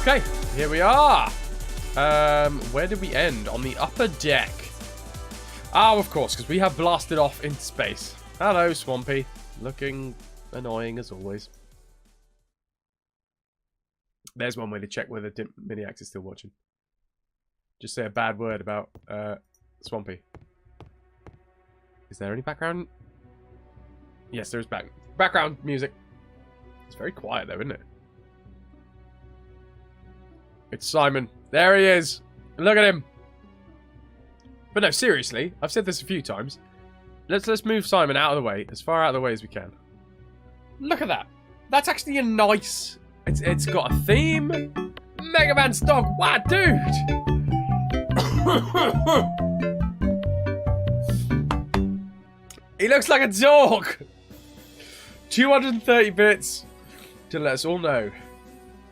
Okay, here we are. Where did we end? On the upper deck. Oh, of course, because we have blasted off into space. Hello, Swampy. Looking annoying as always. There's one way to check whether Miniax is still watching. Just say a bad word about Swampy. Is there any background? Yes, there is background music. It's very quiet though, isn't it? It's Simon. There he is. Look at him. But no, seriously, I've said this a few times. Let's move Simon out of the way, as far out of the way as we can. Look at that. That's actually a nice. It's got a theme. Mega Man's dog. Wow, dude. He looks like a dog. 230 bits to let us all know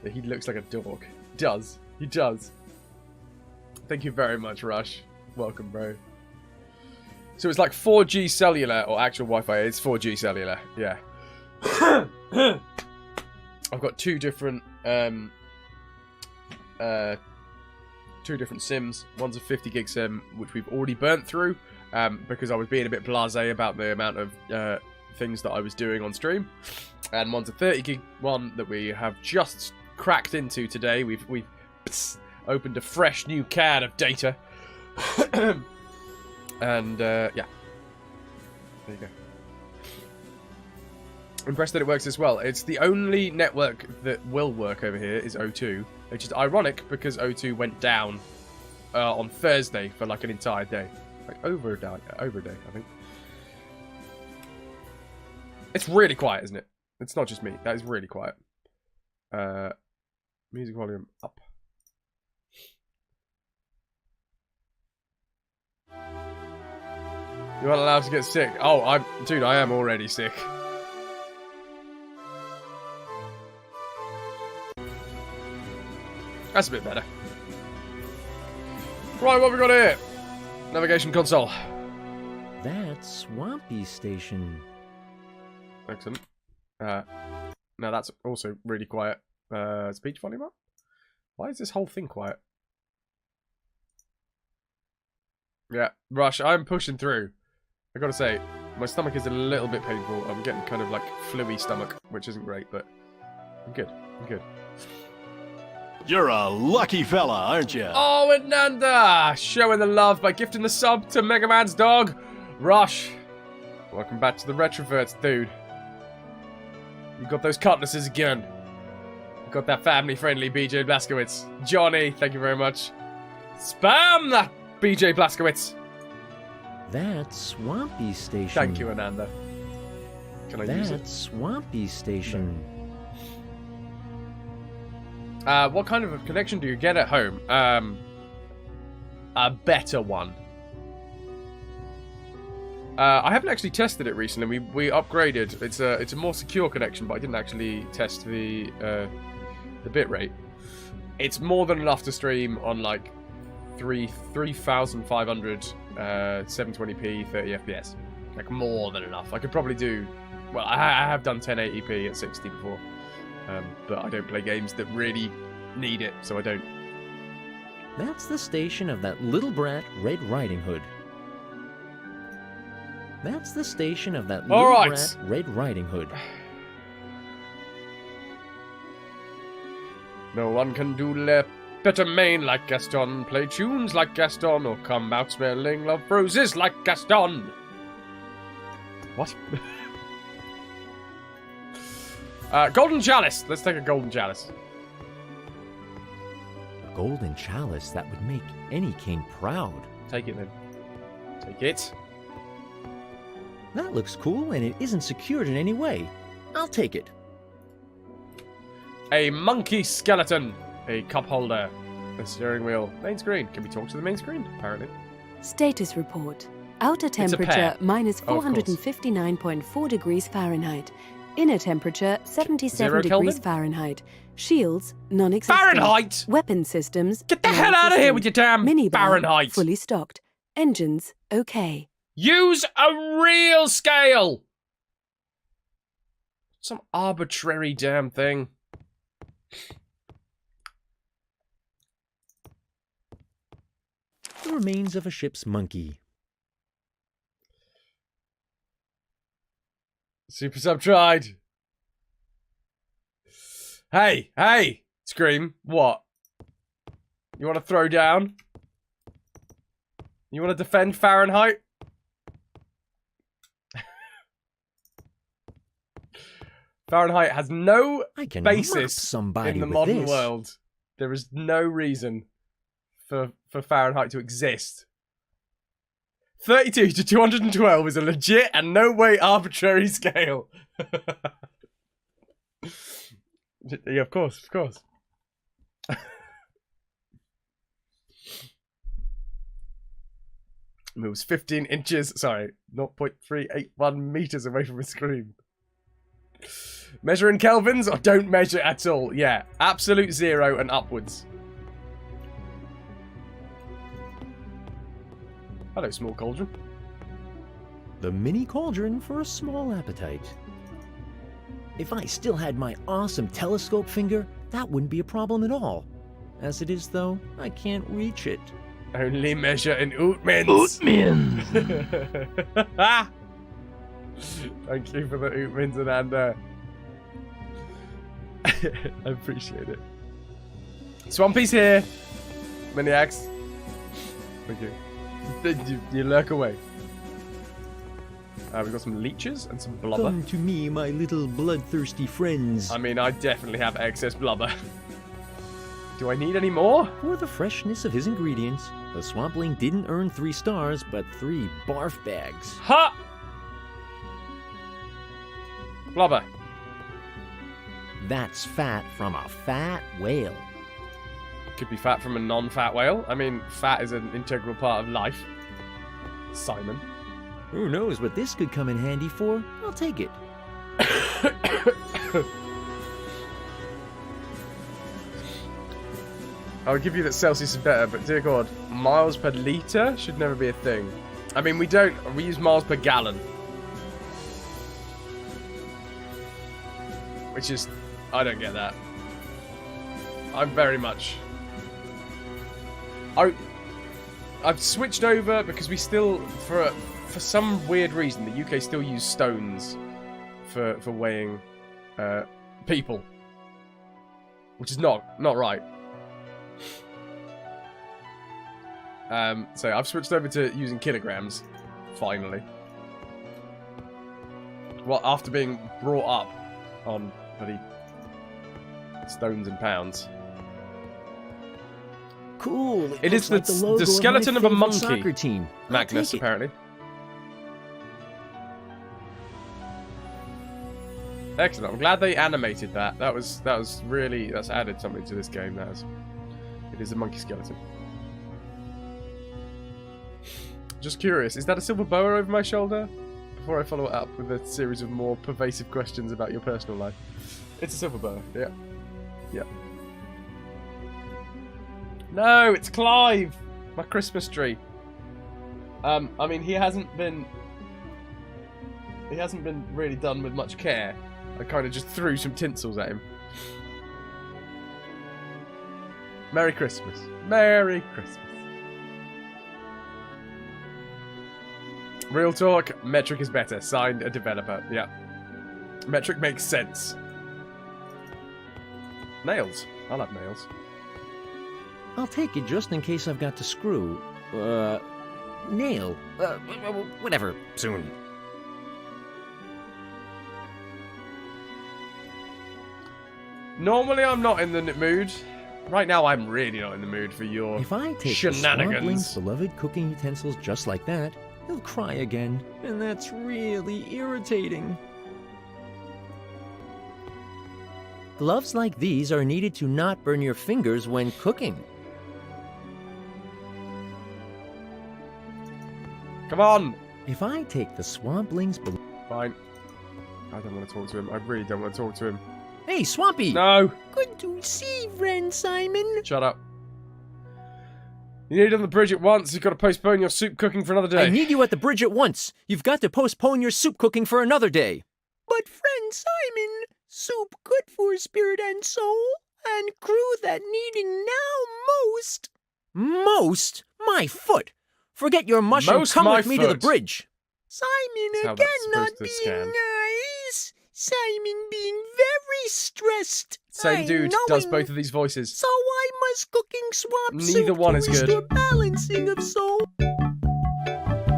that he looks like a dog. He does. He does. Thank you very much, Rush. Welcome, bro. So it's like 4G cellular or actual Wi-Fi. It's 4G cellular. Yeah. I've got two different sims. One's a 50 gig sim, which we've already burnt through because I was being a bit blasé about the amount of things that I was doing on stream. And one's a 30 gig one that we have just cracked into today. We've opened a fresh new can of data. And yeah, there you go. Impressed that it works as well. It's the only network that will work over here is O2, which is ironic because O2 went down on Thursday for like an entire day, like over a day, I think. It's really quiet, isn't it? It's not just me. That is really quiet. Music volume up. You aren't allowed to get sick. Oh, dude, I am already sick. That's a bit better. Right, what have we got here? Navigation console. That's Swampy Station. Excellent. Now that's also really quiet. Speech volume up? Why is this whole thing quiet? Yeah, Rush, I'm pushing through. I gotta say, my stomach is a little bit painful. I'm getting kind of like fluey stomach, which isn't great, but I'm good. I'm good. You're a lucky fella, aren't you? Oh, Ananda! Showing the love by gifting the sub to Mega Man's dog. Rush, welcome back to the RetroVution, dude. You got those cutlasses again. You got that family-friendly BJ Blazkowicz. Johnny, thank you very much. Spam that BJ Blazkowicz. That's Swampy Station. Thank you, Ananda. Can I use it? That's Swampy Station. What kind of a connection do you get at home? A better one. I haven't actually tested it recently. We upgraded. It's a more secure connection, but I didn't actually test the bitrate. It's more than enough to stream on like 3,500 720p 30 FPS. Like more than enough. I could probably do. Well, I have done 1080p at 60 before. But I don't play games that really need it, so I don't. That's the station of that little brat, Red Riding Hood. That's the station of that little brat, Red Riding Hood. No one can do le better main like Gaston, play tunes like Gaston, or come out smelling love roses like Gaston. What? Golden Chalice. Let's take a Golden Chalice. A golden chalice that would make any king proud. Take it then. Take it. That looks cool, and it isn't secured in any way. I'll take it. A monkey skeleton. A cup holder. A steering wheel. Main screen. Can we talk to the main screen? Apparently. Status report. Outer temperature minus 459.4 degrees Fahrenheit. Inner temperature 77 degrees Fahrenheit. Shields non-existent. Fahrenheit! Weapon systems. Get the hell out of here with your damn Minibar Fahrenheit! fully stocked. Engines okay. Use a real scale! Some arbitrary damn thing. The remains of a ship's monkey. Super Sub tried. Hey, hey! Scream. What? You want to throw down? You want to defend Fahrenheit? Fahrenheit has no basis in the modern world. There is no reason for Fahrenheit to exist. 32 to 212 is a legit and no way arbitrary scale. Yeah, of course, of course. Moves 15 inches, sorry, 0.381 meters away from his screen. Measure in kelvins or don't measure at all. Yeah, absolute 0 and upwards. Hello, small cauldron. The mini cauldron for a small appetite. If I still had my awesome telescope finger, that wouldn't be a problem at all. As it is, though, I can't reach it. Only measure in ootmins. Ootmins! Thank you for the ootmins, Ananda. I appreciate it. Swampy's here. Maniacs. Thank you. You lurk away. We've got some leeches and some blubber. Come to me, my little bloodthirsty friends. I mean, I definitely have excess blubber. Do I need any more? For the freshness of his ingredients, the swampling didn't earn 3 stars, but 3 barf bags. Ha! Blubber. That's fat from a fat whale. Could be fat from a non-fat whale. I mean, fat is an integral part of life. Simon. Who knows what this could come in handy for? I'll take it. I would give you that Celsius is better, but dear God, miles per litre should never be a thing. I mean, we use miles per gallon. Which is, I don't get that. I'm very much... I've switched over because we still, for some weird reason, the UK still use stones for weighing people, which is not right. So I've switched over to using kilograms, finally. Well, after being brought up on bloody stones and pounds. Cool. It is like the skeleton of a monkey. Soccer team. Magnus, apparently. Excellent. I'm glad they animated that. That's added something to this game. It is a monkey skeleton. Just curious, is that a silver boa over my shoulder? Before I follow it up with a series of more pervasive questions about your personal life. It's a silver boa, yeah. Yeah. No, it's Clive! My Christmas tree. I mean, he hasn't been really done with much care. I kind of just threw some tinsels at him. Merry Christmas. Merry Christmas. Real talk, metric is better. Signed, a developer. Yeah. Metric makes sense. Nails. I'll have nails. I'll take it just in case I've got to screw. Nail. Whatever. Soon. Normally I'm not in the mood. Right now I'm really not in the mood for your if I take shenanigans. The beloved cooking utensils just like that, he'll cry again, and that's really irritating. Gloves like these are needed to not burn your fingers when cooking. Come on! If I take the swampling's... Fine. I don't want to talk to him. I really don't want to talk to him. Hey, Swampy! No! Good to see, friend Simon. Shut up. You need it on the bridge at once. You've got to postpone your soup cooking for another day. I need you at the bridge at once. You've got to postpone your soup cooking for another day. But, friend Simon, soup good for spirit and soul, and crew that needing now most. Most? My foot! Forget your mushroom, Most come my with me to the foot. bridge. Simon That's how again that's not supposed to being scan. nice. Simon being very stressed. Same I dude know does him. both of these voices. So I must cooking swap Neither soup one to is good. restore balancing of soul.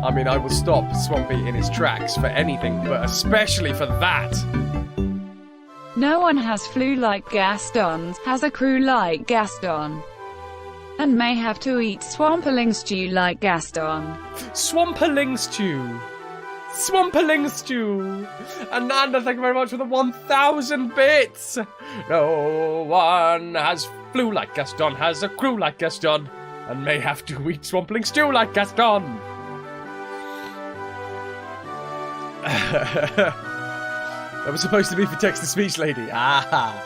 I mean, I will stop Swampy in his tracks for anything, but especially for that. No one has flu like Gaston, has a crew like Gaston, and may have to eat swamperling stew like Gaston. Swamperling stew. Swamperling stew. Ananda, thank you very much for the 1,000 bits. No one has flu like Gaston, has a crew like Gaston, and may have to eat swamperling stew like Gaston. That was supposed to be for text-to-speech lady. Ah.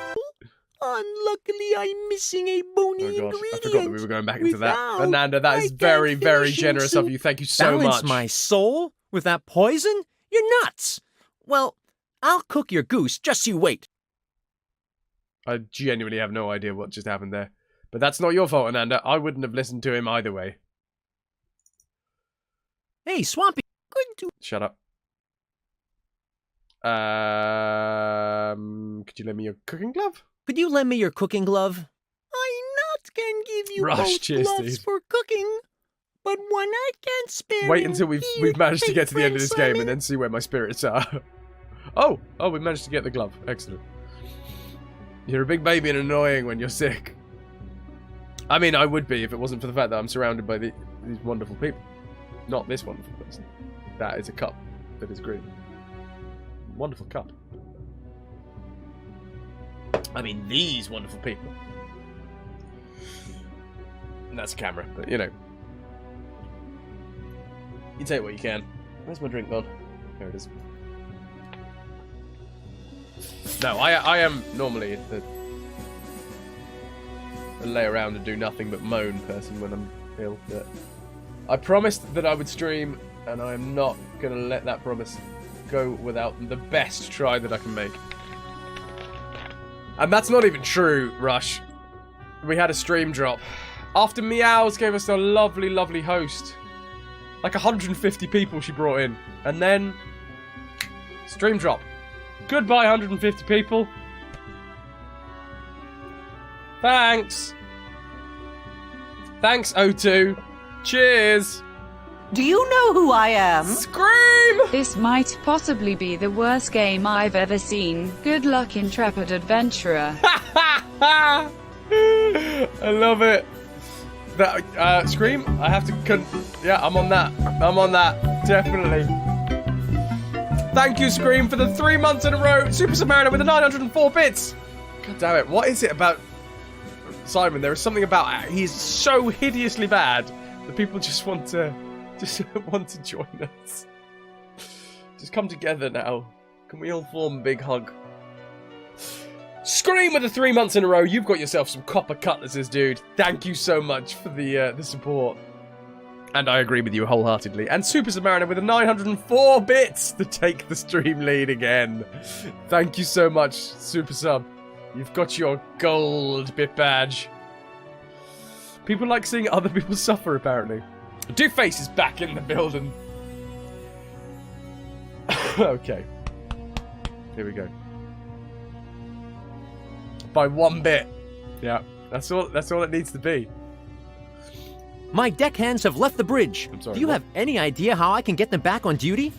Unluckily, I'm missing a bony Oh gosh, ingredient. I forgot that we were going back into that. Without, Ananda, that I is can't very, very finish generous of soup. you. Thank you so Balance much. my soul with that poison? You're nuts! Well, I'll cook your goose, just you wait. I genuinely have no idea what just happened there. But that's not your fault, Ananda. I wouldn't have listened to him either way. Hey, Swampy. Good to Shut up. Could you lend me your cooking glove? Could you lend me your cooking glove? I not can give you Rush, both cheers, gloves dude. for cooking, but one I can't spare. Wait in until we've here, managed to big get to the end of friend this game Simon. and then see where my spirits are. Oh, we managed to get the glove. Excellent. You're a big baby and annoying when you're sick. I mean, I would be if it wasn't for the fact that I'm surrounded by these wonderful people. Not this wonderful person. That is a cup that is green. Wonderful cup. I mean, these wonderful people. And that's a camera, but you know. You take what you can. Where's my drink gone? There it is. No, I am normally a lay around and do nothing but moan person when I'm ill. But I promised that I would stream, and I am not going to let that promise go without the best try that I can make. And that's not even true, Rush. We had a stream drop. After Meows gave us a lovely, lovely host. Like 150 people she brought in. And then... stream drop. Goodbye, 150 people. Thanks. Thanks, O2. Cheers. Do you know who I am? Scream! This might possibly be the worst game I've ever seen. Good luck, intrepid adventurer. I love it. That Scream, I have to yeah, I'm on that. I'm on that. Definitely. Thank you, Scream, for the 3 months in a row. Super Submariner with the 904 bits. God damn it. What is it about Simon? There is something about he's so hideously bad that people just want to join us. Just come together now. Can we all form a big hug? Scream with the 3 months in a row. You've got yourself some copper cutlasses, dude. Thank you so much for the support. And I agree with you wholeheartedly. And Super Submariner with the 904 bits to take the stream lead again. Thank you so much, Super Sub. You've got your gold bit badge. People like seeing other people suffer, apparently. Doofface is back in the building. Okay. Here we go. By 1 bit. Yeah, that's all it needs to be. My deckhands have left the bridge. I'm sorry, Do you what? have any idea how I can get them back on duty?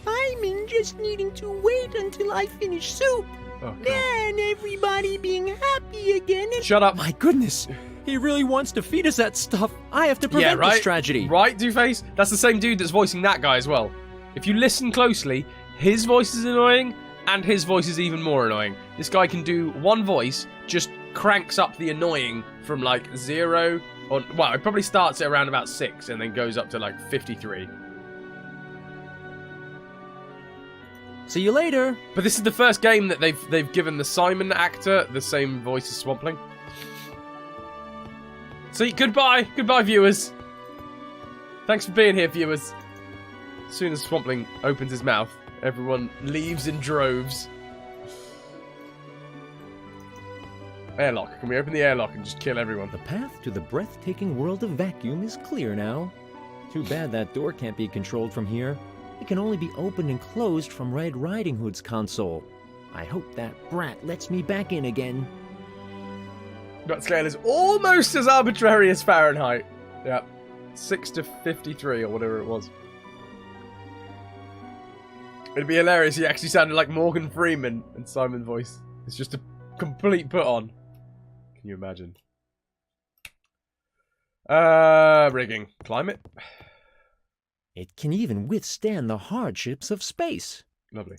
I'm just needing to wait until I finish soup. Oh, God. Then everybody being happy again. And Shut up. My goodness, he really wants to feed us that stuff. I have to prevent right? this tragedy. Right, Doofface? That's the same dude that's voicing that guy as well. If you listen closely, his voice is annoying, and his voice is even more annoying. This guy can do one voice, just cranks up the annoying from like 0, or, well, it probably starts at around about 6, and then goes up to like 53. See you later. But this is the first game that they've given the Simon actor the same voice as Swampling. See, goodbye, viewers. Thanks for being here, viewers. As soon as Swampling opens his mouth, everyone leaves in droves. Airlock. Can we open the airlock and just kill everyone? The path to the breathtaking world of vacuum is clear now. Too bad that door can't be controlled from here. It can only be opened and closed from Red Riding Hood's console. I hope that brat lets me back in again. That scale is almost as arbitrary as Fahrenheit. Yeah. 6 to 53 or whatever it was. It'd be hilarious. He actually sounded like Morgan Freeman in Simon's voice. It's just a complete put on. Can you imagine? Rigging. Climate. It can even withstand the hardships of space. Lovely.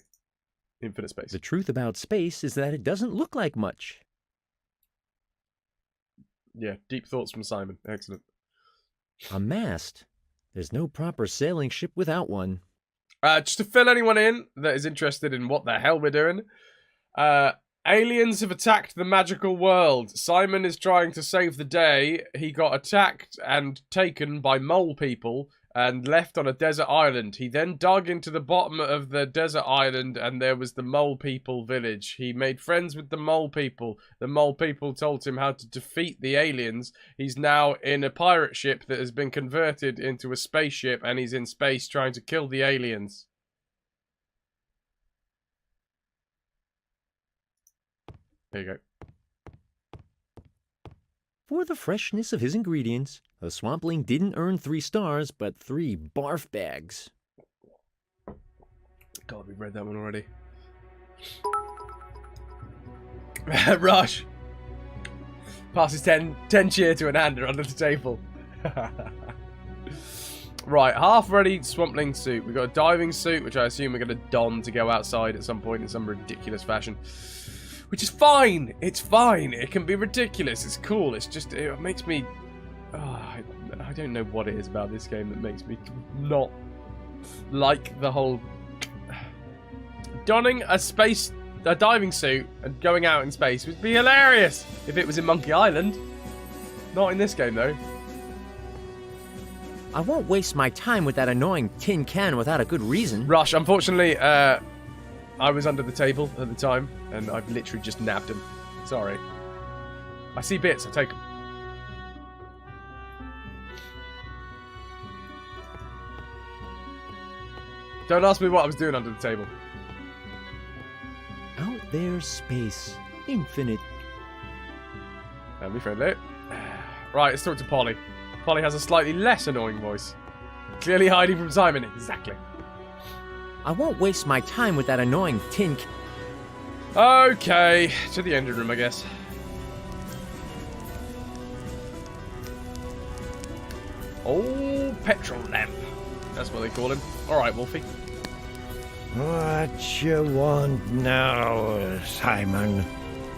Infinite space. The truth about space is that it doesn't look like much. Yeah, deep thoughts from Simon. Excellent. A mast. There's no proper sailing ship without one. Just to fill anyone in that is interested in what the hell we're doing. Aliens have attacked the magical world. Simon is trying to save the day. He got attacked and taken by mole people and left on a desert island. He then dug into the bottom of the desert island and there was the mole people village. He made friends with the mole people. The mole people told him how to defeat the aliens. He's now in a pirate ship that has been converted into a spaceship and he's in space trying to kill the aliens. There you go. For the freshness of his ingredients, the swampling didn't earn 3 stars, but 3 barf bags. God, we've read that one already. Rush! Passes 10 cheer to an hander under the table. Right, half-ready swampling suit. We've got a diving suit, which I assume we're going to don to go outside at some point in some ridiculous fashion. Which is fine. It's fine. It can be ridiculous. It's cool. It's just, it makes me... Oh, I don't know what it is about this game that makes me not like the whole... Donning a diving suit and going out in space would be hilarious if it was in Monkey Island. Not in this game, though. I won't waste my time with that annoying tin can without a good reason. Rush, unfortunately, I was under the table at the time, and I've literally just nabbed him. Sorry. I see bits, I'll take them. Don't ask me what I was doing under the table. Out there's space. Infinite. Don't be friendly. Right, let's talk to Polly. Polly has a slightly less annoying voice. Clearly hiding from Simon. Exactly. I won't waste my time with that annoying tin can. Okay, to the engine room, I guess. Oh, petrol lamp. That's what they call him. Alright, Wolfie. What you want now, Simon?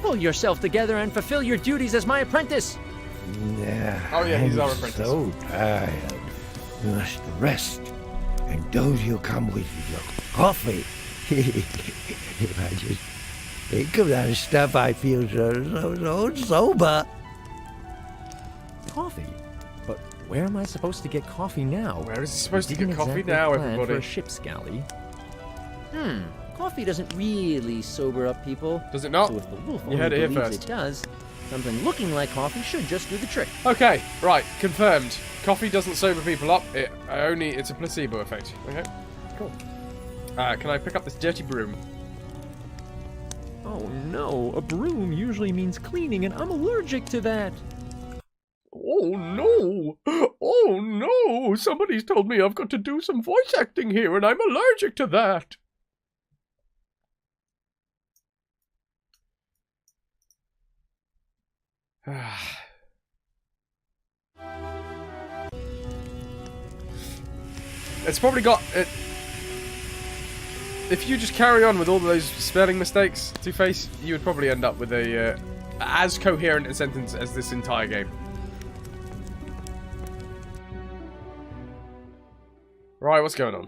Pull yourself together and fulfill your duties as my apprentice. Yeah, Oh yeah, he's I'm our apprentice. so tired. You must rest. And don't you come with your coffee. If I just think of that stuff, I feel so sober. Coffee? But where am I supposed to get coffee now? Where is he supposed to Didn't get coffee exactly now, plan everybody? For a ship's galley. Coffee doesn't really sober up people. Does it not? So if the wolf You only heard it here believes first. it does, something looking like coffee should just do the trick. Okay, right, confirmed. Coffee doesn't sober people up. It's a placebo effect. Okay, cool. Can I pick up this dirty broom? Oh no, a broom usually means cleaning and I'm allergic to that. Oh no! Oh no! Somebody's told me I've got to do some voice acting here and I'm allergic to that! It's probably got... if you just carry on with all those spelling mistakes, Two-Face, you would probably end up with a as coherent a sentence as this entire game. Right, what's going on?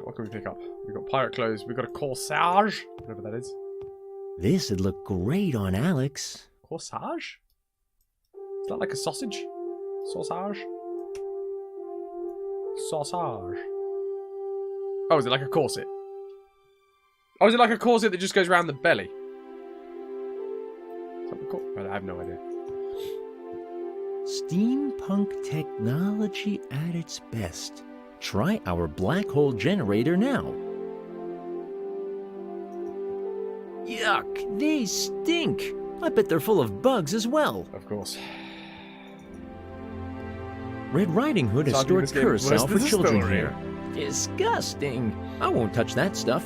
What can we pick up? We've got pirate clothes, we've got a corsage, whatever that is. This would look great on Alex. Corsage? Is that like a sausage? Sausage? Sausage. Oh, is it like a corset? Oh, is it like a corset that just goes around the belly? Is that what course. I have no idea. Steampunk technology at its best. Try our black hole generator now. Yuck, they stink. I bet they're full of bugs as well. Of course. Red Riding Hood has stored curacao for children story. here. Disgusting. I won't touch that stuff.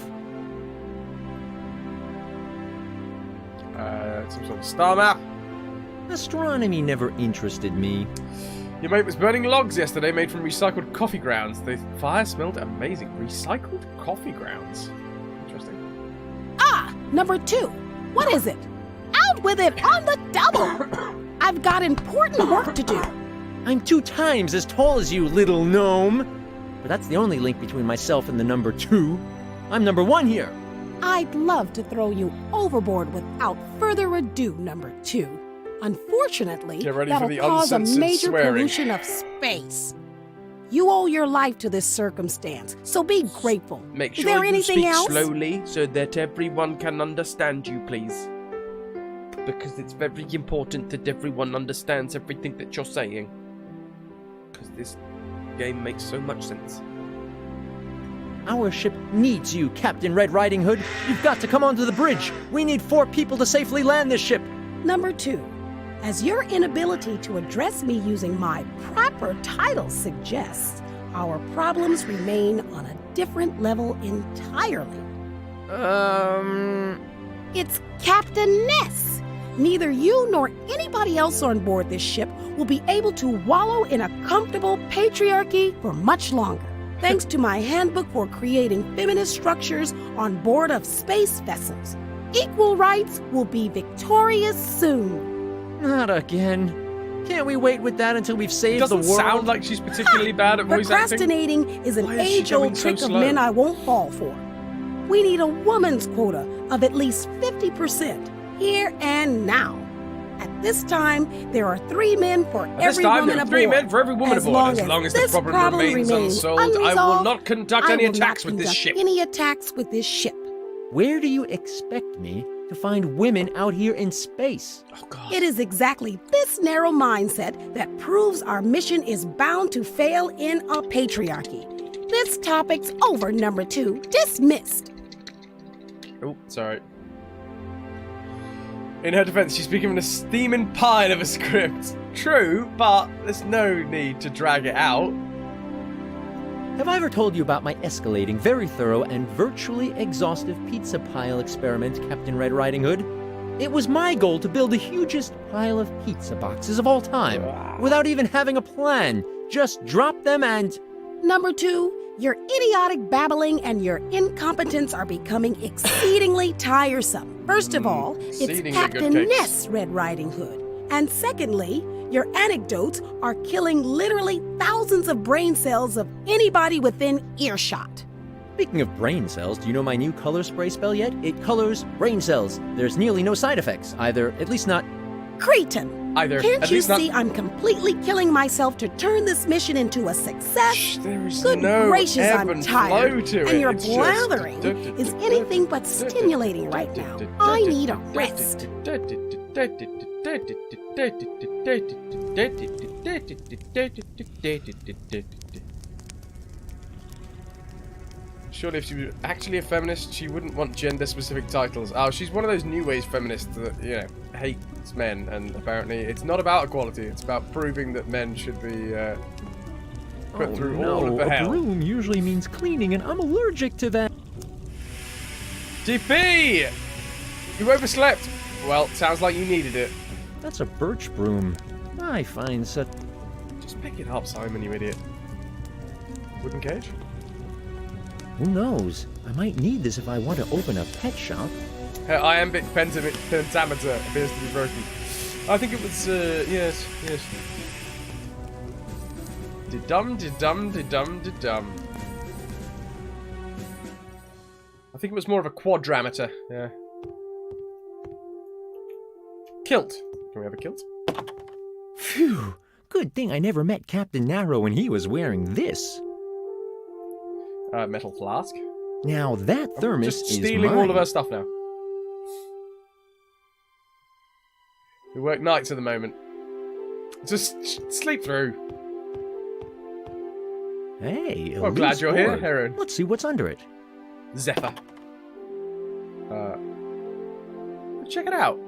Some sort of star map. Astronomy never interested me. Your mate was burning logs yesterday made from recycled coffee grounds. The fire smelled amazing. Recycled coffee grounds. Interesting. Ah, number 2. What is it? Out with it on the double! I've got important work to do. I'm 2 times as tall as you, little gnome. But that's the only link between myself and the number 2. I'm number 1 here. I'd love to throw you overboard without further ado, number 2. Unfortunately, Get ready for that'll the cause a uncensored major swearing. pollution of space. You owe your life to this circumstance, so be grateful. Make Is sure there you anything speak else? slowly so that everyone can understand you, please. Because it's very important that everyone understands everything that you're saying. Because this game makes so much sense. Our ship needs you, Captain Red Riding Hood. You've got to come onto the bridge. We need 4 people to safely land this ship. Number 2, as your inability to address me using my proper title suggests, our problems remain on a different level entirely. It's Captain Ness. Neither you nor anybody else on board this ship will be able to wallow in a comfortable patriarchy for much longer. Thanks to my handbook for creating feminist structures on board of space vessels. Equal rights will be victorious soon. Not again. Can't we wait with that until we've saved the world? Doesn't sound like she's particularly bad at voice acting. Procrastinating is an Why is she age-old going so trick of slow? men I won't fall for. We need a woman's quota of at least 50% here and now. At this time, there are 3 men for every woman aboard. 3 men for every woman aboard. As long as the this problem remains unsolved, I will unresolved, not conduct I any will not attacks with this conduct ship. Any attacks with this ship. Where do you expect me to find women out here in space? Oh, God. It is exactly this narrow mindset that proves our mission is bound to fail in a patriarchy. This topic's over, number 2. Dismissed. Oh, sorry. In her defense, she's been given a steaming pile of a script. True, but there's no need to drag it out. Have I ever told you about my escalating, very thorough, and virtually exhaustive pizza pile experiment, Captain Red Riding Hood? It was my goal to build the hugest pile of pizza boxes of all time, without even having a plan. Just drop them and... Number 2, your idiotic babbling and your incompetence are becoming exceedingly tiresome. First of all, it's Exceedingly Captain good case. Ness Red Riding Hood. And secondly, your anecdotes are killing literally thousands of brain cells of anybody within earshot. Speaking of brain cells, do you know my new color spray spell yet? It colors brain cells. There's nearly no side effects, either, at least not... Cretin! Either. Can't At you least not... see I'm completely killing myself to turn this mission into a success? Shh, there is Good no gracious, ebb I'm and tired. flow to it. And your It's just- blathering is anything but stimulating right now. I need a rest. Surely if she was actually a feminist, she wouldn't want gender-specific titles. Oh, she's one of those new wave feminists that, you know, hates men, and apparently it's not about equality, it's about proving that men should be put through all of the a hell. broom usually means cleaning, and I'm allergic to that. GP! You overslept! Well, sounds like you needed it. That's a birch broom. I find such... Just pick it up, Simon, you idiot. Wooden cage? Who knows? I might need this if I want to open a pet shop. Iambic pentameter appears to be broken. I think it was, yes. De-dum, de-dum, de-dum, de-dum. I think it was more of a quadrameter, yeah. Kilt. Can we have a kilt? Phew! Good thing I never met Captain Narrow when he was wearing this. Metal flask. Now that thermos Just is stealing mine. all of her stuff now. We work nights at the moment. Just sleep through. Hey, a Well, glad loose you're here, board. Heron. Let's see what's under it. Zephyr. Check it out.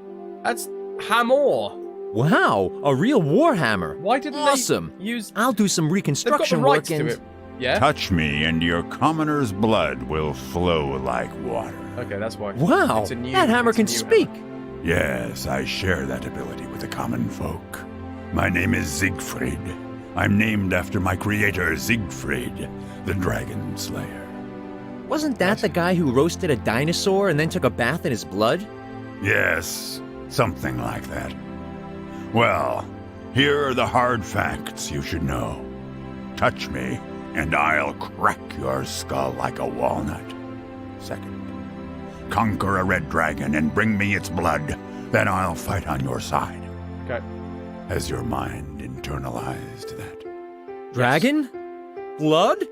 That's Hamor. Wow, a real warhammer. Why didn't Awesome. they use... I'll do some They've got the reconstruction rights work to and... it. Yeah? Touch me and your commoner's blood will flow like water. Okay, that's why. Wow, It's a new- that hammer it's a can new speak. hammer. Yes, I share that ability with the common folk. My name is Siegfried. I'm named after my creator, Siegfried, the Dragon Slayer. Wasn't that the guy who roasted a dinosaur and then took a bath in his blood? Yes, something like that. Well, here are the hard facts you should know. Touch me, and I'll crack your skull like a walnut. Second, conquer a red dragon and bring me its blood. Then I'll fight on your side. Okay. Has your mind internalized that? Dragon? Blood?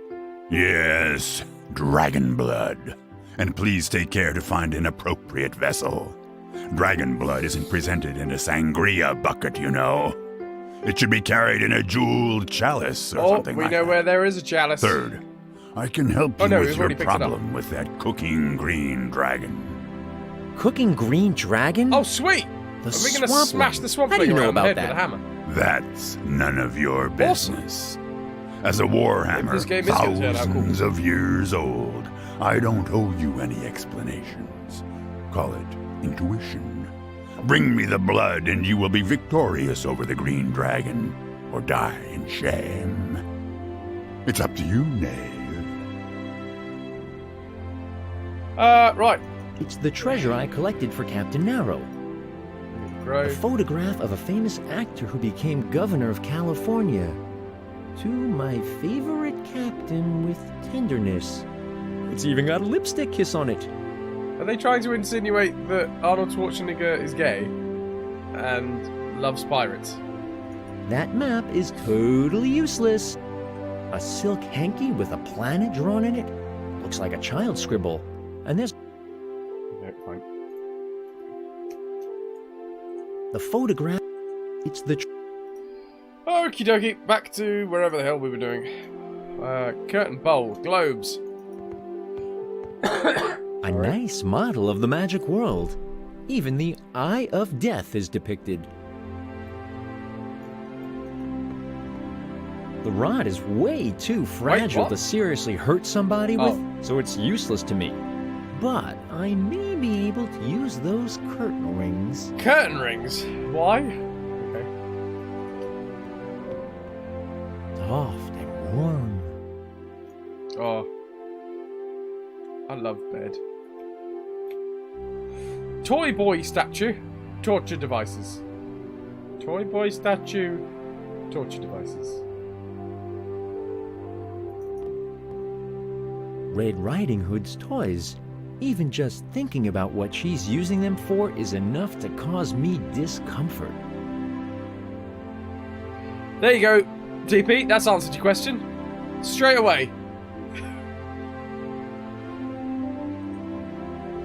Yes, dragon blood. And please take care to find an appropriate vessel. Dragon blood isn't presented in a sangria bucket, you know. It should be carried in a jeweled chalice or something we like know that. where there is a chalice. Third, I can help Oh, you no, with we've your already picked it up. problem with that cooking green dragon. Cooking green dragon? Oh, sweet! The Are we going to swamp smash one. the swamp How do thing you know around the about head with that? a hammer? That's none of your Awesome. business. As a warhammer, This game is gonna turn out cool. thousands of years old, I don't owe you any explanations. Call it intuition. Bring me the blood and you will be victorious over the green dragon, or die in shame. It's up to you, knave. Right. It's the treasure I collected for Captain Narrow. A Grow. photograph of a famous actor who became governor of California. To my favorite captain with tenderness. It's even got a lipstick kiss on it. Are they trying to insinuate that Arnold Schwarzenegger is gay and loves pirates? That map is totally useless. A silk hanky with a planet drawn in it? Looks like a child's scribble. And there's No, fine. the photograph. It's the Okie dokie, back to wherever the hell we were doing. Curtain bowl, globes. a nice model of the magic world. Even the Eye of Death is depicted. The rod is way too fragile what? to seriously hurt somebody with, Oh. so it's useless to me. But I may be able to use those curtain rings. Curtain rings. Why? Okay. Soft and warm. Oh. I love bed. Toy boy statue. Torture devices. Toy boy statue. Torture devices. Red Riding Hood's toys. Even just thinking about what she's using them for is enough to cause me discomfort. There you go, DP. That's answered your question. Straight away.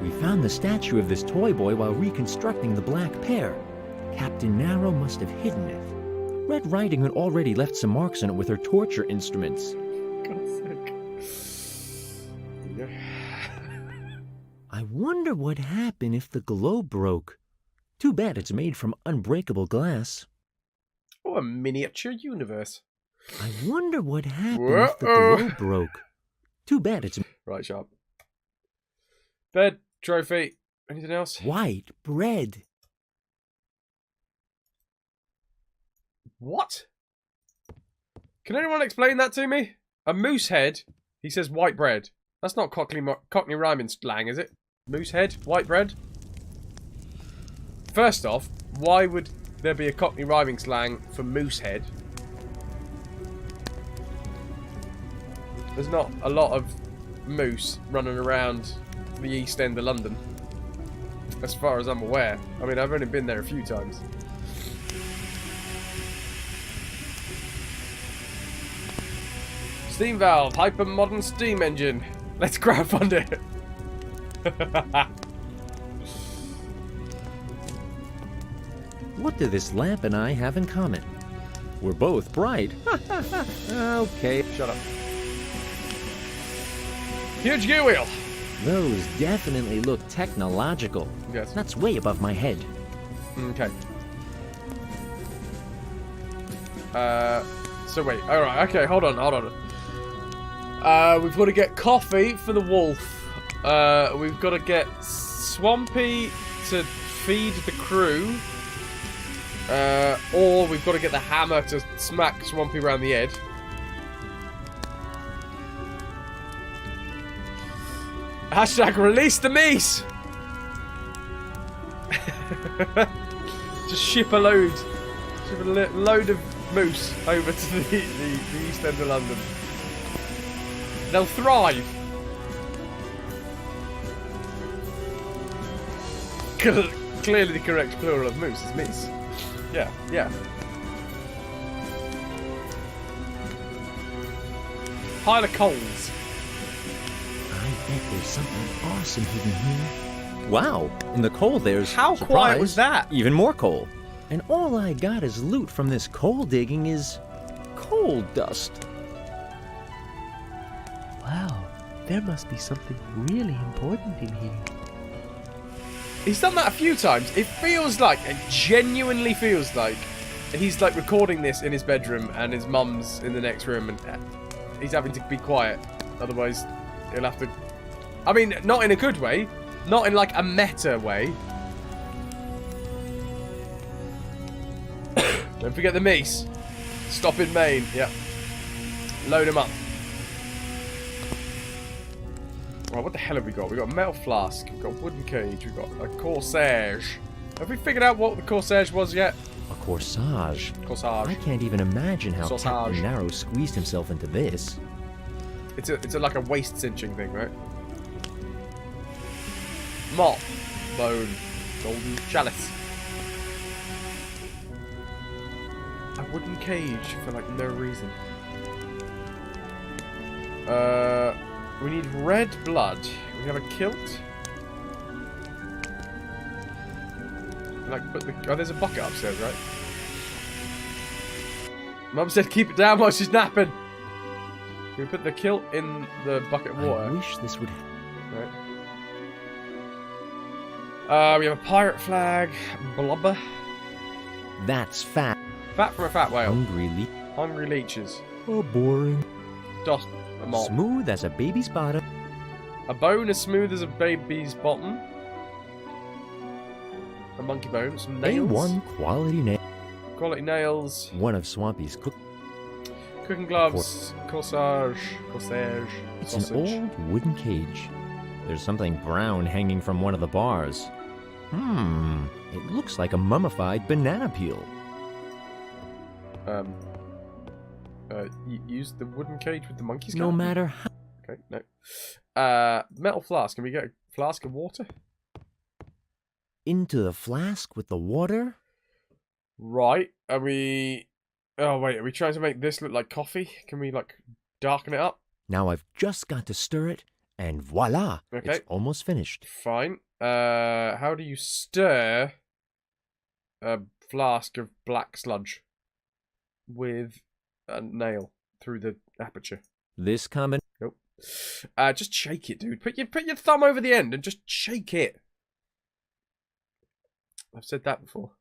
We found the statue of this toy boy while reconstructing the Black Pear. Captain Narrow must have hidden it. Red Riding Hood already left some marks on it with her torture instruments. God's sake. I wonder what happened if the globe broke. Too bad it's made from unbreakable glass. Oh, a miniature universe. I wonder what happened if the globe broke. Too bad it's Right, sharp. Bed, trophy, anything else? white bread. What? Can anyone explain that to me? A moose head, he says white bread. That's not Cockney rhyming slang, is it? Moose head, white bread? First off, why would there be a Cockney rhyming slang for moose head? There's not a lot of moose running around the East End of London, as far as I'm aware. I mean, I've only been there a few times. Steam valve, hyper modern steam engine. Let's crowdfund it. What do this lamp and I have in common? We're both bright. Okay. Shut up. Huge gear wheel. Those definitely look technological. Yes. That's way above my head. Okay. So wait. All right. Okay. Hold on. We've got to get coffee for the wolf. We've got to get Swampy to feed the crew. Or we've got to get the hammer to smack Swampy around the head. Hashtag release the meese! Just ship a load of moose over to the east end of London. They'll thrive. Clearly the correct plural of moose is meese. Yeah, yeah. Pile of coals. I bet there's something awesome hidden here. Wow, in the coal there's How surprise, quiet was that? Even more coal. And all I got as loot from this coal digging is coal dust. Wow, there must be something really important in here. He's done that a few times. It feels like, it genuinely feels like, he's like recording this in his bedroom and his mum's in the next room and he's having to be quiet. Otherwise, he'll have to... I mean, not in a good way. Not in like a meta way. Don't forget the meese. Stop in Maine. Yep. Load him up. Right, what the hell have we got? We've got a metal flask. We've got a wooden cage. We've got a corsage. Have we figured out what the corsage was yet? A corsage. Corsage. I can't even imagine how Corsage. Captain Narrow squeezed himself into this. It's like a waist cinching thing, right? Mop. Bone. Golden chalice. A wooden cage for like no reason. We need red blood. We have a kilt. Like put the there's a bucket upstairs, right? Mum said keep it down while she's napping. Can we put the kilt in the bucket of water? I wish this would... Right. We have a pirate flag. Blubber. That's fat. Fat from a fat whale. Hungry leeches. Oh, boring. Dust. A mop. Smooth as a baby's bottom. A bone as smooth as a baby's bottom. A monkey bone. Some nails. A1 quality nail. Quality nails. One of Swampy's cooking gloves. Corsage. It's sausage. an old wooden cage. There's something brown hanging from one of the bars. It looks like a mummified banana peel. Use the wooden cage with the monkeys. No matter how... Okay, no. Metal flask. Can we get a flask of water? Into the flask with the water? Right. Are we... Oh, wait. Are we trying to make this look like coffee? Can we, like, darken it up? Now I've just got to stir it, and voila! Okay. It's almost finished. Fine. How do you stir a flask of black sludge with a nail through the aperture? This combination... Nope. Just shake it, dude. Put your thumb over the end and just shake it. I've said that before.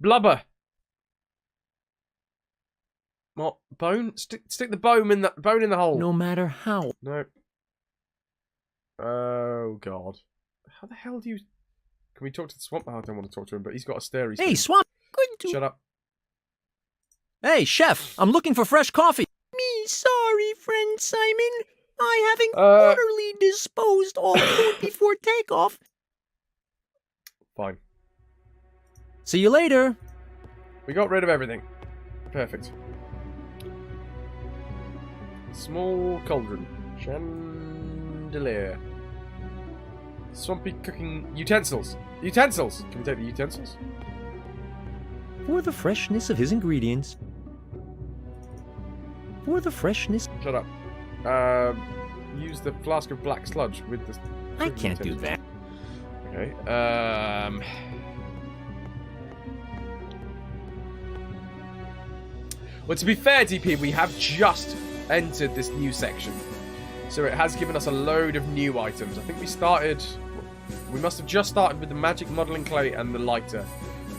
Blubber. What? Bone? Stick the bone in the hole. No matter how... No. Oh, God. How the hell do you... Can we talk to the swamp? Oh, I don't want to talk to him, but he's got a stare. Hey, Swamp! Shut up. Hey, Chef! I'm looking for fresh coffee! Me sorry, friend Simon. I haven't orderly disposed all food before takeoff. Fine. See you later! We got rid of everything. Perfect. Small cauldron. Chandelier. Swampy cooking utensils. Utensils! Can we take the utensils? For the freshness of his ingredients. For the freshness... Shut up. use the flask of black sludge with the... I can't do that. Okay, well, to be fair, DP, we have just entered this new section. So it has given us a load of new items. I think we started... We must have just started with the magic modelling clay and the lighter.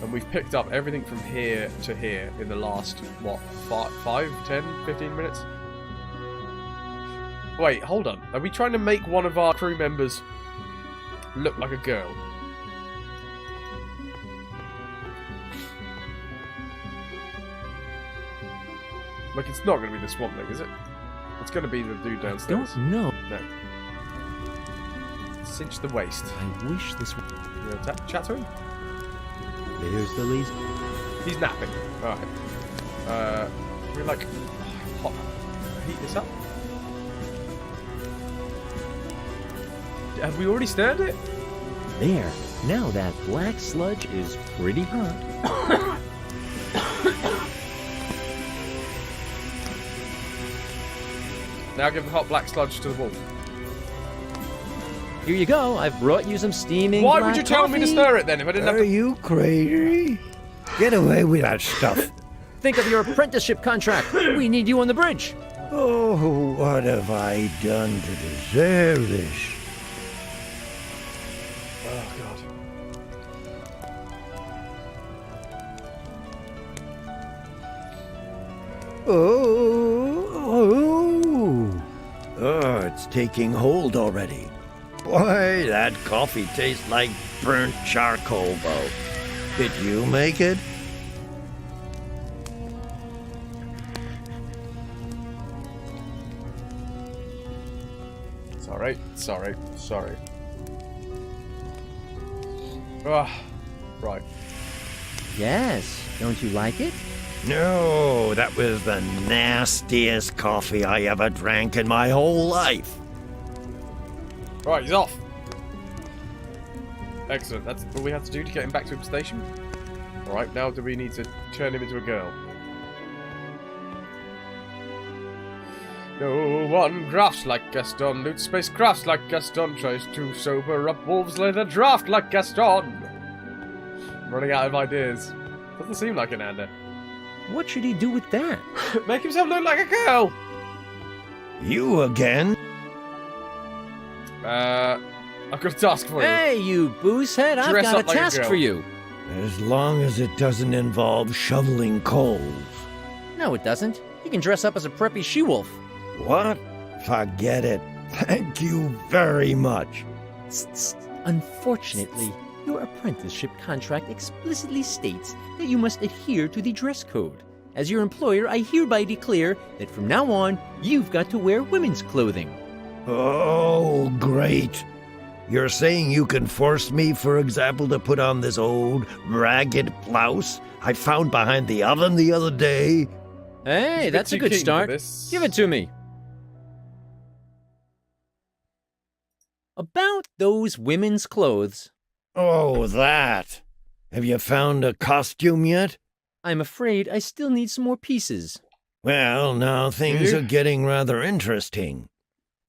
And we've picked up everything from here to here in the last, what, 5, 10, 15 minutes? Wait, hold on. Are we trying to make one of our crew members look like a girl? Like, it's not going to be the Swamp Thing, is it? It's going to be the dude downstairs. Don't know. No. Cinch the waist. I wish this were... You know, chat to him? There's the laser. He's napping. Alright. Can we, like, hot heat this up? Have we already stirred it? There. Now that black sludge is pretty hot. Now give the hot black sludge to the wolf. Here you go. I've brought you some steaming Why black would you tell me to coffee. stir it then if I didn't have Are to... you crazy? Get away with that stuff. Think of your apprenticeship contract. We need you on the bridge. Oh, what have I done to deserve this? Oh, God. Oh, it's taking hold already. Boy, that coffee tastes like burnt charcoal, Bo. Did you make it? Sorry. Right. Yes. Don't you like it? No, that was the nastiest coffee I ever drank in my whole life. Right, he's off. Excellent. That's all we have to do to get him back to the station. Alright, now do we need to turn him into a girl? No one crafts like Gaston, loot space crafts like Gaston, tries to sober up wolves leather draft like Gaston. I'm running out of ideas. Doesn't seem like an Ander. What should he do with that? Make himself look like a girl! You again? I've got a task for you. Hey, you boozehead! I've Dress got a up like a task girl. for you. As long as it doesn't involve shoveling coals. No, it doesn't. You can dress up as a preppy she-wolf. What? Forget it. Thank you very much. Unfortunately, your apprenticeship contract explicitly states that you must adhere to the dress code. As your employer, I hereby declare that from now on, you've got to wear women's clothing. Oh, great. You're saying you can force me, for example, to put on this old, ragged blouse I found behind the oven the other day? Hey, that's a good start. Give it to me. About those women's clothes. Oh, that. Have you found a costume yet? I'm afraid I still need some more pieces. Well, now things are getting rather interesting.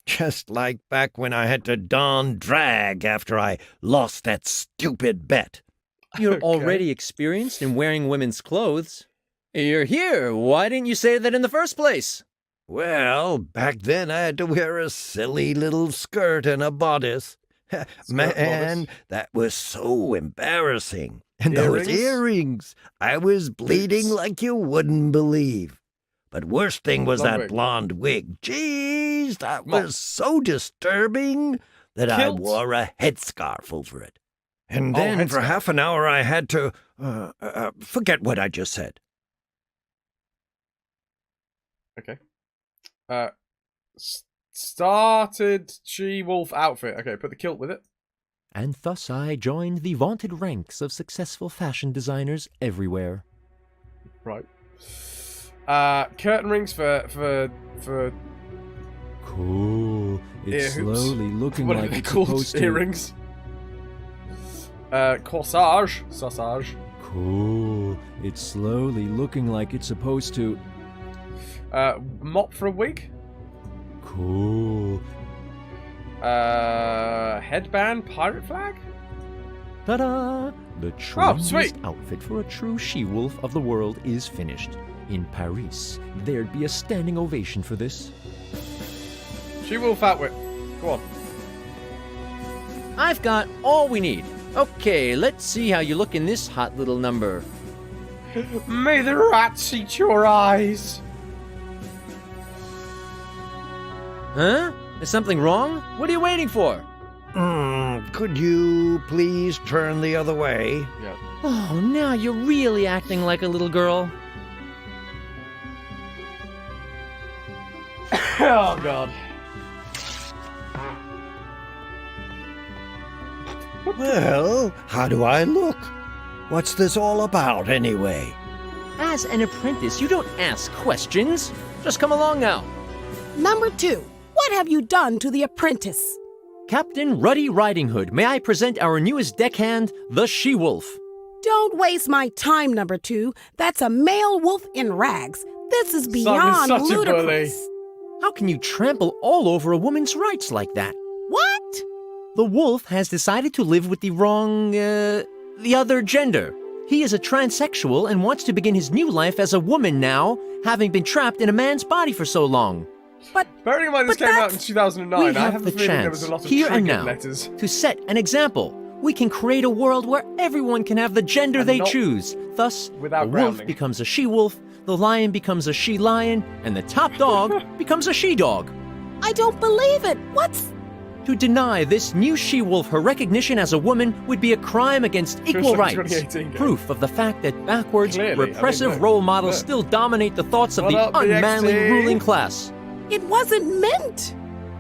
Just like back when I had to don drag after I lost that stupid bet. You're already experienced in wearing women's clothes. You're here. Why didn't you say that in the first place? Well, back then I had to wear a silly little skirt and a bodice. Man, that was so embarrassing. And those earrings, I was bleeding like you wouldn't believe. But worst thing was that blonde wig. Jeez, that was so disturbing that I wore a headscarf over it. And then for half an hour I had to, forget what I just said. Okay. Started she-wolf outfit. Okay, put the kilt with it. And thus I joined the vaunted ranks of successful fashion designers everywhere. Right. Curtain rings for Cool. It's slowly looking what like are they it's called? supposed to. Earrings. Corsage. Sausage. Cool. It's slowly looking like it's supposed to. Mop for a wig. Cool. Headband, pirate flag? Ta-da! The trendiest sweet. outfit for a true she-wolf of the world is finished. In Paris, there'd be a standing ovation for this. She-wolf outfit. Go on. I've got all we need. Okay, let's see how you look in this hot little number. May the rats eat your eyes. Huh? Is something wrong? What are you waiting for? Could you please turn the other way? Yeah. Oh, now you're really acting like a little girl. Oh, God. Well, how do I look? What's this all about, anyway? As an apprentice, you don't ask questions. Just come along now. Number 2, what have you done to the apprentice? Captain Ruddy Riding Hood, may I present our newest deckhand, the She-Wolf. Don't waste my time, Number 2. That's a male wolf in rags. This is beyond such a bully. ludicrous. How can you trample all over a woman's rights like that? What? The wolf has decided to live with the wrong, the other gender. He is a transsexual and wants to begin his new life as a woman now, having been trapped in a man's body for so long. Bearing in mind this came out in 2009, We I have have the a feeling there was chance, a lot of here and triggered now, letters. to set an example. We can create a world where everyone can have the gender And they not choose. Thus, without the wolf grounding. becomes a she-wolf, the lion becomes a she-lion, and the top dog becomes a she-dog. I don't believe it. What's... To deny this new she-wolf her recognition as a woman would be a crime against equal like rights. 2018 game. Proof of the fact that backwards, Clearly, repressive look, role models look. still dominate the thoughts of What the up, unmanly BXT? ruling class. It wasn't meant.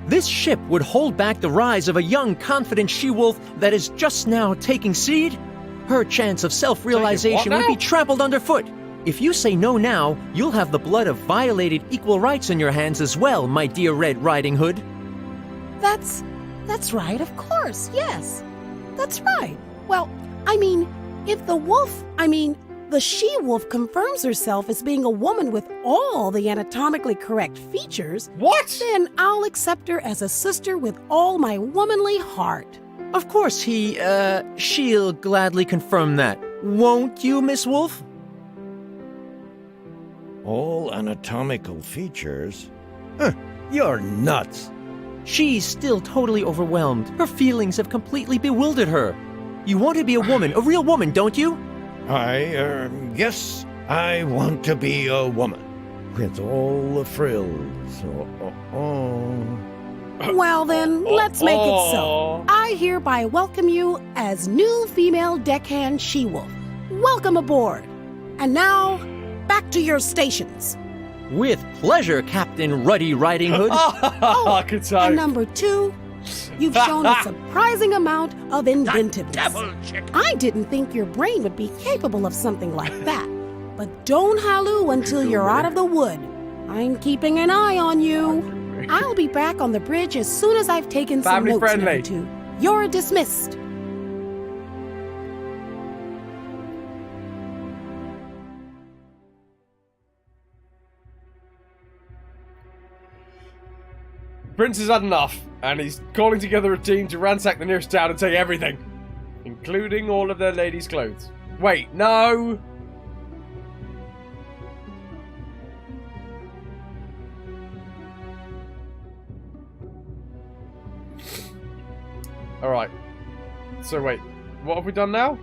This ship would hold back the rise of a young, confident she-wolf that is just now taking seed. Her chance of self-realization Taking what would be now? trampled underfoot. If you say no now, you'll have the blood of violated equal rights on your hands as well, my dear Red Riding Hood. That's right, of course, yes. That's right. Well, if the she-wolf confirms herself as being a woman with all the anatomically correct features, What? then I'll accept her as a sister with all my womanly heart. Of course she'll gladly confirm that. Won't you, Miss Wolf? All anatomical features? Huh, you're nuts. She's still totally overwhelmed. Her feelings have completely bewildered her. You want to be a woman, a real woman, don't you? Yes, I want to be a woman. With all the frills. Well then, let's make it so. I hereby welcome you as new female deckhand she-wolf. Welcome aboard. And now, back to your stations. With pleasure, Captain Ruddy Riding Hood. Good time. And Number 2, you've shown a surprising amount of inventiveness. I didn't think your brain would be capable of something like that. But don't halloo until you're out of the wood. I'm keeping an eye on you. I'll be back on the bridge as soon as I've taken some Family notes, friendly. Number 2. You're dismissed. Prince has had enough, and he's calling together a team to ransack the nearest town and take everything, including all of their ladies' clothes. Wait, no! Alright. So wait, what have we done now?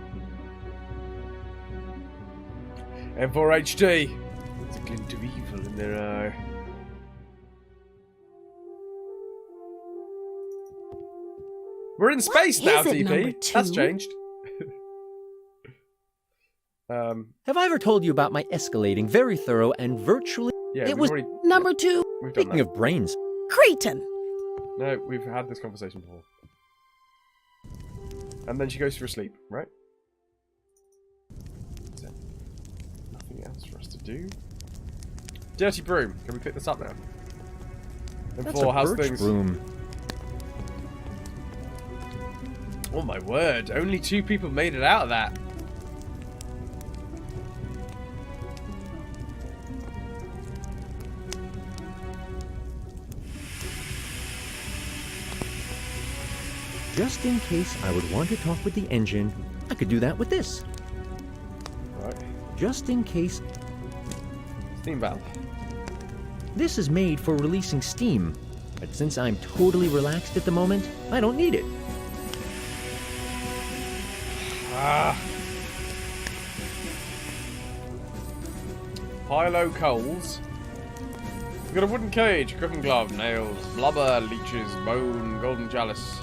M4HD. There's a glint of evil in their eye. We're in space now, is it, number TP. That's 2? changed. Have I ever told you about my escalating, very thorough, and virtually... Yeah, it we've was... already, Number 2, we've done Speaking that. of brains, Cretin. No, we've had this conversation before. And then she goes for a sleep, right? Is there nothing else for us to do? Dirty broom. Can we pick this up now? And that's for a how's birch things? broom. Oh my word! Only 2 people made it out of that. Just in case I would want to talk with the engine, I could do that with this. Right. Just in case... Steam valve. This is made for releasing steam, but since I'm totally relaxed at the moment, I don't need it. Ah. Pilo coals. We've got a wooden cage, cooking glove, nails, blubber, leeches, bone, golden chalice.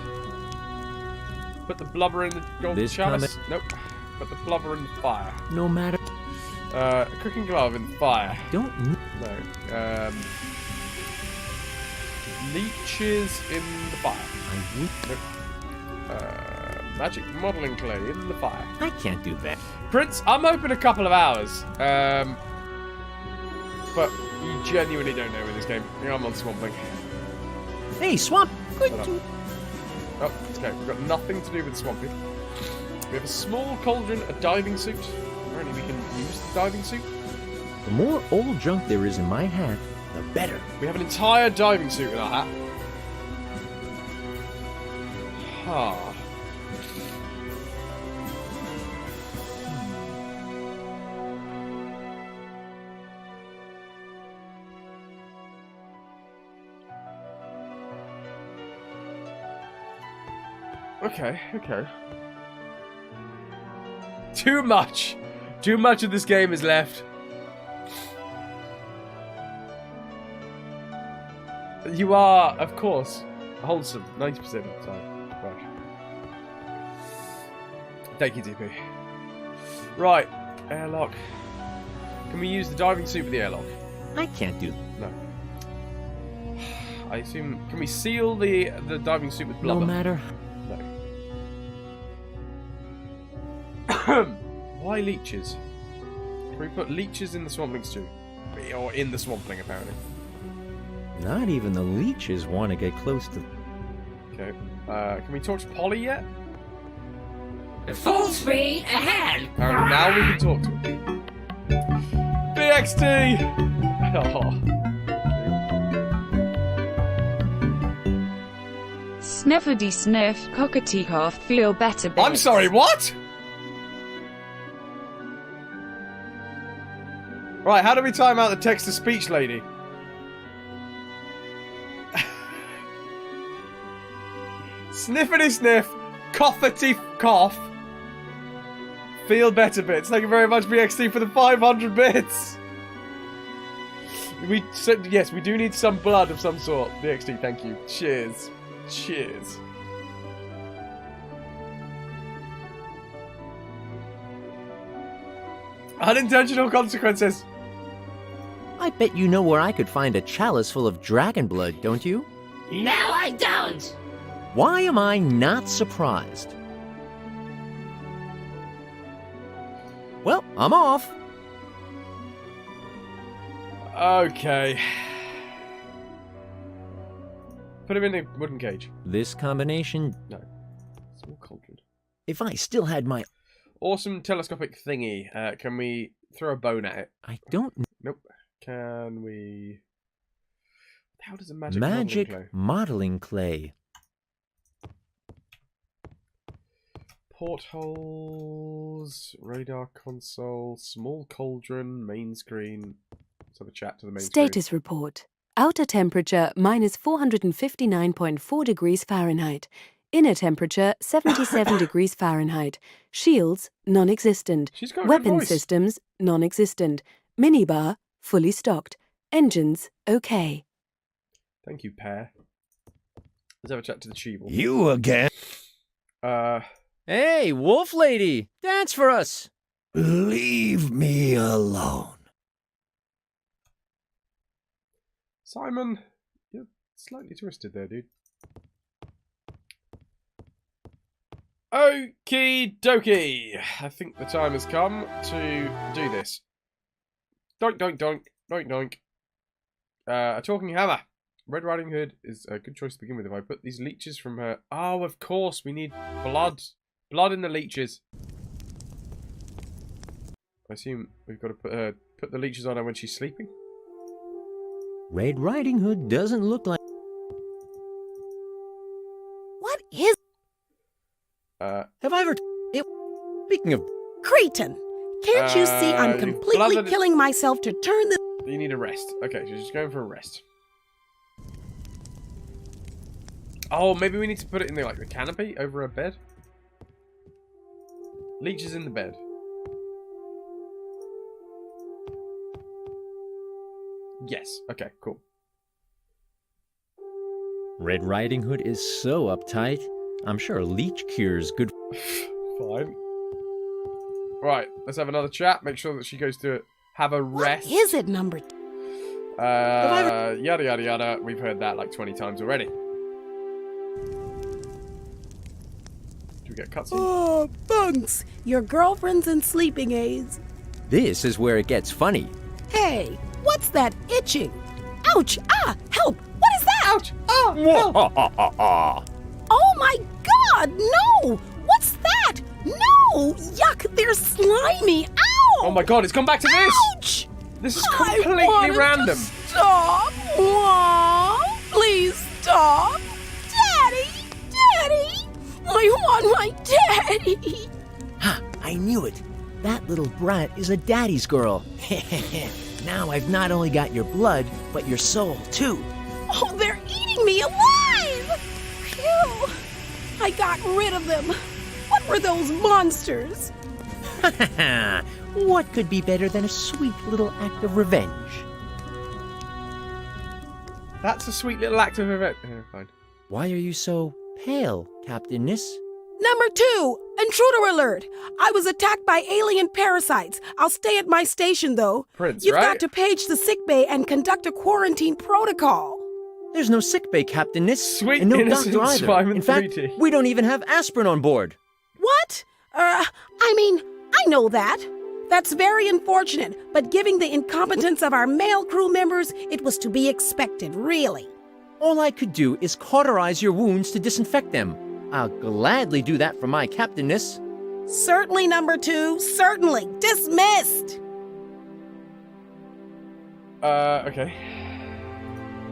Put the blubber in the golden chalice. Nope. Put the blubber in the fire. No matter... A cooking glove in the fire. Don't... No. Leeches in the fire. I would... Nope. Magic modeling clay in the fire. I can't do that. Prince, I'm open a couple of hours. But you genuinely don't know in this game. I'm on Swamp Thing. Hey, Swamp! Good to... Oh, okay. We've got nothing to do with Swampy. We have a small cauldron, a diving suit. Apparently we can use the diving suit. The more old junk there is in my hat, the better. We have an entire diving suit in our hat. Ha. Okay, okay. Too much! Too much of this game is left. You are, of course, wholesome 90% of the time. Right. Thank you, DP. Right, airlock. Can we use the diving suit with the airlock? I can't do... No. I assume... Can we seal the diving suit with blubber? No matter... No. Why leeches? Can we put leeches in the Swampling stew? Or in the Swampling, apparently. Not even the leeches want to get close to... Okay. Can we talk to Polly yet? Full speed ahead! Apparently now we can talk to him. BXT! Oh. Sniffity sniff, cockatee cough, feel better bits. I'm sorry, what? Right, how do we time out the text-to-speech lady? Sniffity sniff, coughity cough, feel better bits. Thank you very much, BXT, for the 500 bits. We said, yes, we do need some blood of some sort. BXT, thank you. Cheers. Cheers. Unintentional consequences. I bet you know where I could find a chalice full of dragon blood, don't you? No, I don't! Why am I not surprised? Well, I'm off. Okay. Put him in a wooden cage. This combination... No. Small cauldron. If I still had my... Awesome telescopic thingy. Can we throw a bone at it? I don't... Nope. Can we... How does a magic modeling clay? Portholes, radar console, small cauldron, main screen. Let's have a chat to the main Status screen. report. Outer temperature minus 459.4 degrees Fahrenheit. Inner temperature 77 degrees Fahrenheit. Shields non-existent. She's got a good Weapon voice. systems non-existent. Minibar fully stocked. Engines okay. Thank you, Pear. Let's have a chat to the Cheeble. You again? Hey, Wolf Lady! Dance for us! Leave me alone. Simon, you're slightly twisted there, dude. Okie dokie. I think the time has come to do this. Doink, doink, doink. Doink, doink. A talking hammer. Red Riding Hood is a good choice to begin with. If I put these leeches from her... Oh, of course, we need blood. Blood in the leeches. I assume we've got to put the leeches on her when she's sleeping. Red Riding Hood doesn't look like... What is... speaking of... Cretin, can't you see I'm you completely blooded- killing myself to turn this... You need a rest. Okay, so just going for a rest. Oh, maybe we need to put it in the, like, the canopy over a bed? Leech is in the bed. Yes. Okay, cool. Red Riding Hood is so uptight. I'm sure leech cure's good. Fine. Right, let's have another chat. Make sure that she goes to have a rest. What is it, number... Yada, yada, yada. We've heard that like 20 times already. Do we get a cutscene? Oh, Bunks, your girlfriend's in sleeping aids. This is where it gets funny. Hey, what's that itching? Ouch! Ah, help! What is that? Ouch! Oh, help! Oh my god, no! What's that? No! Yuck, they're slimy! Ow! Oh my god, it's come back to this! Ouch! This is I completely want it to random. Stop! Mom, please stop! Daddy! Daddy! I want my daddy! Ha! I knew it. That little brat is a daddy's girl. Now I've not only got your blood, but your soul, too. Oh, they're eating me alive! Phew! I got rid of them. What were those monsters? What could be better than a sweet little act of revenge? That's a sweet little act of event. Fine. Why are you so pale, Captain Nis? Number 2, intruder alert. I was attacked by alien parasites. I'll stay at my station, though. Prince, You've right? got to page the sickbay and conduct a quarantine protocol. There's no sickbay, Captain Nis. Sweet and no innocent doctor either. Simon In fact, 3D. we don't even have aspirin on board. What? I mean, I know that. That's very unfortunate, but given the incompetence of our male crew members, it was to be expected, really. All I could do is cauterize your wounds to disinfect them. I'll gladly do that for my captainness. Certainly, number 2. Certainly. Dismissed. Okay.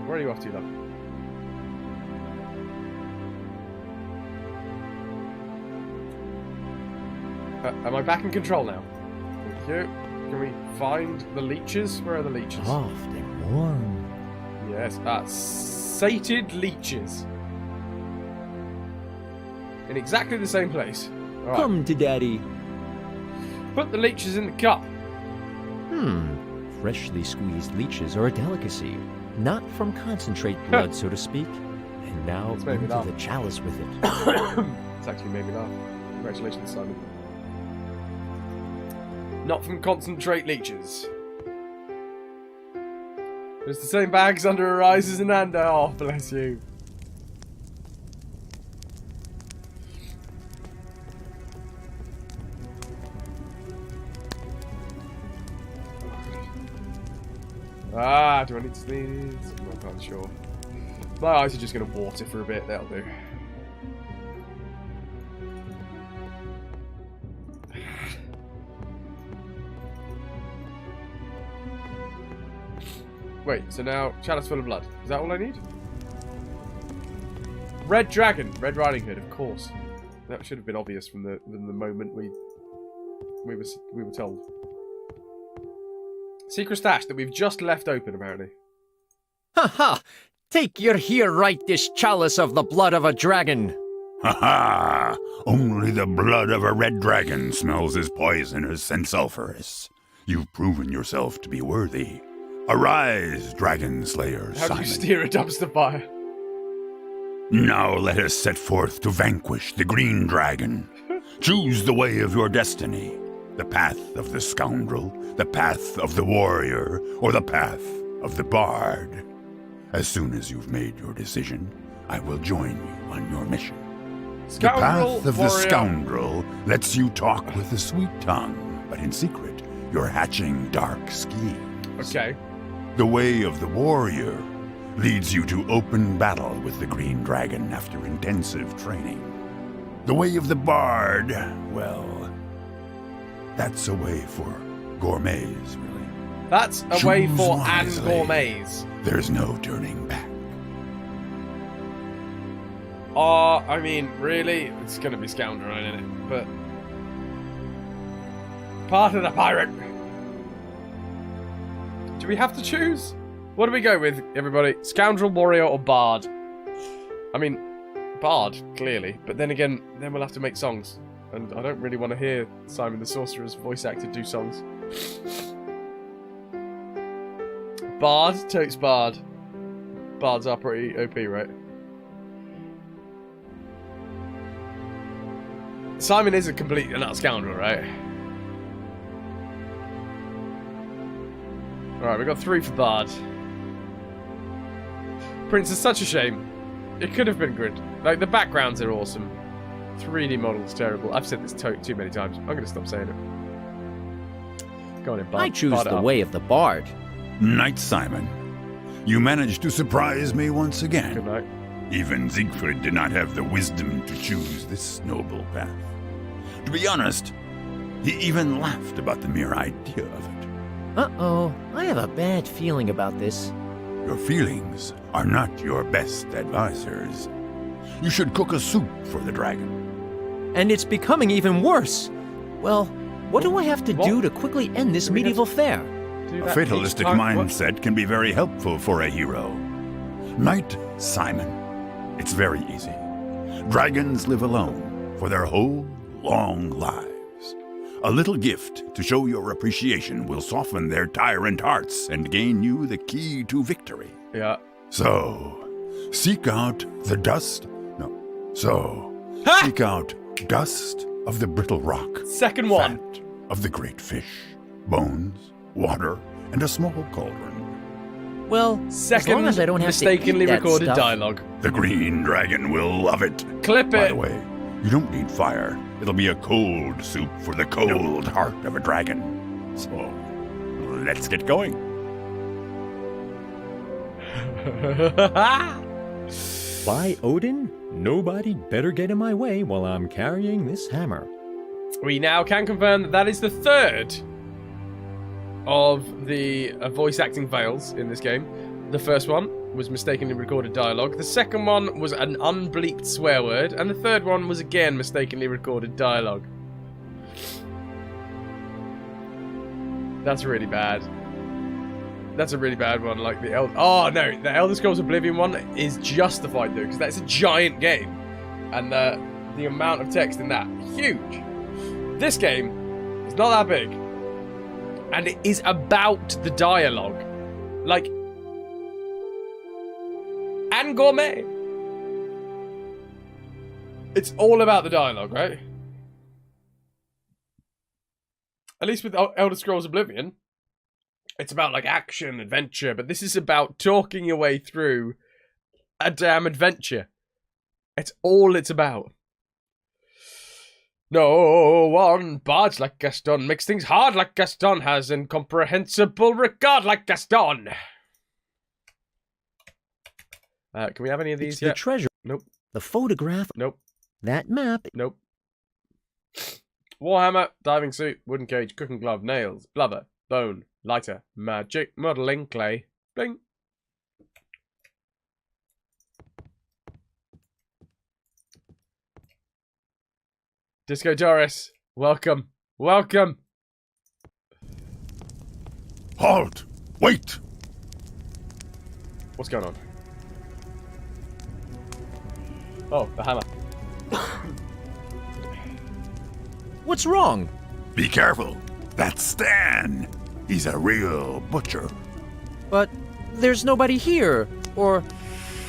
Where are you off to, love? Am I back in control now? Thank you. Can we find the leeches? Where are the leeches? Soft and warm. Yes, sated leeches. In exactly the same place. All right. Come to Daddy. Put the leeches in the cup. Freshly squeezed leeches are a delicacy. Not from concentrate blood, so to speak. And now It's made me into laugh. the chalice with it. It's actually made me laugh. Congratulations, Simon. Not from concentrate leeches. It's the same bags under her eyes as Ananda. Oh, bless you. Ah, do I need to sneeze? I'm not quite sure. My eyes are just going to water for a bit. That'll do. Wait, so now chalice full of blood. Is that all I need? Red Dragon, Red Riding Hood, of course. That should have been obvious from the moment we were told. Secret stash that we've just left open, apparently. Ha ha! Take your here right this chalice of the blood of a dragon. Ha ha! Only the blood of a red dragon smells as poisonous and sulphurous. You've proven yourself to be worthy. Arise, dragon slayer How do Simon. you steer a dumpster fire? Now let us set forth to vanquish the green dragon. Choose the way of your destiny. The path of the scoundrel, the path of the warrior, or the path of the bard. As soon as you've made your decision, I will join you on your mission. Scoundrel, The path of warrior. the scoundrel lets you talk with a sweet tongue, but in secret, you're hatching dark schemes. Okay. The way of the warrior leads you to open battle with the green dragon after intensive training. The way of the bard, well, that's a way for gourmets, really. That's a way Choose for wisely. gourmets. There's no turning back. I mean, really? It's gonna be scoundrel, isn't it? But part of the pirate. Do we have to choose? What do we go with, everybody? Scoundrel, warrior, or bard? I mean, bard, clearly. But then again, then we'll have to make songs. And I don't really want to hear Simon the Sorcerer's voice actor do songs. Bard? Totes bard. Bards are pretty OP, right? Simon is a complete and utter scoundrel, right? Alright, we got 3 for Bard. Prince is such a shame. It could have been good. Like, the backgrounds are awesome. 3D models terrible. I've said this too many times. I'm going to stop saying it. Go on in, Bard. I choose Bard the up. way of the bard. Knight Simon, you managed to surprise me once again. Good night. Even Siegfried did not have the wisdom to choose this noble path. To be honest, he even laughed about the mere idea of it. Uh-oh, I have a bad feeling about this. Your feelings are not your best advisors. You should cook a soup for the dragon. And it's becoming even worse. Well, what do I have to do to quickly end this medieval fair? A fatalistic mindset can be very helpful for a hero. Knight Simon, it's very easy. Dragons live alone for their whole long lives. A little gift to show your appreciation will soften their tyrant hearts and gain you the key to victory. Yeah. So, seek out the dust. Seek out dust of the brittle rock. Second one. Fat of the great fish, bones, water, and a small cauldron. Well, Second as long as I don't have mistakenly to eat that recorded stuff. dialogue. The green dragon will love it. Clip By it. the way, you don't need fire. It'll be a cold soup for the cold heart of a dragon. So, let's get going. By Odin, nobody better get in my way while I'm carrying this hammer. We now can confirm that that is the 3rd of the voice acting fails in this game. The first one was mistakenly recorded dialogue. The second one was an unbleeped swear word. And the third one was again mistakenly recorded dialogue. That's really bad. That's a really bad one. Like the the Elder Scrolls Oblivion one is justified though, because that's a giant game. And the amount of text in that, huge. This game is not that big. And it is about the dialogue. Like, and gourmet. It's all about the dialogue, right? At least with Elder Scrolls Oblivion, it's about like action, adventure, but this is about talking your way through a damn adventure. It's all it's about. No one bards like Gaston, makes things hard like Gaston, has incomprehensible regard like Gaston. Can we have any of these It's yet? the treasure. Nope. The photograph. Nope. That map. Nope. Warhammer, diving suit, wooden cage, cooking glove, nails, blubber, bone, lighter, magic, modeling, clay, bling. Disco Doris, welcome, welcome. Halt! Wait! What's going on? Oh, the hammer. What's wrong? Be careful. That's Stan. He's a real butcher. But there's nobody here. Or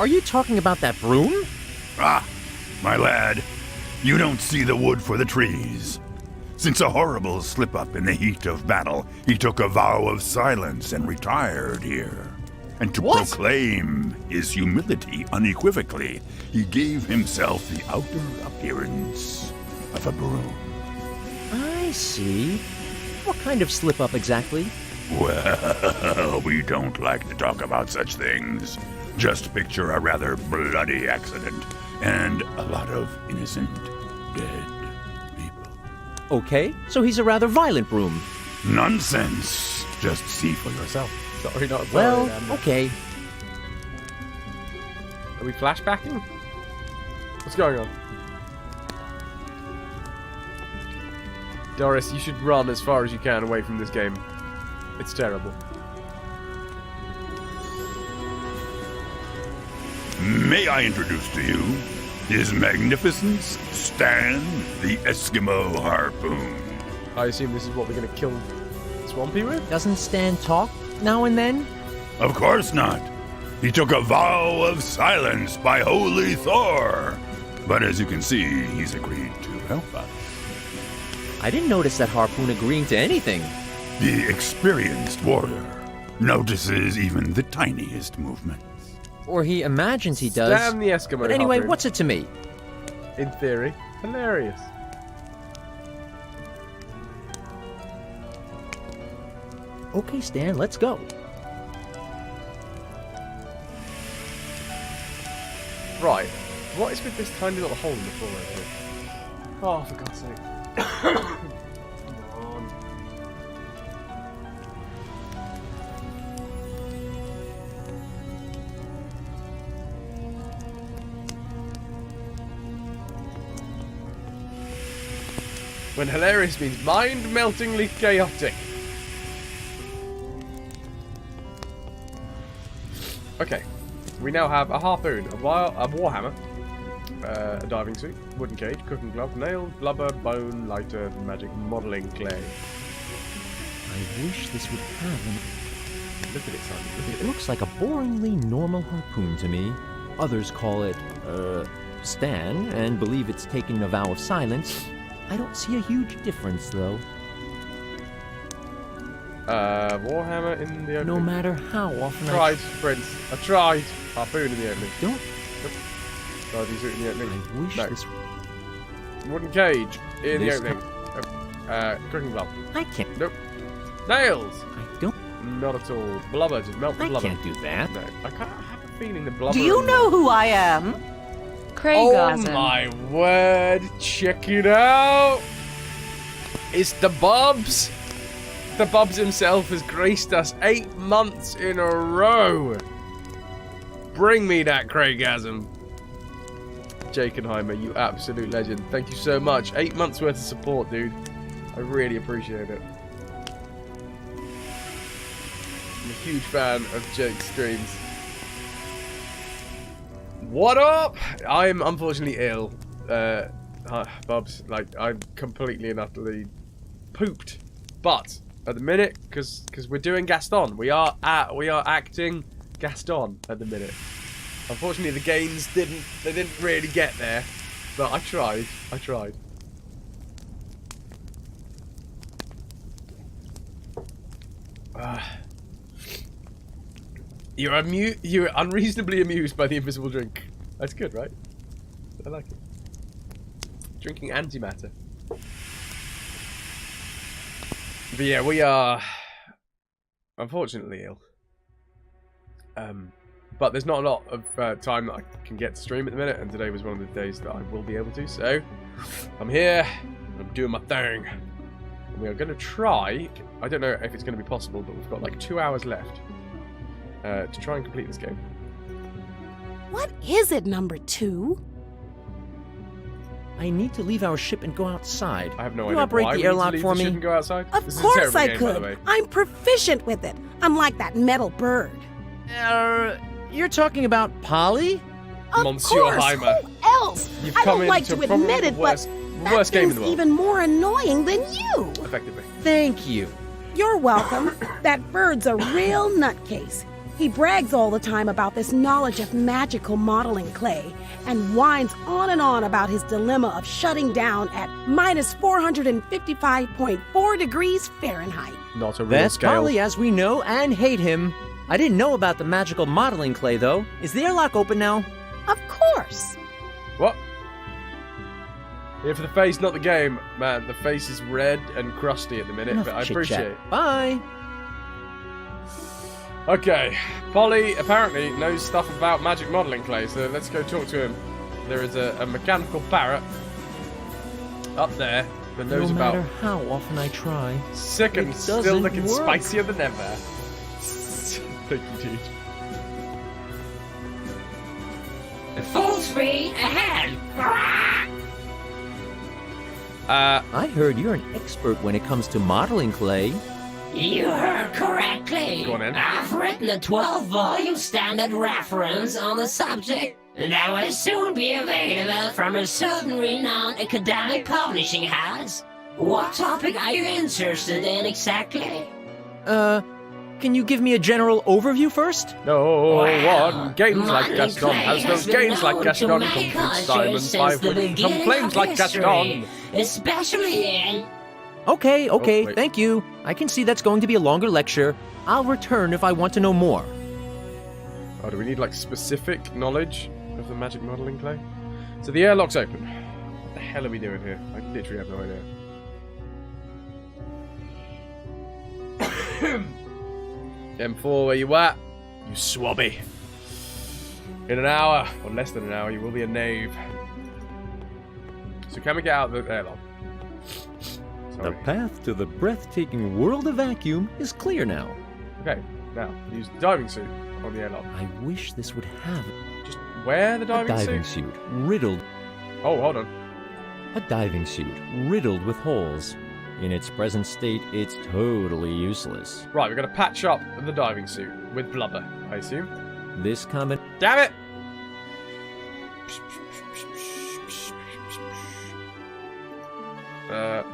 are you talking about that broom? Ah, my lad. You don't see the wood for the trees. Since a horrible slip-up in the heat of battle, he took a vow of silence and retired here. And to proclaim his humility unequivocally, he gave himself the outer appearance of a broom. I see. What kind of slip-up exactly? Well, we don't like to talk about such things. Just picture a rather bloody accident and a lot of innocent dead people. Okay, so he's a rather violent broom. Nonsense. Just see for yourself. Sorry, not sorry. Well, man. okay. Are we flashbacking? What's going on? Doris, you should run as far as you can away from this game. It's terrible. May I introduce to you His Magnificence Stan the Eskimo Harpoon? I assume this is what we're going to kill Swampy with? Doesn't Stan talk now and then? Of course not. He took a vow of silence by Holy Thor. But as you can see, he's agreed to help us. I didn't notice that Harpoon agreeing to anything. The experienced warrior notices even the tiniest movements. Or he imagines he does. Damn the Eskimo But anyway, Harpoon. what's it to me? In theory, hilarious. Okay, Stan, let's go. Right. What is with this tiny little hole in the floor over here? Oh, for God's sake. Come on. When hilarious means mind-meltingly chaotic. Okay. We now have a harpoon, a warhammer, a diving suit, wooden cage, cooking glove, nail, blubber, bone, lighter, magic modelling clay. I wish this would have an... Look at it, Simon. Look at It looks like a boringly normal harpoon to me. Others call it, Stan, and believe it's taking a vow of silence. I don't see a huge difference, though. Warhammer in the opening. No matter how often Tried, Prince. I tried. Harpoon in the opening. Don't... Diving suit in the opening. I wish No. this... Wooden cage in This the opening. Cooking glove. I can't... Nope. Nails. I don't... Not at all. Blubber. Just melt the I blubber. can't do that. No. I can't have a feeling the blubber. Do you in know who I am? Oh Craigasm. my word, check it out! It's the Bubs! The Bubs himself has graced us 8 months in a row! Bring me that Craigasm! Jakenheimer, you absolute legend. Thank you so much. 8 months worth of support, dude. I really appreciate it. I'm a huge fan of Jake's streams. What up? I'm unfortunately ill, Bubs. Like, I'm completely and utterly pooped. But at the minute, because we're doing Gaston, we are acting Gaston at the minute. Unfortunately, the gains didn't really get there, but I tried. You're unreasonably amused by the invisible drink. That's good, right? I like it. Drinking antimatter. But yeah, we are unfortunately ill. But there's not a lot of time that I can get to stream at the minute, and today was one of the days that I will be able to. So I'm here. I'm doing my thing. And we are going to try. I don't know if it's going to be possible, but we've got like 2 hours left. To try and complete this game. What is it, number 2? I need to leave our ship and go outside. I have no You idea operate why the we need to airlock leave for the me? ship and go outside. Of This is a course terrible I game, by the could. way. I'm proficient with it. I'm like that metal bird. You're talking about Polly? Of Monsieur course, Heimer. who else? You've I come don't like into to probably admit it, the but worst game in thing's the world. even more annoying than you. Effectively. Thank you. You're welcome. That bird's a real nutcase. He brags all the time about this knowledge of magical modeling clay and whines on and on about his dilemma of shutting down at minus 455.4 degrees Fahrenheit. Not a real That's scale. Polly as we know and hate him. I didn't know about the magical modeling clay, though. Is the airlock open now? Of course. What? Here for the face, not the game. Man, the face is red and crusty at the minute, Enough but I chit-chat. appreciate it. Bye. Okay, Polly apparently knows stuff about magic modeling clay, so let's go talk to him. There is a mechanical parrot up there that knows No about matter how often I try. sick and it still doesn't looking work. spicier than ever. Thank you, dude. Full speed ahead! I heard you're an expert when it comes to modeling clay. You heard correctly. Go on in. I've written a 12-volume standard reference on the subject that will soon be available from a certain renowned academic publishing house. What topic are you interested in exactly? Can you give me a general overview first? No Well, one gains like modeling Gaston clay has those been gains like known Gaston. to make Complete cultures Simon since the 5 beginning complains of like history, Gaston. especially in... Okay, Oh, wait. thank you. I can see that's going to be a longer lecture. I'll return if I want to know more. Oh, do we need like specific knowledge of the magic modeling clay? So the airlock's open. What the hell are we doing here? I literally have no idea. M4, where you at? You swabby. In an hour, or less than an hour, you will be a knave. So can we get out of the airlock? The Sorry. path to the breathtaking world of vacuum is clear now. Okay, now, use the diving suit on the airlock. I wish this would have Just wear the a diving diving suit. suit riddled. Oh, hold on. A diving suit riddled with holes. In its present state, it's totally useless. Right, we're going to patch up the diving suit with blubber, I assume. This comment. Damn it!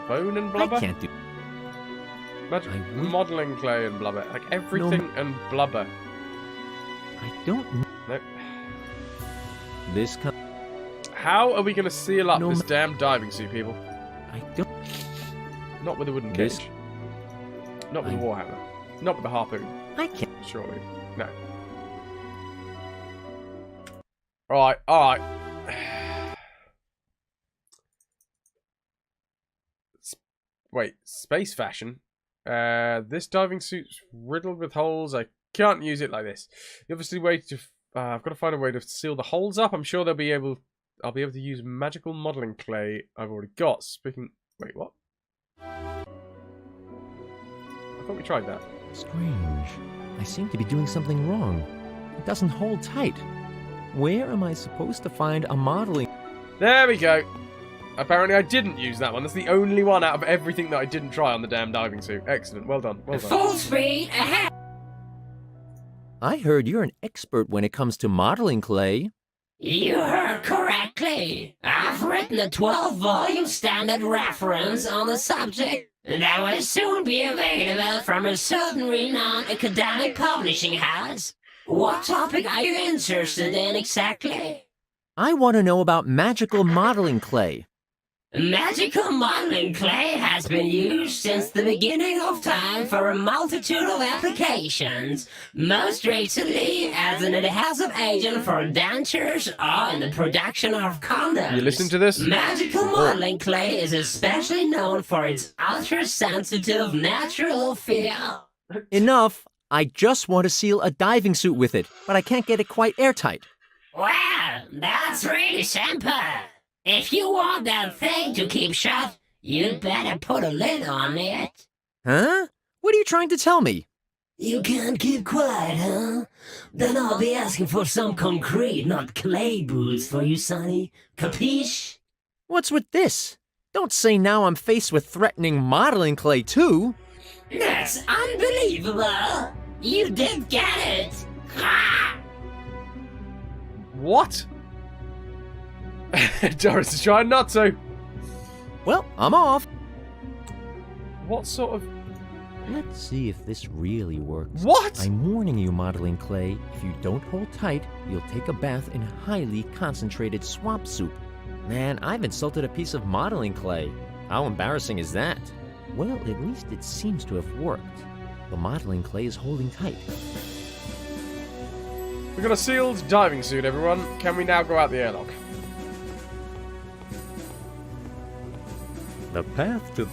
Bone and blubber? I can't do. Magic I would- modeling clay and blubber. Like everything and blubber. I don't. Nope. This How are we going to seal up No this ma- damn diving suit, people? I don't. Not with a wooden This- cage. Not with a I- warhammer. Not with a harpoon. I can't. Surely. No. Alright, alright. Wait, space fashion? This diving suit's riddled with holes. I can't use it like this. The obviously way to... I've got to find a way to seal the holes up. I'm sure I'll be able to use magical modeling clay I've already got. Speaking... Wait, what? I thought we tried that. Strange. I seem to be doing something wrong. It doesn't hold tight. Where am I supposed to find a modeling? There we go. Apparently I didn't use that one. That's the only one out of everything that I didn't try on the damn diving suit. Excellent. Well done. Well done. Full speed ahead! I heard you're an expert when it comes to modeling clay. You heard correctly. I've written a 12-volume standard reference on the subject that will soon be available from a certain renowned academic publishing house. What topic are you interested in exactly? I want to know about magical modeling clay. Magical modeling clay has been used since the beginning of time for a multitude of applications, most recently as an adhesive agent for dentures or in the production of condoms. You listening to this? Magical modeling clay is especially known for its ultra-sensitive natural feel. Enough. I just want to seal a diving suit with it, but I can't get it quite airtight. Well, that's really simple. If you want that thing to keep shut, you'd better put a lid on it. Huh? What are you trying to tell me? You can't keep quiet, huh? Then I'll be asking for some concrete, not clay boots for you, Sonny. Capiche? What's with this? Don't say now I'm faced with threatening modeling clay too. That's unbelievable! You did get it! Ha! What? Doris is trying not to. Well, I'm off. What sort of... Let's see if this really works. What? I'm warning you, modeling clay. If you don't hold tight, you'll take a bath in highly concentrated swamp soup. Man, I've insulted a piece of modeling clay. How embarrassing is that? Well, at least it seems to have worked. The modeling clay is holding tight. We've got a sealed diving suit, everyone. Can we now go out the airlock? The path to...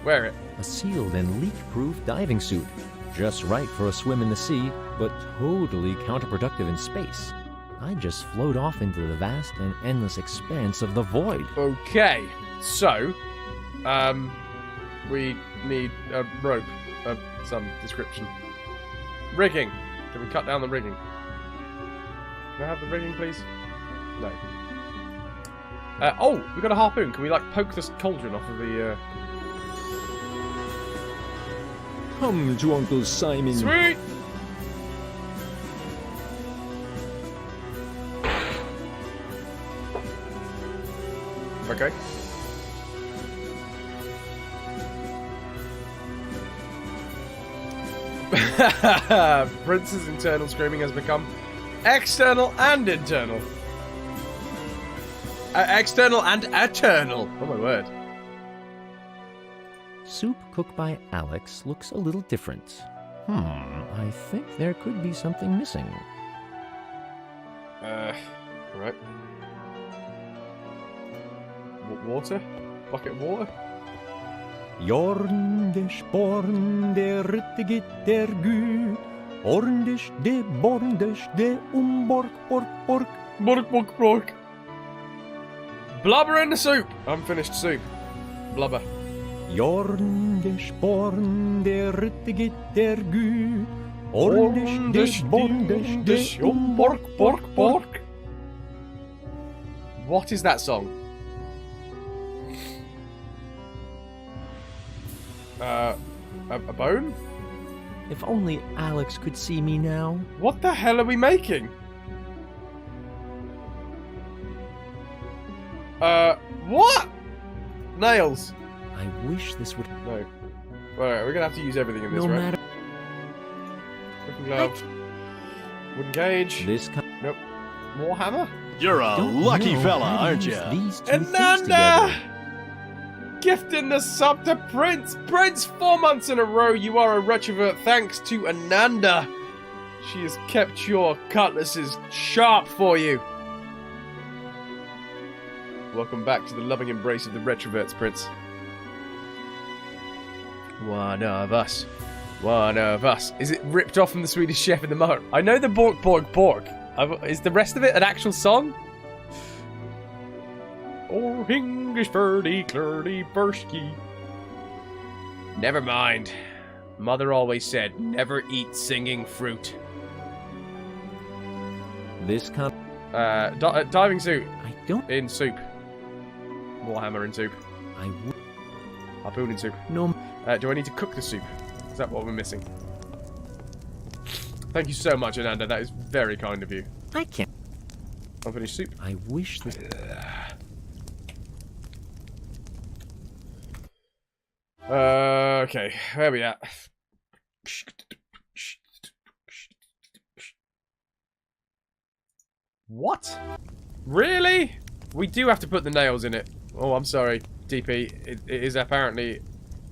Wear it. A sealed and leak-proof diving suit. Just right for a swim in the sea, but totally counterproductive in space. I just float off into the vast and endless expanse of the void. Okay. So, we need a rope of some description. Rigging. Can we cut down the rigging? Can I have the rigging, please? No. Oh, we got a harpoon. Can we, like, poke this cauldron off of the, Come to Uncle Simon. Sweet! Okay. Prince's internal screaming has become external and internal. External and eternal. Oh my word. Soup cooked by Alex looks a little different. I think there could be something missing. Right. Water? Bucket of water? Jorndes born der rittigit der gu. Orndes de borndes de bork bork bork. Bork bork bork. Blubber in the soup. Unfinished soup. Blubber. Jorndes born der rittigit der gu. Orndes de borndes de bork bork bork. What is that song? A bone? If only Alex could see me now. What the hell are we making? What? Nails. I wish this would... No. Alright, we're gonna have to use everything in this, no right? matter... Wooden glove. Wooden cage. This Nope. More hammer? You're a lucky fella, aren't you? Ananda! Gifting the sub to Prince! Prince, 4 months in a row, you are a retrovert thanks to Ananda. She has kept your cutlasses sharp for you. Welcome back to the loving embrace of the retroverts, Prince. One of us. One of us. Is it ripped off from the Swedish Chef in the Mud? I know the Bork Bork Bork. Is the rest of it an actual song? Or English birdie clurdy bursky. Never mind. Mother always said, never eat singing fruit. This diving suit. I don't... In soup. Warhammer in soup. I would... Harpoon in soup. No... do I need to cook the soup? Is that what we're missing? Thank you so much, Ananda. That is very kind of you. I can't... Unfinished soup. I wish this... Okay, where are we at? What? Really? We do have to put the nails in it. Oh, I'm sorry, DP. It is apparently...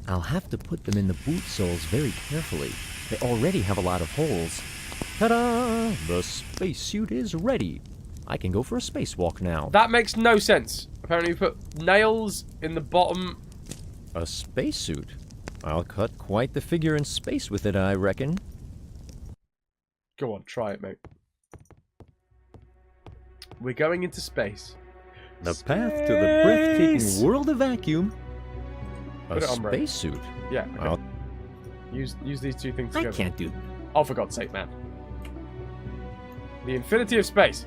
I'll have to put them in the boot soles very carefully. They already have a lot of holes. Ta-da! The spacesuit is ready. I can go for a spacewalk now. That makes no sense. Apparently we put nails in the bottom... A spacesuit? I'll cut quite the figure in space with it, I reckon. Go on, try it, mate. We're going into space. The path to the breathtaking world of vacuum. Put A it on, bro. spacesuit? Yeah, okay. Use these two things together. I can't do... Oh, for God's sake, man. The infinity of space.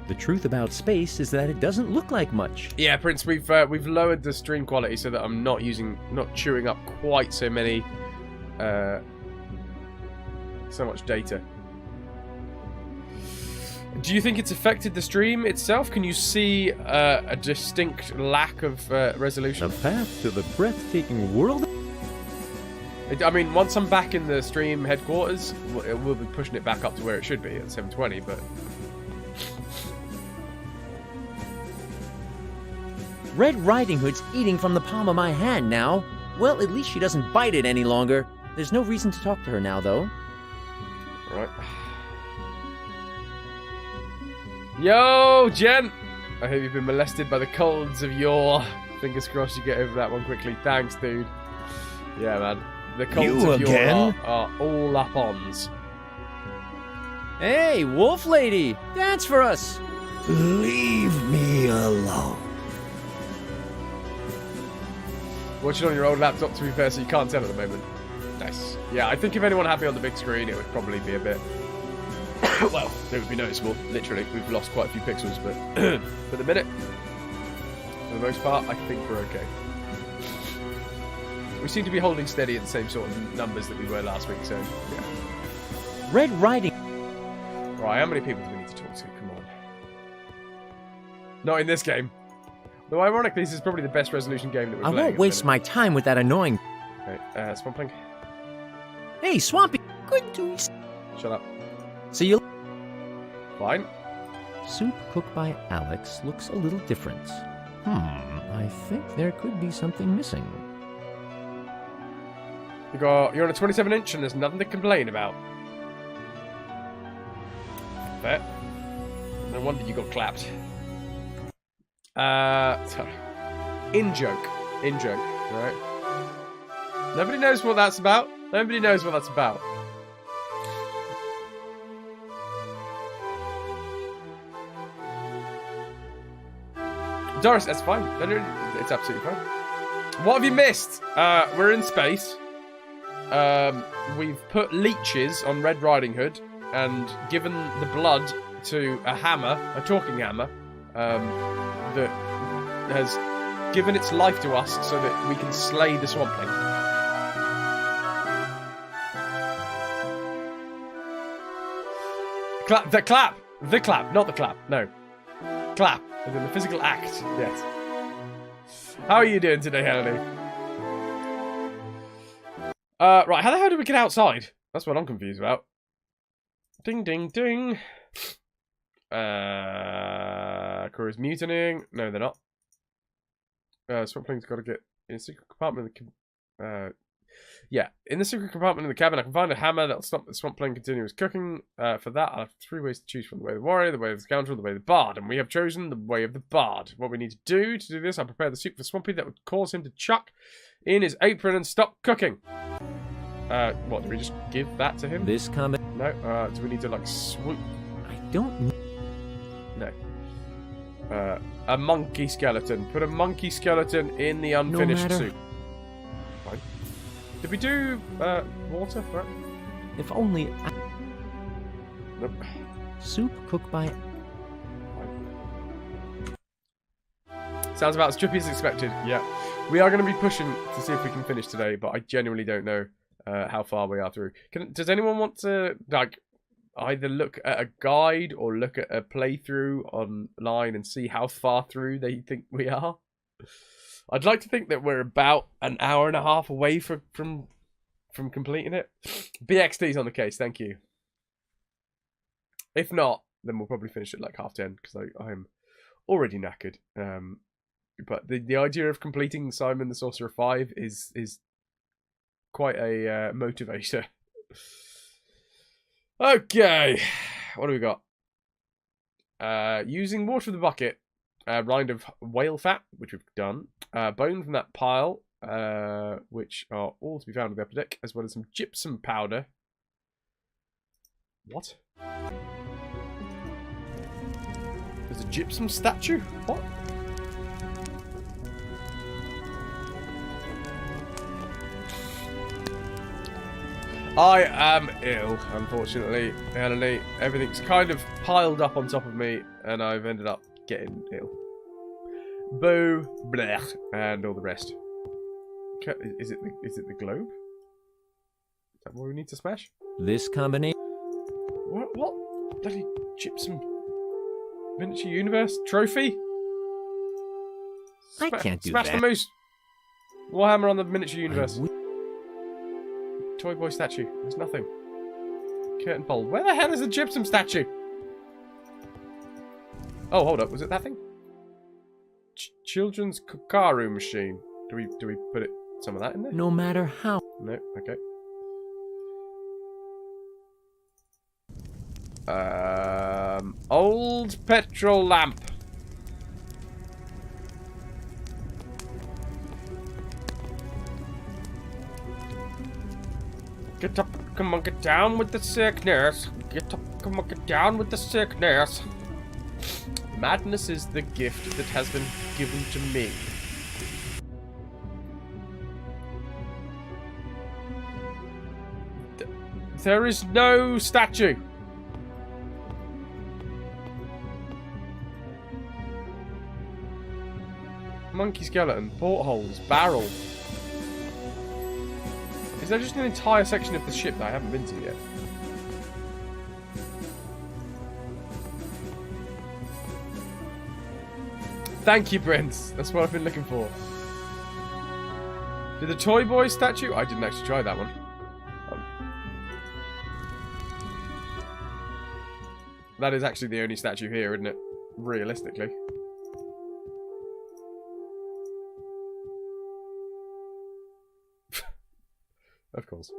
The truth about space is that it doesn't look like much. Yeah, Prince, we've lowered the stream quality so that I'm not chewing up quite so many, so much data. Do you think it's affected the stream itself? Can you see a distinct lack of resolution? The path to the breathtaking world... I mean, once I'm back in the stream headquarters, we'll be pushing it back up to where it should be at 720, but... Red Riding Hood's eating from the palm of my hand now. Well, at least she doesn't bite it any longer. There's no reason to talk to her now, though. Right. Yo, Jen! I hope you've been molested by the colds of yore. Fingers crossed you get over that one quickly. Thanks, dude. Yeah, man. The colds of yore are all up-ons. Hey, Wolf Lady! Dance for us! Leave me alone. Watching on your old laptop, to be fair, so you can't tell at the moment. Nice. Yeah, I think if anyone had me on the big screen, it would probably be a bit... well, it would be noticeable. Literally, we've lost quite a few pixels, but for the minute, for the most part, I think we're okay. We seem to be holding steady at the same sort of numbers that we were last week, so yeah. Red Riding. Right, how many people do we need to talk to? Come on. Not in this game. Though ironically, this is probably the best resolution game that we're I playing. won't waste my time with that annoying... Okay, Swampling. Hey, Swampy! Good to Shut up. See you... Fine. Soup cooked by Alex looks a little different. I think there could be something missing. You're on a 27-inch and there's nothing to complain about. Fair. No wonder you got clapped. In joke, right? Nobody knows what that's about. Nobody knows what that's about. Doris, that's fine. It's absolutely fine. What have you missed? We're in space. We've put leeches on Red Riding Hood and given the blood to a hammer, a talking hammer, that has given its life to us so that we can slay the Swampling. The clap, not the clap, no. Clap, as in the physical act, yes. How are you doing today, Helene? Right, how the hell did we get outside? That's what I'm confused about. Ding, ding, ding. Crew is mutinying. No, they're not. Swampling's got to get in a secret compartment of the... yeah, in the secret compartment of the cabin, I can find a hammer that'll stop the Swampling continuous cooking. For that, I'll have 3 ways to choose from: the way of the warrior, the way of the scoundrel, the way of the bard. And we have chosen the way of the bard. What we need to do this, I'll prepare the soup for Swampy that would cause him to chuck in his apron and stop cooking. What, do we just give that to him? This comment... No, do we need to, like, swoop? I don't... No. A monkey skeleton. Put a monkey skeleton in the unfinished soup. Fine. Did we do, water? Right. If only... Nope. Soup cooked by... Sounds about as trippy as expected. Yeah. We are going to be pushing to see if we can finish today, but I genuinely don't know how far we are through. Does anyone want to, like, either look at a guide or look at a playthrough online and see how far through they think we are? I'd like to think that we're about an hour and a half away from completing it. BXD's on the case, thank you. If not, then we'll probably finish at like 10:30 because I'm already knackered. But the idea of completing Simon the Sorcerer 5 is quite a motivator. Okay, what do we got? Using water in the bucket, rind of whale fat, which we've done, bone from that pile, which are all to be found on the upper deck, as well as some gypsum powder. What? There's a gypsum statue? What? I am ill, unfortunately, Eleni. Everything's kind of piled up on top of me, and I've ended up getting ill. Boo, blech, and all the rest. Is it the globe? Is that what we need to smash? This combination... What? Bloody gypsum miniature universe trophy? I can't do that. Smash the moose. Warhammer on the miniature universe. Toy boy statue. There's nothing. Curtain pole. Where the hell is the gypsum statue? Oh, hold up. Was it that thing? Children's Kukaru machine. Do we put some of that in there? No matter how. No. Okay. Old petrol lamp. Get up, come on, get down with the sickness. Get up, come on, get down with the sickness. Madness is the gift that has been given to me. There is no statue. monkey skeleton, portholes, barrel. Is there just an entire section of the ship that I haven't been to yet? Thank you, Prince. That's what I've been looking for. Did the Toy Boy statue? I didn't actually try that one. That is actually the only statue here, isn't it? Realistically. Of course.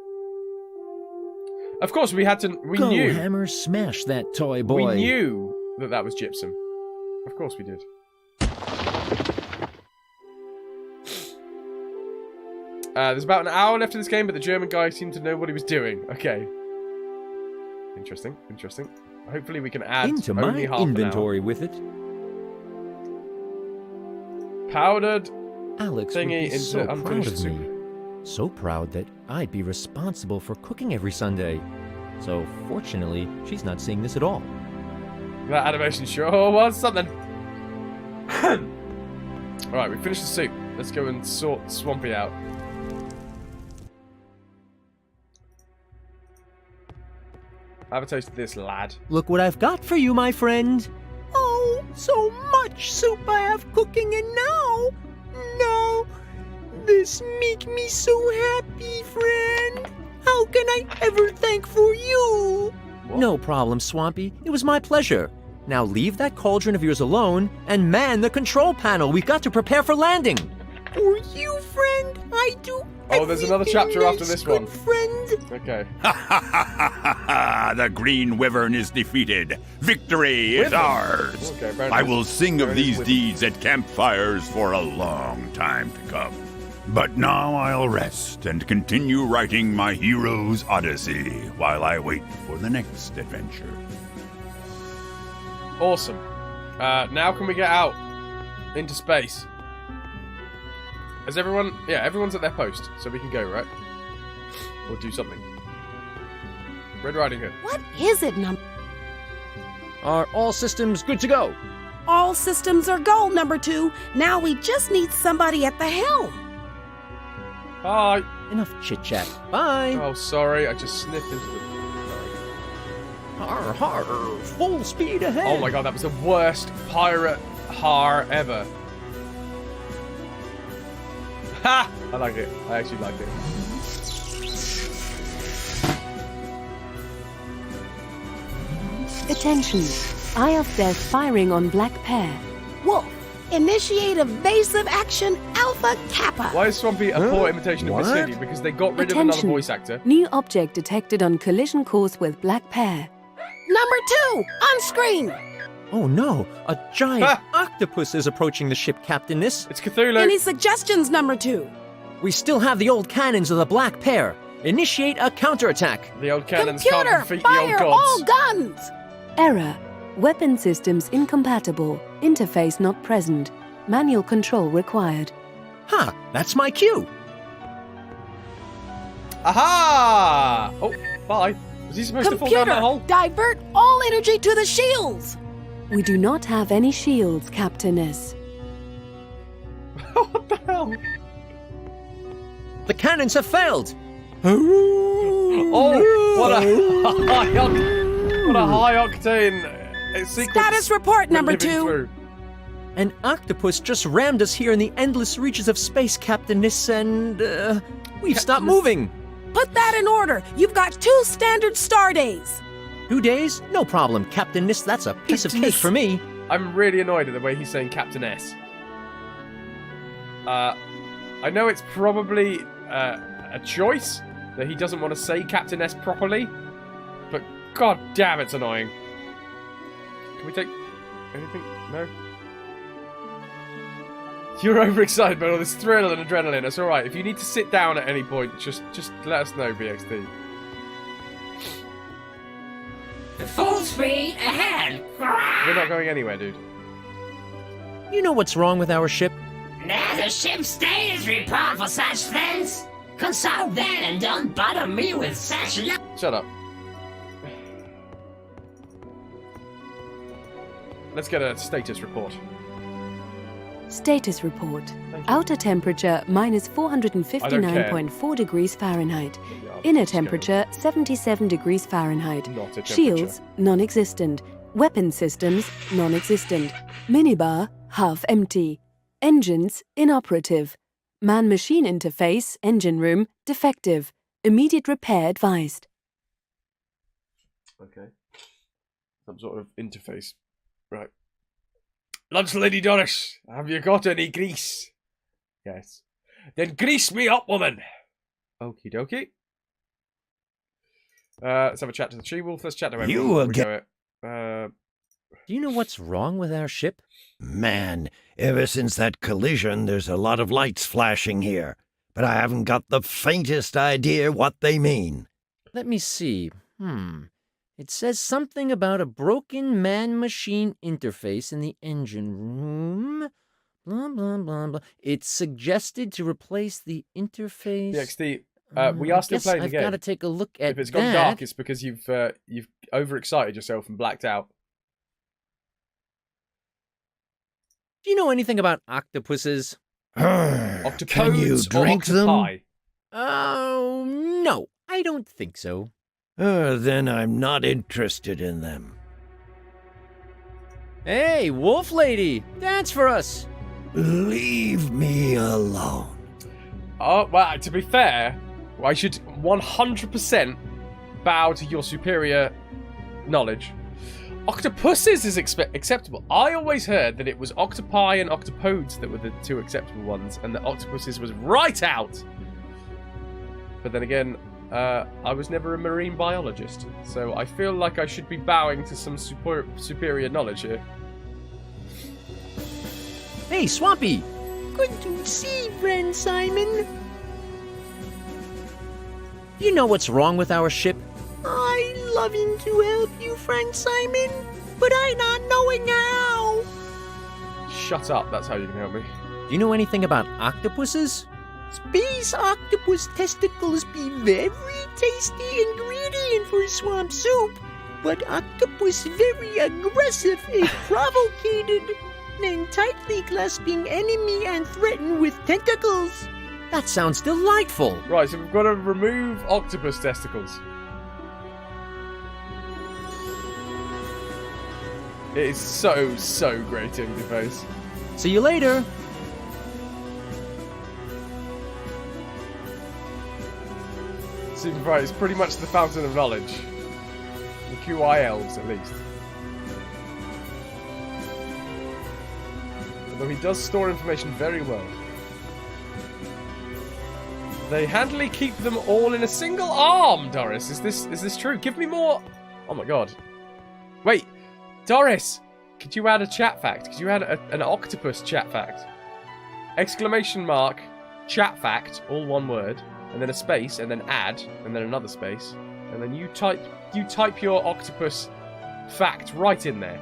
Of course, we had to. We Go, knew. Hammer, smash that toy boy. We knew that that was gypsum. Of course, we did. There's about an hour left in this game, but the German guy seemed to know what he was doing. Okay. Interesting. Interesting. Hopefully, we can add into only my half inventory with it. Powdered Alex would thingy be into so proud unfinished of soup. me. So proud that I'd be responsible for cooking every Sunday. So, fortunately, she's not seeing this at all. That animation sure was something. Alright, we finished the soup. Let's go and sort Swampy out. Have a taste of this, lad. Look what I've got for you, my friend. Oh, so much soup I have cooking, and now, this make me so happy, friend. How can I ever thank for you? What? No problem, Swampy. It was my pleasure. Now leave that cauldron of yours alone and man the control panel. We've got to prepare for landing. For you, friend, I do. Oh, there's another chapter after this one. Friend. Okay. The Green Wyvern is defeated. Victory is Wyvern? ours. Okay, apparently I will sing there of is these Wyvern. deeds at campfires for a long time to come. But now I'll rest and continue writing my hero's odyssey while I wait for the next adventure. Awesome. Now can we get out into space? Is everyone... Yeah, everyone's at their post, so we can go, right? Or do something. Red Riding Hood. What is it, Are all systems good to go? All systems are go, number 2. Now we just need somebody at the helm. Bye. Enough chit-chat. Bye. Oh, sorry. I just sniffed into the... Har, har, full speed ahead. Oh my god, that was the worst pirate har ever. Ha! I like it. I actually like it. Attention. Eye of Death firing on Black Pear. Wolf, initiate evasive action Alpha Kappa. Why is Swampy a poor imitation of Miss What? Lady? Because they got rid of another Attention. voice actor. New object detected on collision course with Black Pear. Number 2, on screen. Oh no, a giant octopus is approaching the ship, Captainess. It's Cthulhu. Any suggestions, number 2? We still have the old cannons of the Black Pear. Initiate a counterattack. The old cannons Computer, can't defeat the old fire gods. all guns. Error. Weapon systems incompatible. Interface not present. Manual control required. Ha, that's my cue. Aha! Oh, bye. Was he supposed to fall down that hole? Divert all energy to the shields. We do not have any shields, Captainess. What the hell? The cannons have failed. Oh, what a high octane sequence. Status report, we're number living 2. through. An octopus just rammed us here in the endless reaches of space, Captainess, and we've stopped moving. Put that in order. You've got 2 standard star days. 2 days? No problem, Captainess. That's a piece of cake for me. I'm really annoyed at the way he's saying Captain S. I know it's probably a choice that he doesn't want to say Captain S properly, but god damn, it's annoying. Can we take anything? No? You're overexcited by all this thrill and adrenaline. It's alright. If you need to sit down at any point, just let us know, BXT. Full speed ahead. We're not going anywhere, dude. You know what's wrong with our ship? Now the ship stays report for such things. Consult that and don't bother me with such Shut up. Let's get a status report. Status report. Outer temperature minus 459.4 degrees Fahrenheit. Inner temperature 77 degrees Fahrenheit. Shields non-existent. Weapon systems non-existent. Minibar half empty. Engines inoperative. Man-machine interface engine room defective. Immediate repair advised. Okay. Some sort of interface. Right. Lunch Lady Doris, have you got any grease? Yes. Then grease me up, woman! Okie dokie. Let's have a chat to the She-Wolf. Let's chat to everyone. You will Do you know what's wrong with our ship? Man, ever since that collision, there's a lot of lights flashing here, but I haven't got the faintest idea what they mean. Let me see. It says something about a broken man-machine interface in the engine room. Blah, blah, blah, blah. It's suggested to replace the interface. DXD, we are still playing the game. I've got to take a look at If it's gone dark, it's because you've overexcited yourself and blacked out. Do you know anything about octopuses? Octopodes Can you drink them? Oh, no, I don't think so. Then I'm not interested in them. Hey, Wolf Lady, dance for us. Leave me alone. Oh, well, to be fair, I should 100% bow to your superior knowledge. Octopuses is acceptable. I always heard that it was octopi and octopodes that were the two acceptable ones, and that octopuses was right out. But then again, I was never a marine biologist, so I feel like I should be bowing to some superior knowledge here. Hey, Swampy! Good to see, friend Simon. Do you know what's wrong with our ship? I loving to help you, friend Simon, but I not knowing how. Shut up, that's how you can help me. Do you know anything about octopuses? Space octopus testicles be very tasty ingredient for swamp soup, but octopus very aggressive and provocated, and tightly clasping enemy and threaten with tentacles. That sounds delightful. Right, so we've got to remove octopus testicles. It is so great interface. See you later. Super Bright is pretty much the fountain of knowledge. The QI elves, at least. Although he does store information very well. They handily keep them all in a single arm, Doris. Is this true? Give me more. Oh my god. Wait, Doris, could you add a chat fact? Could you add an octopus chat fact? Exclamation mark, chat fact, all one word, and then a space, and then add, and then another space, and then you type your octopus fact right in there.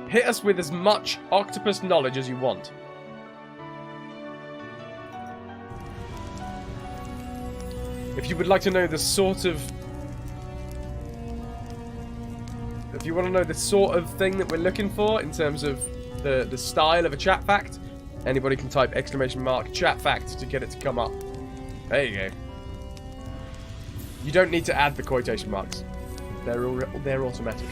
Hit us with as much octopus knowledge as you want. If you would like to know the sort of... If you want to know the sort of thing that we're looking for in terms of the style of a chat fact, anybody can type exclamation mark chat fact to get it to come up. There you go. You don't need to add the quotation marks. They're automatic.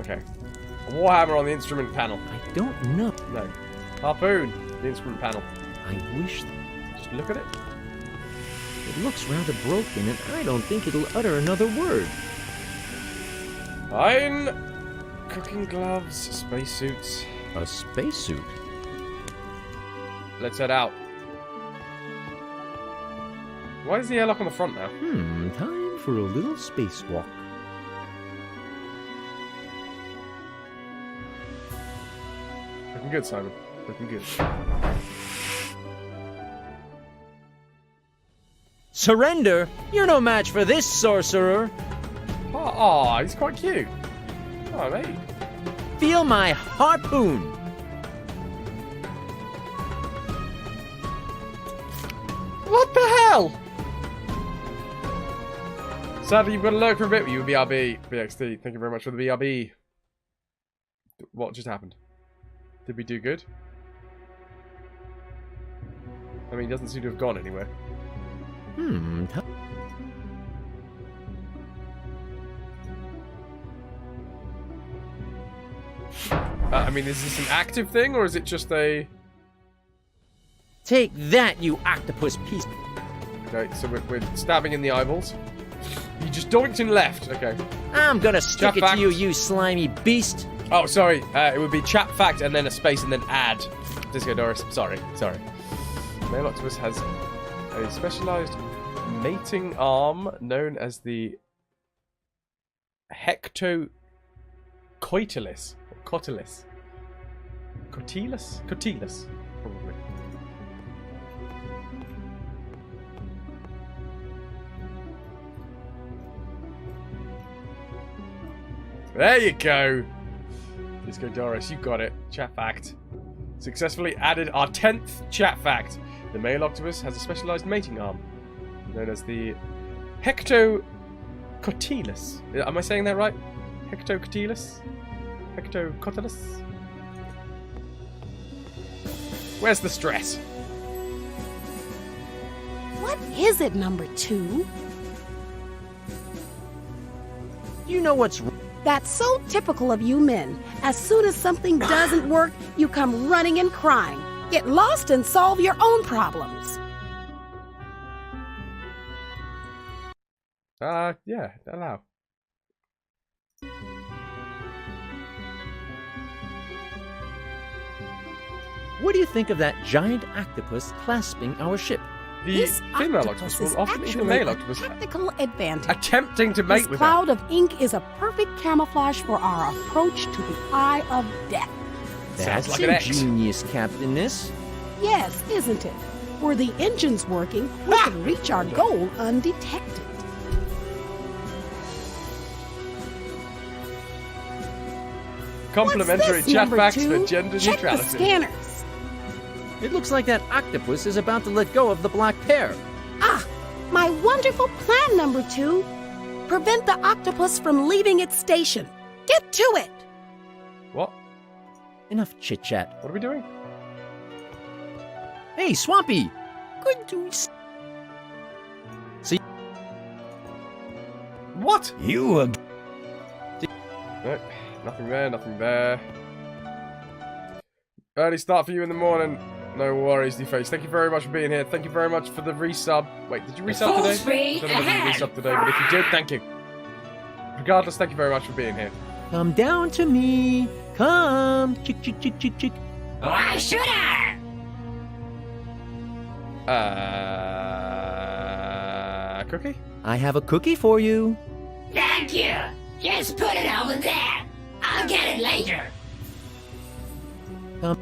Okay. A warhammer on the instrument panel. I don't know. No. Harpoon, the instrument panel. I wish... Just look at it. It looks rather broken, and I don't think it'll utter another word. Fine. Cooking gloves, spacesuits. A spacesuit? Let's head out. Why is the airlock on the front now? Time for a little spacewalk. Looking good, Simon. Looking good. Surrender? You're no match for this sorcerer. Oh, he's quite cute. Oh, mate. Feel my harpoon. hell? Sadly, you've got to lurk for a bit with you, BRB. BXT, thank you very much for the BRB. What just happened? Did we do good? I mean, he doesn't seem to have gone anywhere. I mean, is this an active thing, or is it just a... Take that, you octopus piece. Okay, so we're stabbing in the eyeballs. You just doinked and left. Okay. I'm gonna stick it to you, you slimy beast. Oh, sorry. It would be chat fact and then a space and then add. Disco Doris. Sorry. Male octopus has a specialized mating arm known as the Hectocotylis. Cotylis. Cotylis, probably. There you go. Disco Doris, you got it. Chat fact. Successfully added our 10th chat fact. The male octopus has a specialized mating arm known as the Hectocotylis. Am I saying that right? Hectocotylis? Hectocotylis? Where's the stress? What is it, number 2? You know what's... That's so typical of you men. As soon as something doesn't work, you come running and crying. Get lost and solve your own problems. Yeah, allow. What do you think of that giant octopus clasping our ship? The This female octopus octopus is will often eat the actually male a octopus, tactical advantage. attempting to mate This with cloud of ink is a perfect camouflage for our approach to the Eye of Death. That's like an X. ingenious, Captainess. Yes, isn't it? Were the engines working, we could reach our goal undetected. Complimentary What's this, chat number facts 2? for gender Check neutrality. the scanners. It looks like that octopus is about to let go of the black pear. Ah, my wonderful plan, number 2. Prevent the octopus from leaving its station. Get to it. What? Enough chit-chat. What are we doing? Hey, Swampy! Good to see. What? You were... No, nothing there, nothing there. Early start for you in the morning. No worries, D-Face. Thank you very much for being here. Thank you very much for the resub. Wait, did you resub Full today? speed I don't know whether you ahead. resub today, but if you did, thank you. Regardless, thank you very much for being here. Come down to me. Come. Chick, chick, chick, chick, chick. Why should I? Cookie? I have a cookie for you. Thank you. Just put it over there. I'll get it later. What?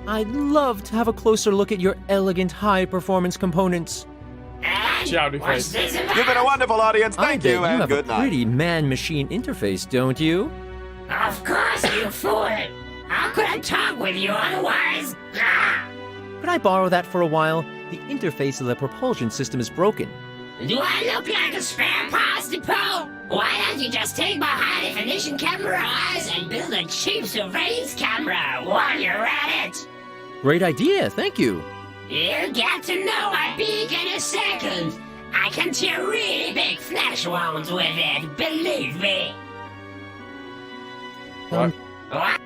I'd love to have a closer look at your elegant high-performance components. Ciao, new What's face. this about? You've been a wonderful audience. I Thank bet you, and have good a night. pretty man-machine interface, don't you? Of course, you fool. How could I talk with you otherwise? Could I borrow that for a while? The interface of the propulsion system is broken. Do I look like a spare parts depot? Why don't you just take my high-definition camera eyes and build a cheap surveillance camera while you're at it? Great idea, thank you. You'll get to know my beak in a second. I can tear really big flesh wounds with it, believe me. What? What?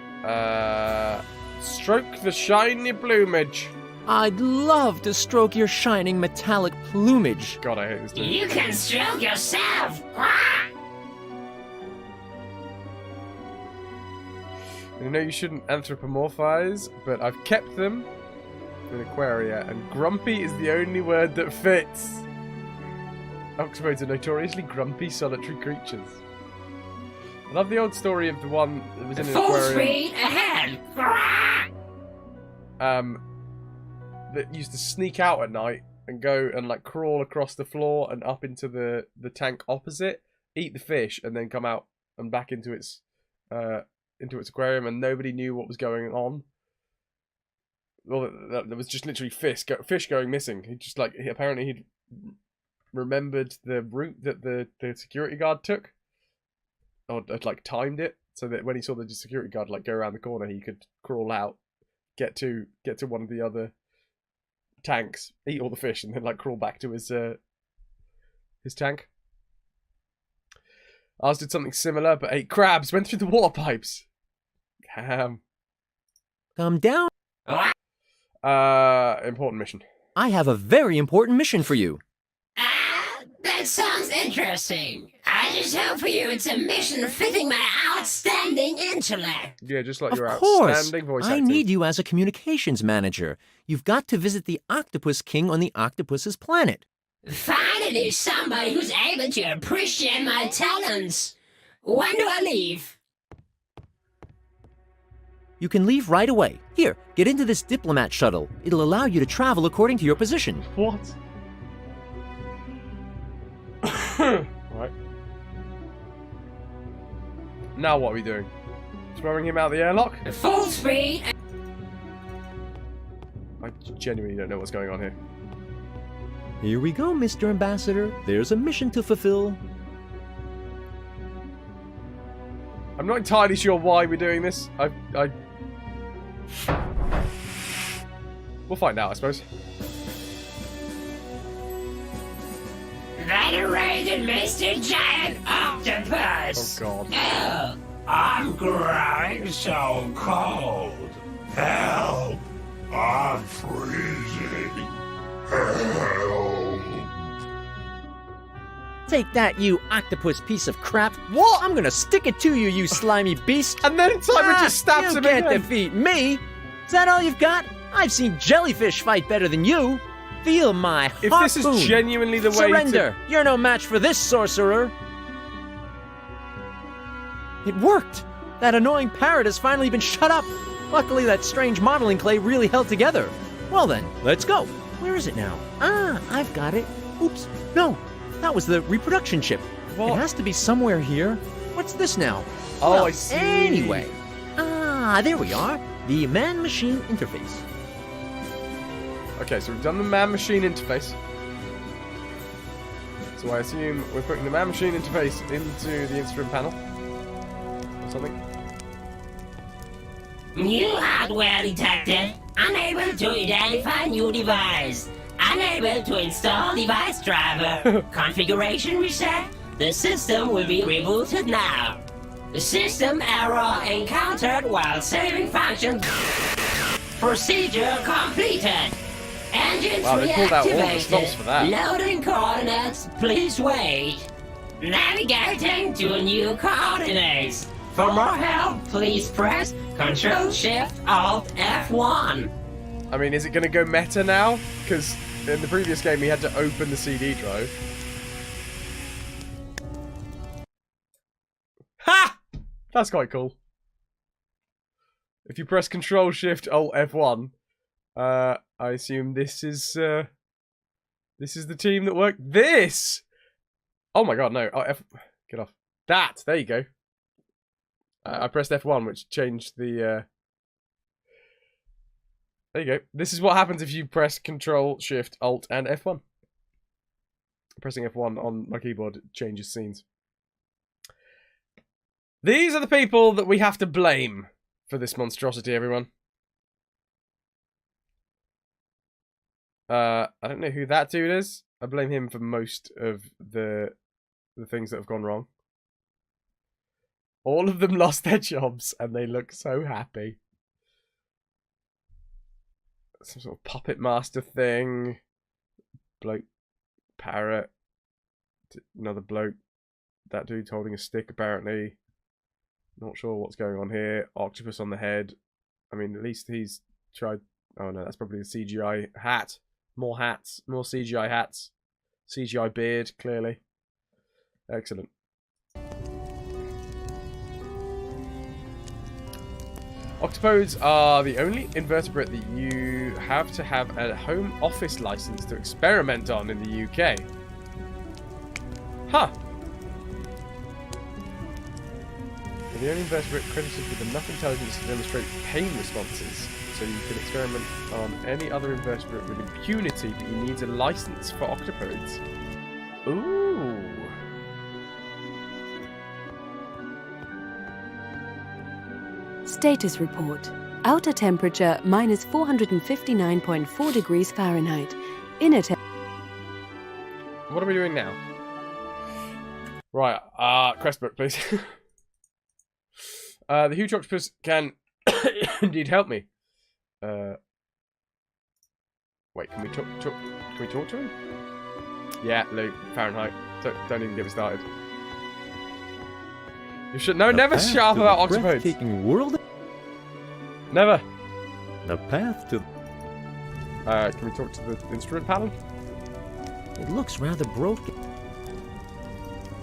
Stroke the shiny plumage. I'd love to stroke your shining metallic plumage. God, I hate this dude. You can stroke yourself. I know you shouldn't anthropomorphize, but I've kept them in Aquaria, and grumpy is the only word that fits. Octopodes are notoriously grumpy, solitary creatures. I love the old story of the one that was in an Full aquarium. speed ahead. That used to sneak out at night and go and like crawl across the floor and up into the tank opposite, eat the fish, and then come out and back into its aquarium, and nobody knew what was going on. Well, there was just literally fish going missing. He just like apparently he'd remembered the route that the security guard took, or like timed it so that when he saw the security guard like go around the corner, he could crawl out, get to one of the other tanks, eat all the fish, and then like crawl back to his tank. Ours did something similar, but ate crabs, went through the water pipes. Calm down. Important mission. I have a very important mission for you. That sounds interesting. I just hope for you it's a mission fitting my outstanding intellect. Yeah, just like Of your course. outstanding voice I acting. need you as a communications manager. You've got to visit the Octopus King on the Octopus's planet. Finally, somebody who's able to appreciate my talents. When do I leave? You can leave right away. Here, get into this diplomat shuttle. It'll allow you to travel according to your position. What? Right. Now what are we doing? Throwing him out the airlock? Full speed. I genuinely don't know what's going on here. Here we go, Mr. Ambassador. There's a mission to fulfill. I'm not entirely sure why we're doing this. We'll find out, I suppose. Venerated Mr. Giant Octopus! Oh, God. Oh, I'm growing so cold. Help! I'm freezing. Help! Take that, you octopus piece of crap. What? I'm gonna stick it to you, you slimy beast. And then Simon just stabs him You can't again. defeat me. Is that all you've got? I've seen jellyfish fight better than you. Feel my harpoon. If this is genuinely the way Surrender. You're no match for this sorcerer. It worked. That annoying parrot has finally been shut up. Luckily, that strange modeling clay really held together. Well then, let's go. Where is it now? Ah, I've got it. Oops. No, that was the reproduction chip. What? It has to be somewhere here. What's this now? Oh, Well, I see. Anyway. Ah, there we are. The man-machine interface. Okay, so we've done the man-machine interface. So I assume we're putting the man-machine interface into the instrument panel. Or something. New hardware detected. Unable to identify new device. Unable to install device driver. Configuration reset. The system will be rebooted now. The system error encountered while saving function. Procedure completed. Engines Wow, they pulled out all the reactivated. stops for that. Loading coordinates. Please wait. Navigating to new coordinates. For more help, please press Ctrl-Shift-Alt-F1. I mean, is it going to go meta now? Because in the previous game, we had to open the CD drive. Ha! That's quite cool. If you press Ctrl-Shift-Alt-F1, I assume this is the team that worked. This! Oh my god, no. Oh, get off. That! There you go. I pressed F1, which changed the... There you go. This is what happens if you press Control, Shift, Alt, and F1. Pressing F1 on my keyboard changes scenes. These are the people that we have to blame for this monstrosity, everyone. I don't know who that dude is. I blame him for most of the things that have gone wrong. All of them lost their jobs, and they look so happy. Some sort of puppet master thing. Bloke, parrot, another bloke. That dude's holding a stick, apparently. Not sure what's going on here. Octopus on the head. I mean, at least he's tried... Oh no, that's probably a CGI hat. More hats. More CGI hats. CGI beard, clearly. Excellent. Octopodes are the only invertebrate that you have to have a home office license to experiment on in the UK. Huh. They're the only invertebrate credited with enough intelligence to demonstrate pain responses. so you can experiment on any other invertebrate with impunity, but he needs a license for octopodes. Ooh. Status report. Outer temperature minus 459.4 degrees Fahrenheit. Inner What are we doing now? Right, quest book, please. The huge octopus can indeed help me. Wait, can we talk to him? Yeah, Luke, Fahrenheit. Don't even get me started. You should never shut up about octopodes. Breathtaking world. Never. The path to. Can we talk to the instrument panel? It looks rather broken.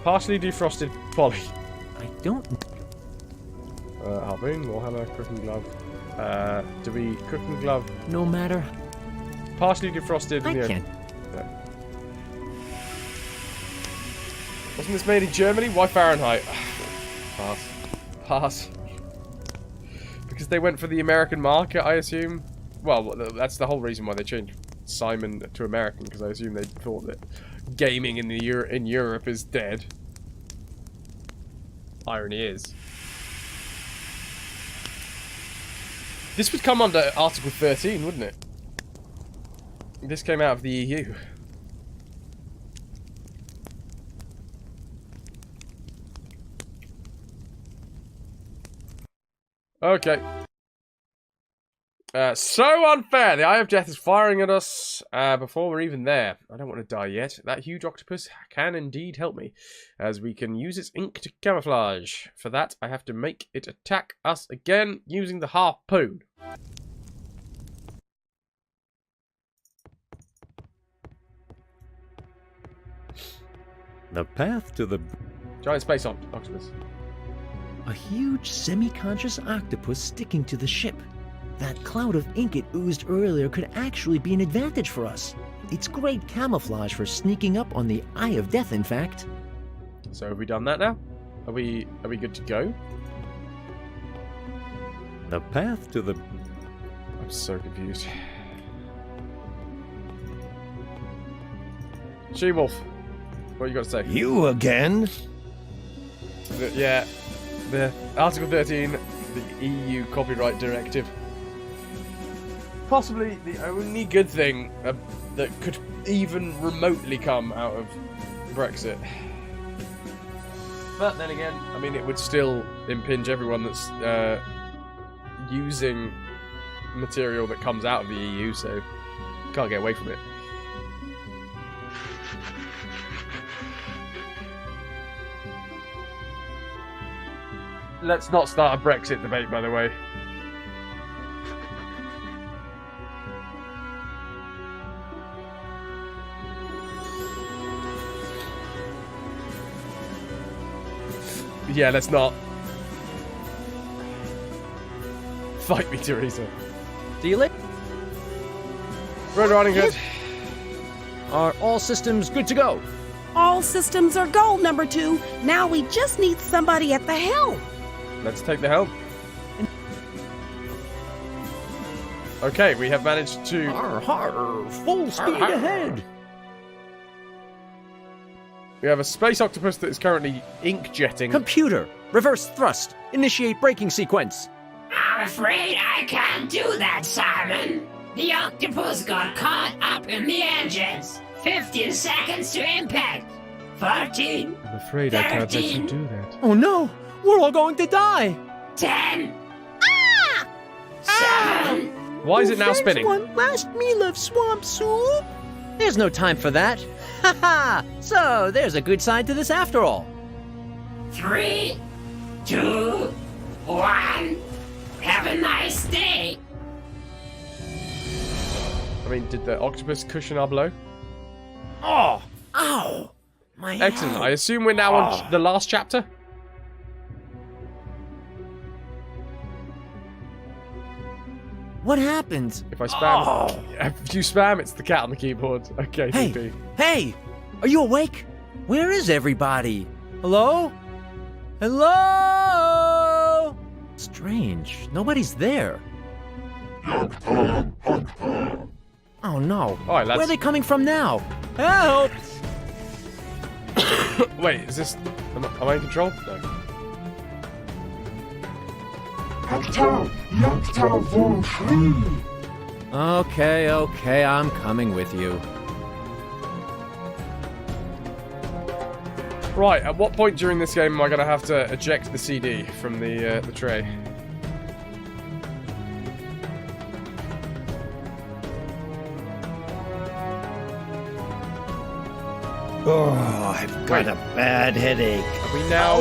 Partially defrosted poly. I don't. Harpoon, warhammer, cooking glove. Do we cooking glove? No matter. Partially defrosted. I can't. Wasn't this made in Germany? Why Fahrenheit? Pass. Pass. Because they went for the American market, I assume. Well, that's the whole reason why they changed Simon to American, because I assume they thought that gaming in Europe is dead. Irony is. This would come under Article 13, wouldn't it? This came out of the EU. Okay. So unfair! The Eye of Death is firing at us before we're even there. I don't want to die yet. That huge octopus can indeed help me, as we can use its ink to camouflage. For that, I have to make it attack us again using the harpoon. The path to the. Giant space octopus. A huge semi-conscious octopus sticking to the ship. That cloud of ink it oozed earlier could actually be an advantage for us. It's great camouflage for sneaking up on the Eye of Death, in fact. So have we done that now? Are we good to go? The path to the. I'm so confused. She-Wolf, what you got to say? You again? The Article 13, the EU Copyright Directive. Possibly the only good thing that could even remotely come out of Brexit. But then again, I mean, it would still impinge everyone that's using material that comes out of the EU, so can't get away from it. Let's not start a Brexit debate, by the way. Yeah, let's not. Fight me, Teresa. Do you live? Red Riding Hood. Are all systems good to go? All systems are go, number 2. Now we just need somebody at the helm. Let's take the helm. Okay, we have managed to... Har, har, full speed ahead. We have a space octopus that is currently ink jetting. Computer, reverse thrust. Initiate braking sequence. I'm afraid I can't do that, Simon. The octopus got caught up in the engines. 15 seconds to impact. 14. I'm afraid 13, I can't let you do that. Oh no, we're all going to die. 10. 7. Why is it now spinning? One last meal of swamp soup. There's no time for that. Haha! So there's a good side to this after all. 3, 2, 1. Have a nice day. I mean, did the octopus cushion our blow? Oh! Ow! My Excellent. head. I assume we're now on the last chapter? What happened? If I spam... If you spam, it's the cat on the keyboard. Okay, Hey! DP. Hey! Are you awake? Where is everybody? Hello? Hello? Strange. Nobody's there. Oh no. Alright, lads. Where are they coming from now? Help! Wait, is this... Am I in control? No. Okay, okay, I'm coming with you. Right, at what point during this game am I going to have to eject the CD from the tray? Oh, I've got a bad headache. Are we now...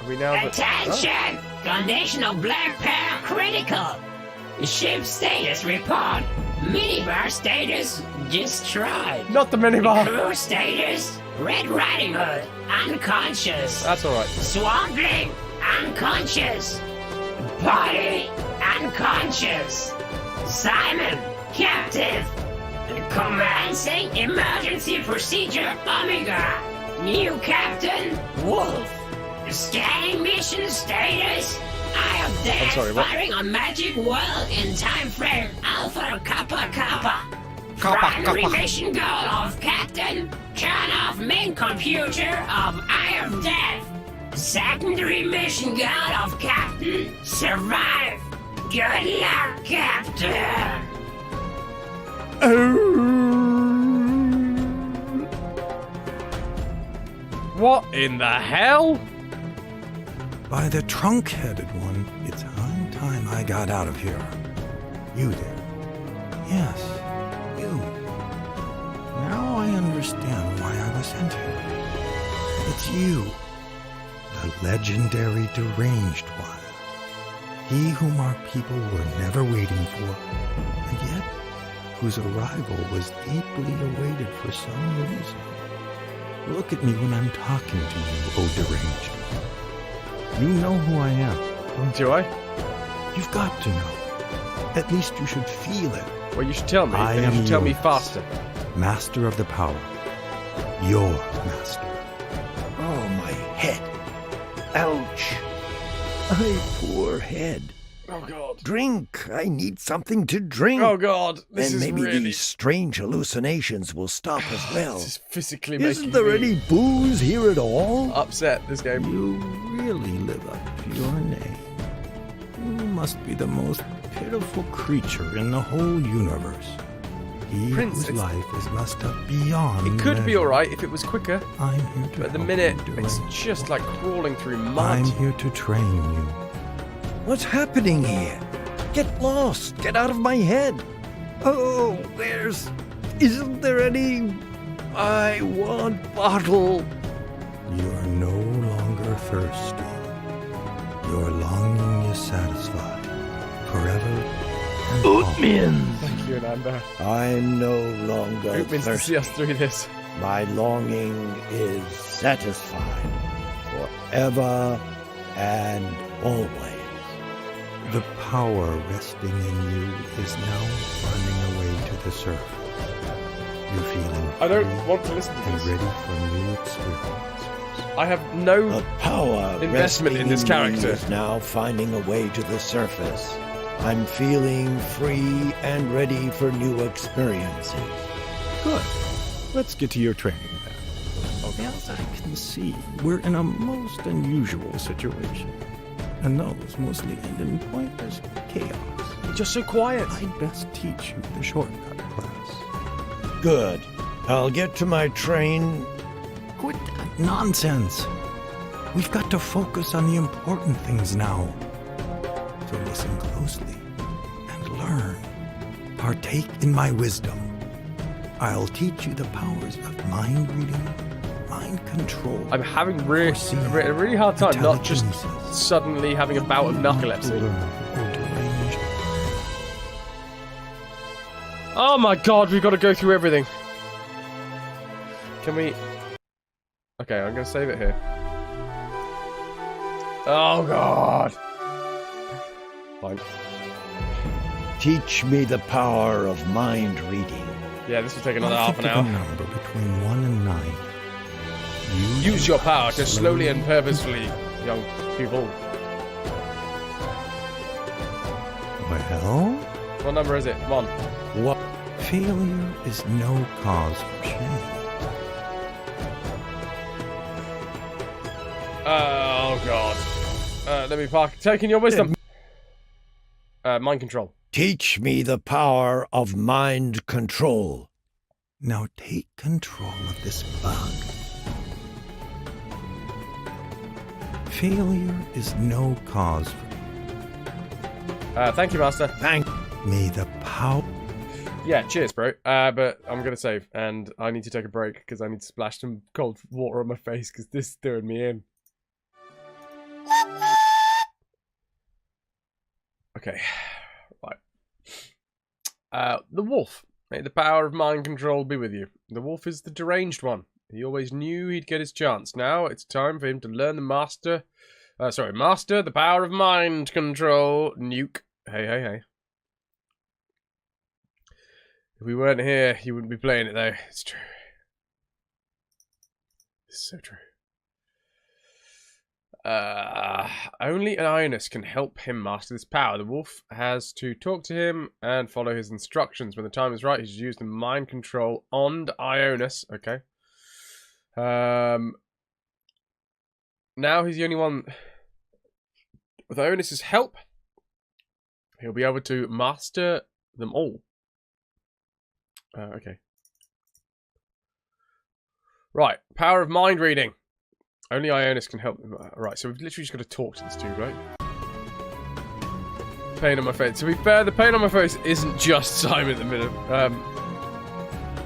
Are we now... Attention! Conditional black power critical. Ship status report. Minibar status destroyed. Not the minibar. Crew status Red Riding Hood unconscious. That's alright. Swampling unconscious. Body unconscious. Simon captive. Commencing emergency procedure Omega. New captain Wolf. Scanning mission status. Eye of Death firing on Magic World in time frame Alpha Kappa Kappa. Primary mission goal of Captain. Turn off main computer of Eye of Death. Secondary mission goal of Captain. Survive. Good luck, Captain. What in the hell? By the trunk-headed one, it's high time I got out of here. You did. Yes, you. Now I understand why I was sent here. It's you, the legendary deranged one. He whom our people were never waiting for, and yet whose arrival was deeply awaited for some reason. Look at me when I'm talking to you, O deranged one. You know who I am. Do I? You've got to know. At least you should feel it. Well, you should tell me. I You am should tell me yours. faster. Master of the power. Your master. Oh, my head. Ouch. My poor head. Oh, God. Drink. I need something to drink. Oh, God. This and is maybe really... these strange hallucinations will stop as well. This is physically Isn't making there me any booze here at all? upset, this game. You really live up to your name. You must be the most pitiful creature in the whole universe. He Prince, whose life is messed up beyond It could be measure. alright if it was quicker, I'm here to but at the help minute, you, it's deranged. just like crawling through mud. I'm here to train you. What's happening here? Get lost. Get out of my head. Oh, isn't there any... I want bottle. You are no longer thirsty. Your longing is satisfied. Forever and always. Thank you, Ananda. I'm no longer Hope means to see thirsty. us through this. My longing is satisfied. Forever and always. The power resting in you is now running away to the surface. You're feeling I don't free want to listen to and this. ready for new experiences. I have no The power investment in this resting character. me is now finding a way to the surface. I'm feeling free and ready for new experiences. Good. Let's get to your training then. As I can see, we're in a most unusual situation. And those mostly end in pointless chaos. You're just so quiet. I'd best teach you the shortcut class. Good. I'll get to my train. Quit that nonsense. We've got to focus on the important things now. So listen closely and learn. Partake in my wisdom. I'll teach you the powers of mind reading, mind control. I'm having a really hard time not just suddenly having a bout of narcolepsy. Oh my god, we've got to go through everything. Can we... Okay, I'm going to save it here. Oh god. Fine. Teach me the power of mind reading. Yeah, this will take another I'll half an think of hour. a number between 1 and 9. Use your power to slowly and purposefully, young people. Well? What number is it? 1. What? Failure is no cause for shame. Oh, God. Let me park. Taking your wisdom. Mind control. Teach me the power of mind control. Now take control of this bug. Failure is no cause for... Thank you, Master. Thank me the power... Yeah, cheers, bro. But I'm gonna save, and I need to take a break because I need to splash some cold water on my face because this is doing me in. Okay, right. The wolf. May the power of mind control be with you. The wolf is the deranged one. He always knew he'd get his chance. Now it's time for him to learn the master the power of mind control. Nuke. Hey. If we weren't here, you wouldn't be playing it, though. It's true. It's so true. Only an Ionis can help him master this power. The wolf has to talk to him and follow his instructions. When the time is right, he's used the mind control on Ionis. Okay. Now he's the only one... With Ionis' help, he'll be able to master them all. Okay. Right, power of mind reading. Only Ionis can help him. Right, so we've literally just got to talk to this dude, right? Pain on my face. To be fair, the pain on my face isn't just Simon at the minute.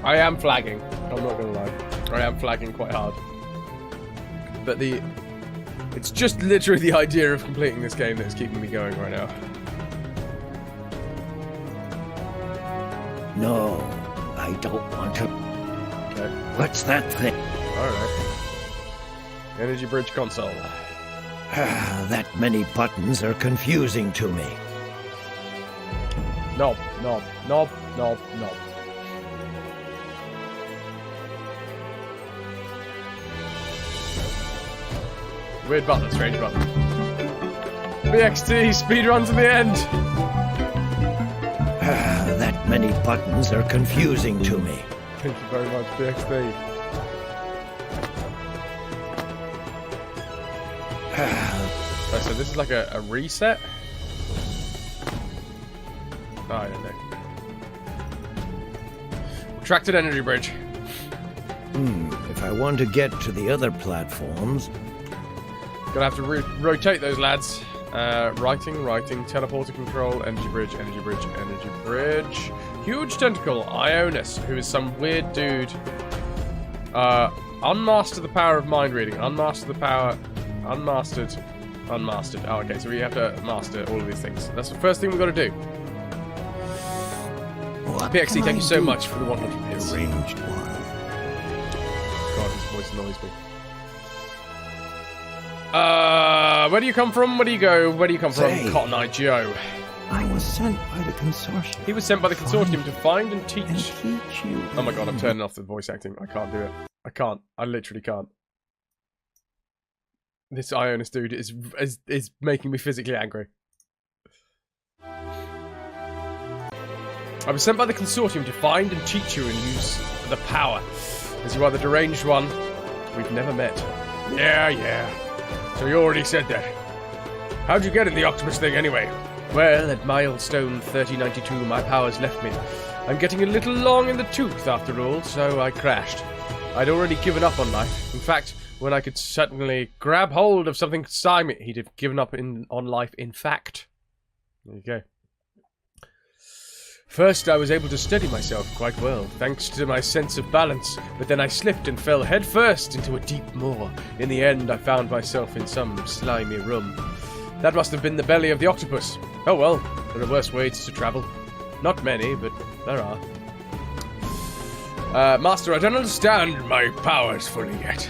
I am flagging. I'm not gonna lie. I am flagging quite hard. But it's just literally the idea of completing this game that's keeping me going right now. No, I don't want to. Okay. What's that thing? Alright. Energy bridge console. That many buttons are confusing to me. Knob. Weird button, strange button. BXT, speedruns in the end! That many buttons are confusing to me. Thank you very much, BXT. So this is like a reset? Oh, I don't know. Retracted energy bridge. If I want to get to the other platforms... Gonna have to rotate those lads. Writing, teleporter control, energy bridge. Huge tentacle, Ionis, who is some weird dude. Unmaster the power of mind reading. Unmaster the power. Unmastered. Oh, okay, so we have to master all of these things. That's the first thing we've got to do. PXC, thank you so much for the 100 bits. Deranged one. God, his voice annoys me. Where do you come from? Where do you go? Where do you come from, Cotton Eye Joe? I was sent by the consortium. He was sent by the consortium to find and teach. You. Oh my god, I'm turning off the voice acting. I can't do it. I can't. I literally can't. This Ionis dude is making me physically angry. I was sent by the consortium to find and teach you and use the power. As you are the deranged one, we've never met. Yeah. So you already said that. How'd you get in the octopus thing anyway? Well, at milestone 3092, my powers left me. I'm getting a little long in the tooth after all, so I crashed. I'd already given up on life. In fact, when I could suddenly grab hold of something Simon, he'd have given up on life in fact. There you go. First, I was able to steady myself quite well, thanks to my sense of balance, but then I slipped and fell headfirst into a deep moor. In the end, I found myself in some slimy room. That must have been the belly of the octopus. Oh well, there are worse ways to travel. Not many, but there are. Master, I don't understand my powers fully yet.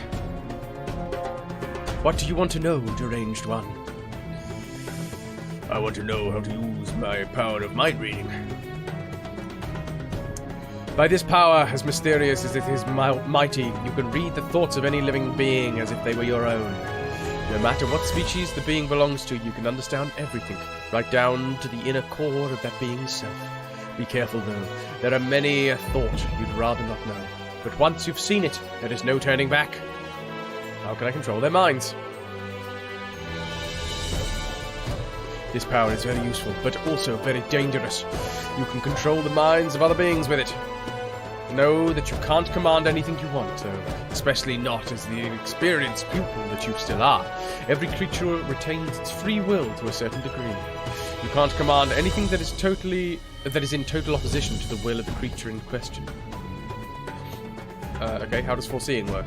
What do you want to know, deranged one? I want to know how to use my power of mind reading. By this power, as mysterious as it is mighty, you can read the thoughts of any living being as if they were your own. No matter what species the being belongs to, you can understand everything, right down to the inner core of that being's self. Be careful, though. There are many a thought you'd rather not know. But once you've seen it, there is no turning back. How can I control their minds? This power is very useful, but also very dangerous. You can control the minds of other beings with it. Know that you can't command anything you want, though, especially not as the experienced pupil that you still are. Every creature retains its free will to a certain degree. You can't command anything that is in total opposition to the will of the creature in question. Okay, how does foreseeing work?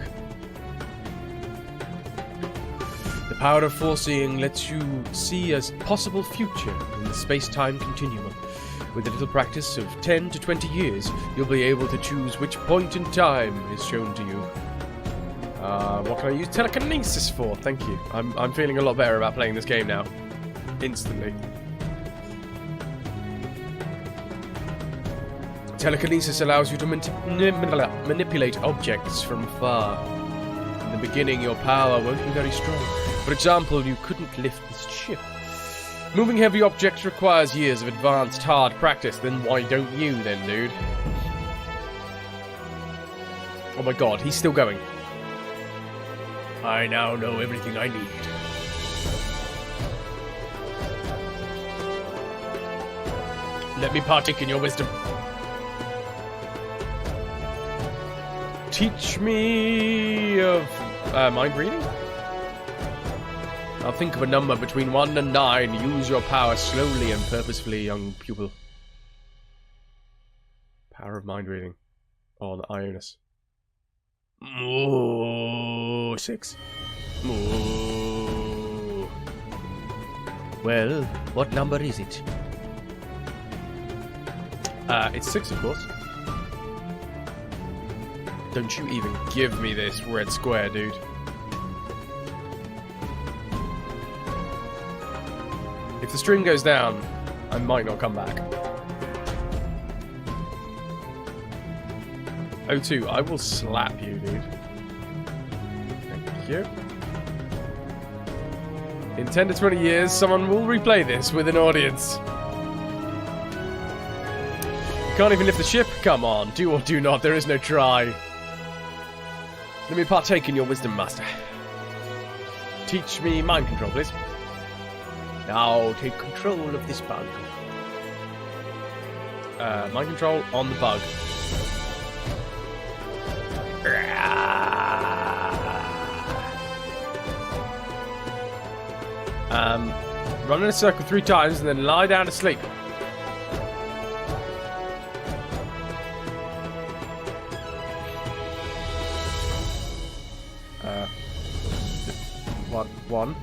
The power of foreseeing lets you see a possible future in the space-time continuum. With a little practice of 10 to 20 years, you'll be able to choose which point in time is shown to you. What can I use telekinesis for? Thank you. I'm feeling a lot better about playing this game now. Instantly. Telekinesis allows you to manipulate objects from afar. In the beginning, your power won't be very strong. For example, you couldn't lift this ship. Moving heavy objects requires years of advanced, hard practice. Then why don't you, then, dude? Oh my god, he's still going. I now know everything I need. Let me partake in your wisdom. Teach me of mind reading? I'll think of a number between 1 and 9. Use your power slowly and purposefully, young pupil. Power of mind reading. On Ionis. Ooh, 6. Ooh. Well, what number is it? It's 6, of course. Don't you even give me this red square, dude. If the string goes down, I might not come back. 02, I will slap you, dude. Thank you. In 10 to 20 years, someone will replay this with an audience. You can't even lift the ship? Come on, do or do not, there is no try. Let me partake in your wisdom, master. Teach me mind control, please. Now take control of this bug. Mind control on the bug. Run in a circle 3 times and then lie down to sleep. One.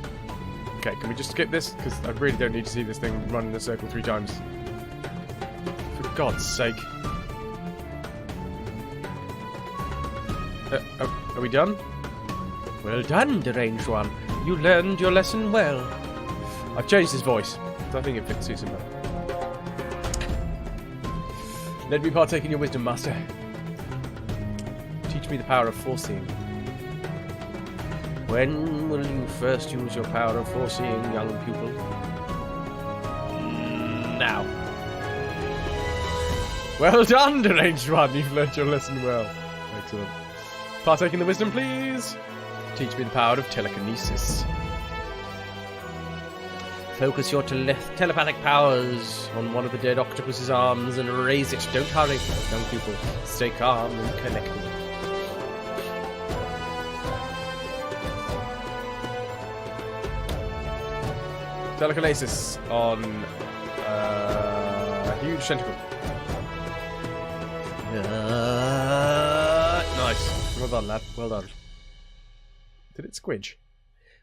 Okay, can we just skip this? Because I really don't need to see this thing run in a circle 3 times. For God's sake. Are we done? Well done, deranged one. You learned your lesson well. I've changed his voice, so I think it fits him better. Let me partake in your wisdom, master. Teach me the power of foreseeing. When will you first use your power of foreseeing, young pupil? Now. Well done, deranged one. You've learnt your lesson well. Excellent. Partake in the wisdom, please. Teach me the power of telekinesis. Focus your telepathic powers on one of the dead octopus's arms and raise it. Don't hurry, young pupil. Stay calm and connected. Telekinesis on a huge tentacle. Nice. Well done, lad. Well done. Did it squidge?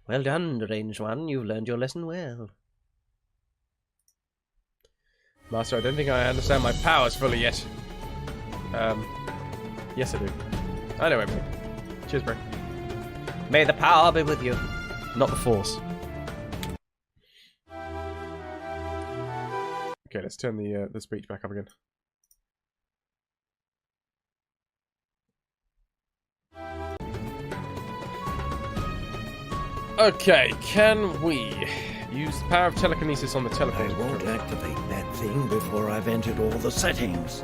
Well done, deranged one. You've learned your lesson well. Master, I don't think I understand my powers fully yet. Yes I do. I know everything. Cheers, bro. May the power be with you. Not the force. Okay, let's turn the speech back up again. Okay, can we use the power of telekinesis on the teleporter? I won't activate that thing before I've entered all the settings.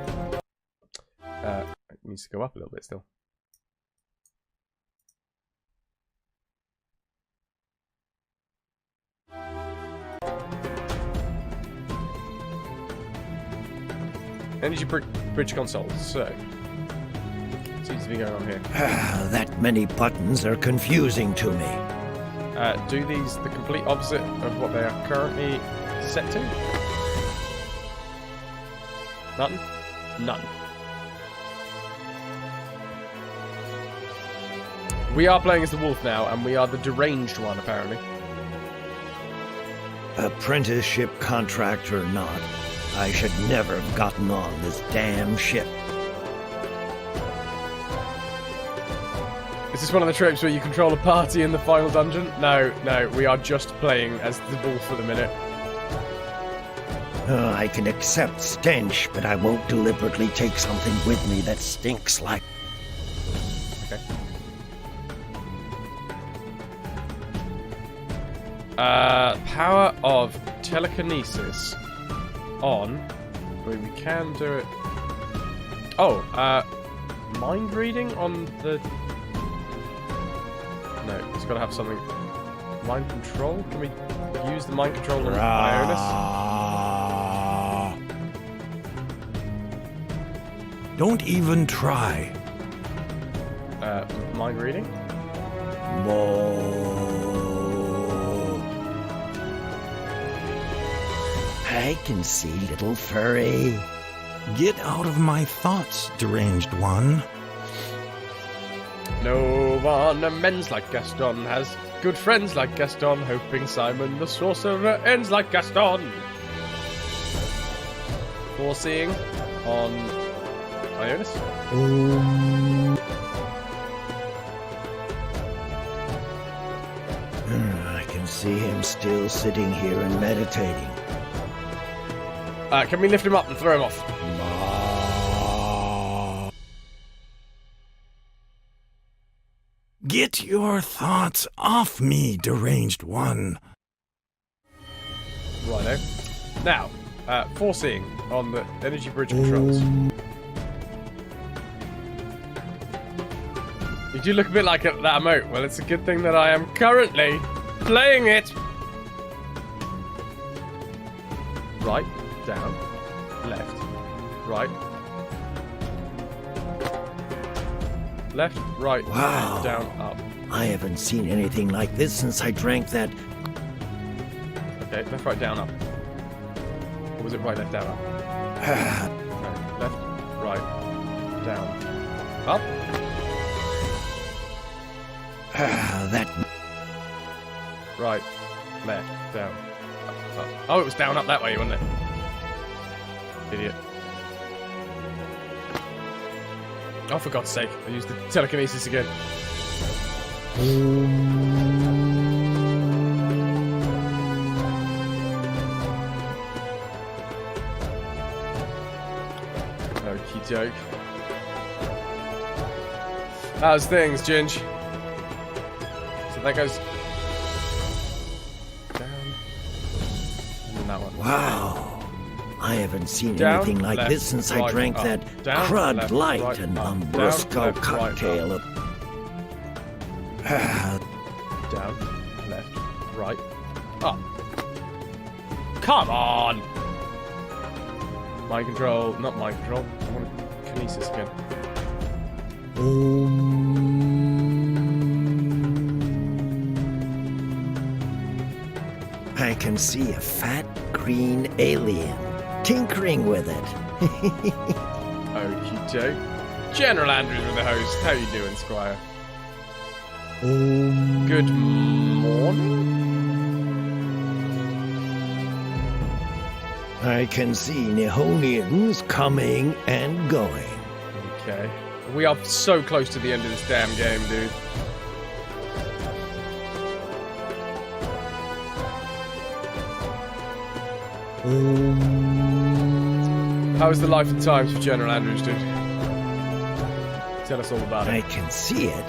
It needs to go up a little bit still. Energy bridge consoles, so seems to be going on here. That many buttons are confusing to me. Do these the complete opposite of what they are currently set to? None? None. We are playing as the wolf now, and we are the deranged one, apparently. Apprenticeship contract or not, I should never have gotten on this damn ship. Is this one of the tropes where you control a party in the final dungeon? No, we are just playing as the wolf for the minute. I can accept stench, but I won't deliberately take something with me that stinks like... Okay. Power of telekinesis on... We can do it... Oh, mind reading on the... No, it's got to have something... Mind control? Can we use the mind control on Ionis? Don't even try. Mind reading? I can see, little furry. Get out of my thoughts, deranged one. No one amends like Gaston, has good friends like Gaston, hoping Simon the Sorcerer ends like Gaston. Foreseeing on Ionis. I can see him still sitting here and meditating. Can we lift him up and throw him off? Get your thoughts off me, deranged one. Righto. Now, foreseeing on the energy bridge controls. You do look a bit like that emote. Well, it's a good thing that I am currently playing it. Right, down, left, right. Left, right, Wow. down, up. I haven't seen anything like this since I drank that... Okay, left, right, down, up. Or was it right, left, down, up? No, left, right, down, up. that... Right, left, down, up. Oh, it was down, up that way, wasn't it? Idiot. Oh, for God's sake, I used the telekinesis again. Okie doke. How's things, Ginge? So that goes down. And then that one. Wow. I haven't seen Down, anything like left, this since right, I drank up. that Down, crud left, light right, and up. Lambrusco Down, left, cocktail right, of... Down, left, right, up. Come on! Mind control, not mind control. I want kinesis again. I can see a fat green alien tinkering with it. Okie doke. General Andrews with the host. How you doing, Squire? Good morning? I can see Nihonians coming and going. Okay. We are so close to the end of this damn game, dude. How is the life and times for General Andrews, dude? Tell us all about it. I can see it.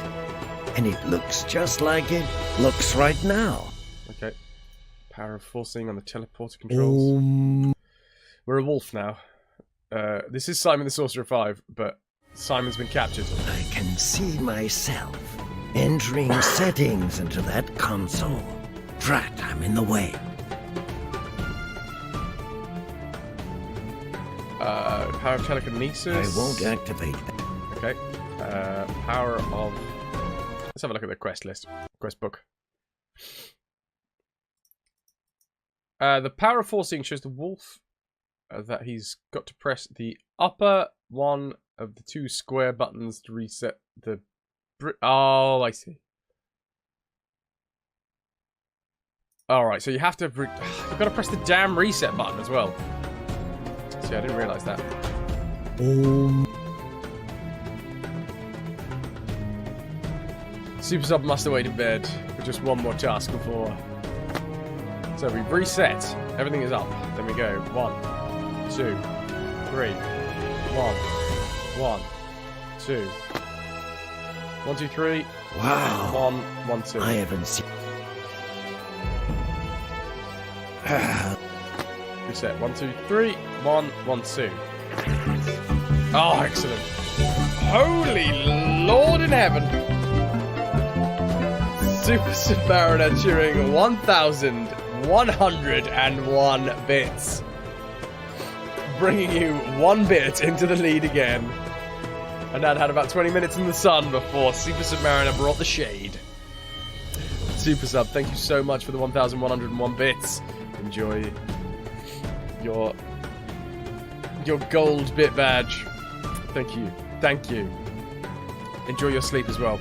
And it looks just like it looks right now. Okay. Power of forcing on the teleporter controls. We're a wolf now. This is Simon the Sorcerer 5, but Simon's been captured. I can see myself entering settings into that console. Drat, I'm in the way. Power of telekinesis. I won't activate that. Okay. Power of... Let's have a look at the quest list. Quest book. The power of forcing shows the wolf that he's got to press the upper one of the 2 square buttons to reset the... Oh, I see. Alright, so you have to... You've got to press the damn reset button as well. See, I didn't realise that. Super Sub must await in bed with just one more task before. So we reset. Everything is up. Then we go 1, 2, 3. 1, 1, 2. 1, 2, 3. Wow. 1, 1, 2. I haven't seen. Reset. 1, 2, 3. 1, 1, 2. Oh, excellent. Holy Lord in heaven. Super Submariner cheering 1,101 bits. Bringing you 1 bit into the lead again. And that had about 20 minutes in the sun before Super Submariner brought the shade. Super Sub, thank you so much for the 1,101 bits. Enjoy your gold bit badge. Thank you. Thank you. Enjoy your sleep as well.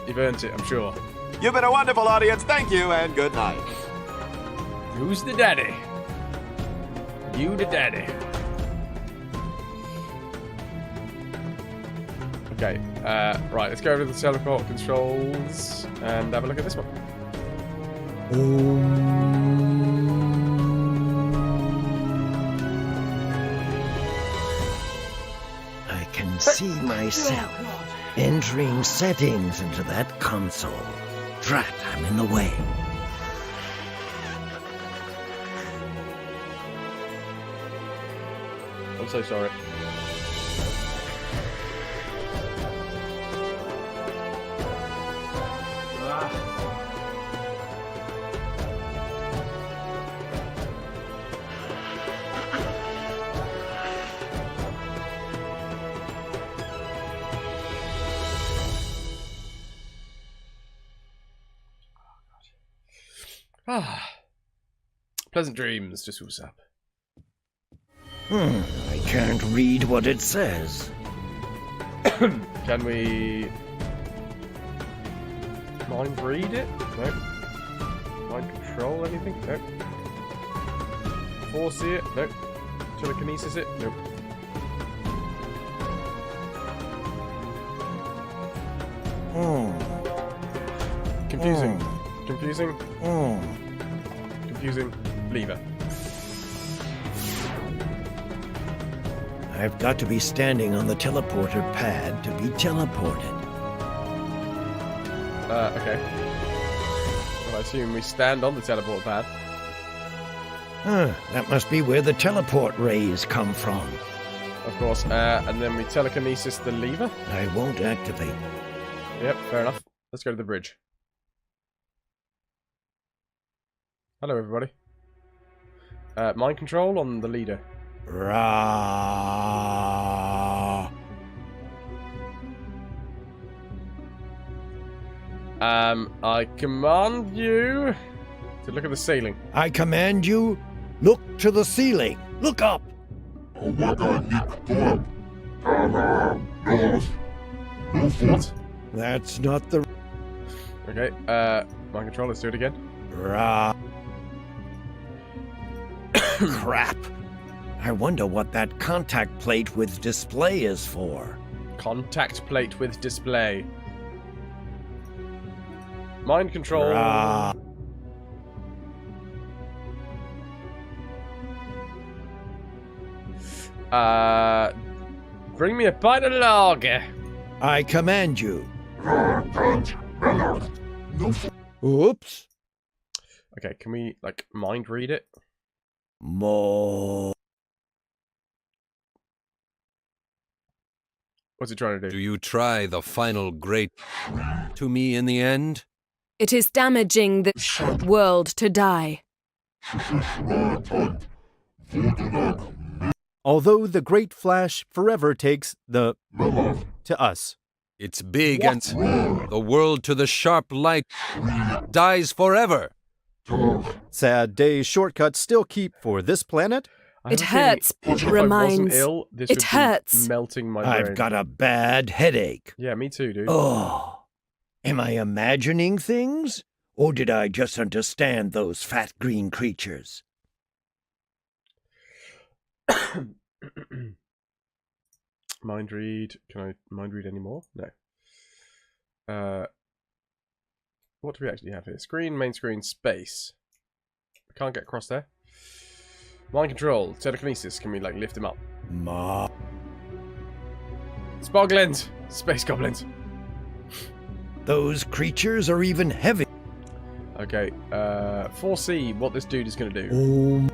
You've earned it, I'm sure. You've been a wonderful audience. Thank you and good night. Who's the daddy? You the daddy. Okay, right, let's go over to the teleport controls and have a look at this one. I can see myself entering settings into that console. Drat, I'm in the way. I'm so sorry. Pleasant dreams, just what's up. I can't read what it says. Can we mind read it? No. Mind control anything? No. Foresee it? No. Telekinesis it? Nope. Confusing. Confusing. Confusing. Lever. I've got to be standing on the teleporter pad to be teleported. Okay. Well, I assume we stand on the teleport pad. That must be where the teleport rays come from. Of course. And then we telekinesis the lever. I won't activate. Yep, fair enough. Let's go to the bridge. Hello, everybody. Mind control on the leader. Rah. I command you to look at the ceiling. I command you, look to the ceiling. Look up. What? That's not the... Okay, mind control, let's do it again. Rah. Crap. I wonder what that contact plate with display is for. Contact plate with display. Mind control. Rah. Bring me a pint of lager. I command you, Oops. Okay, can we, like, mind read it? More. What's it trying to do? Do you try the final great to me in the end? It is damaging the world to die. Although the Great Flash forever takes the to us. It's big and the world to the sharp light dies forever. Sad days shortcuts still keep for this planet. It hurts, reminds. It hurts. Melting my brain. I've got a bad headache. Yeah, me too, dude. Oh. Am I imagining things? Or did I just understand those fat green creatures? Mind read. Can I mind read any more? No. What do we actually have here? Screen, main screen, space. I can't get across there. Mind control, telekinesis. Can we, like, lift him up? Spoglins! Space goblins. Those creatures are even heavy. Okay, foresee what this dude is going to do.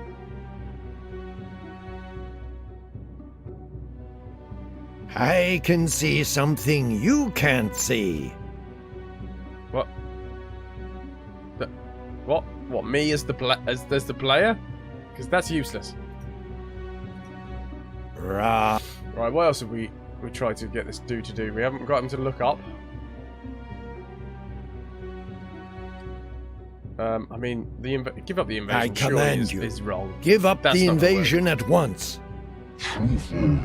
I can see something you can't see. What? What? What? Me as the player? Because that's useless. Right. Right. What else have we tried to get this dude to do? We haven't got him to look up. I mean, give up the invasion. I command you. Is wrong. Give up That's the not invasion at once.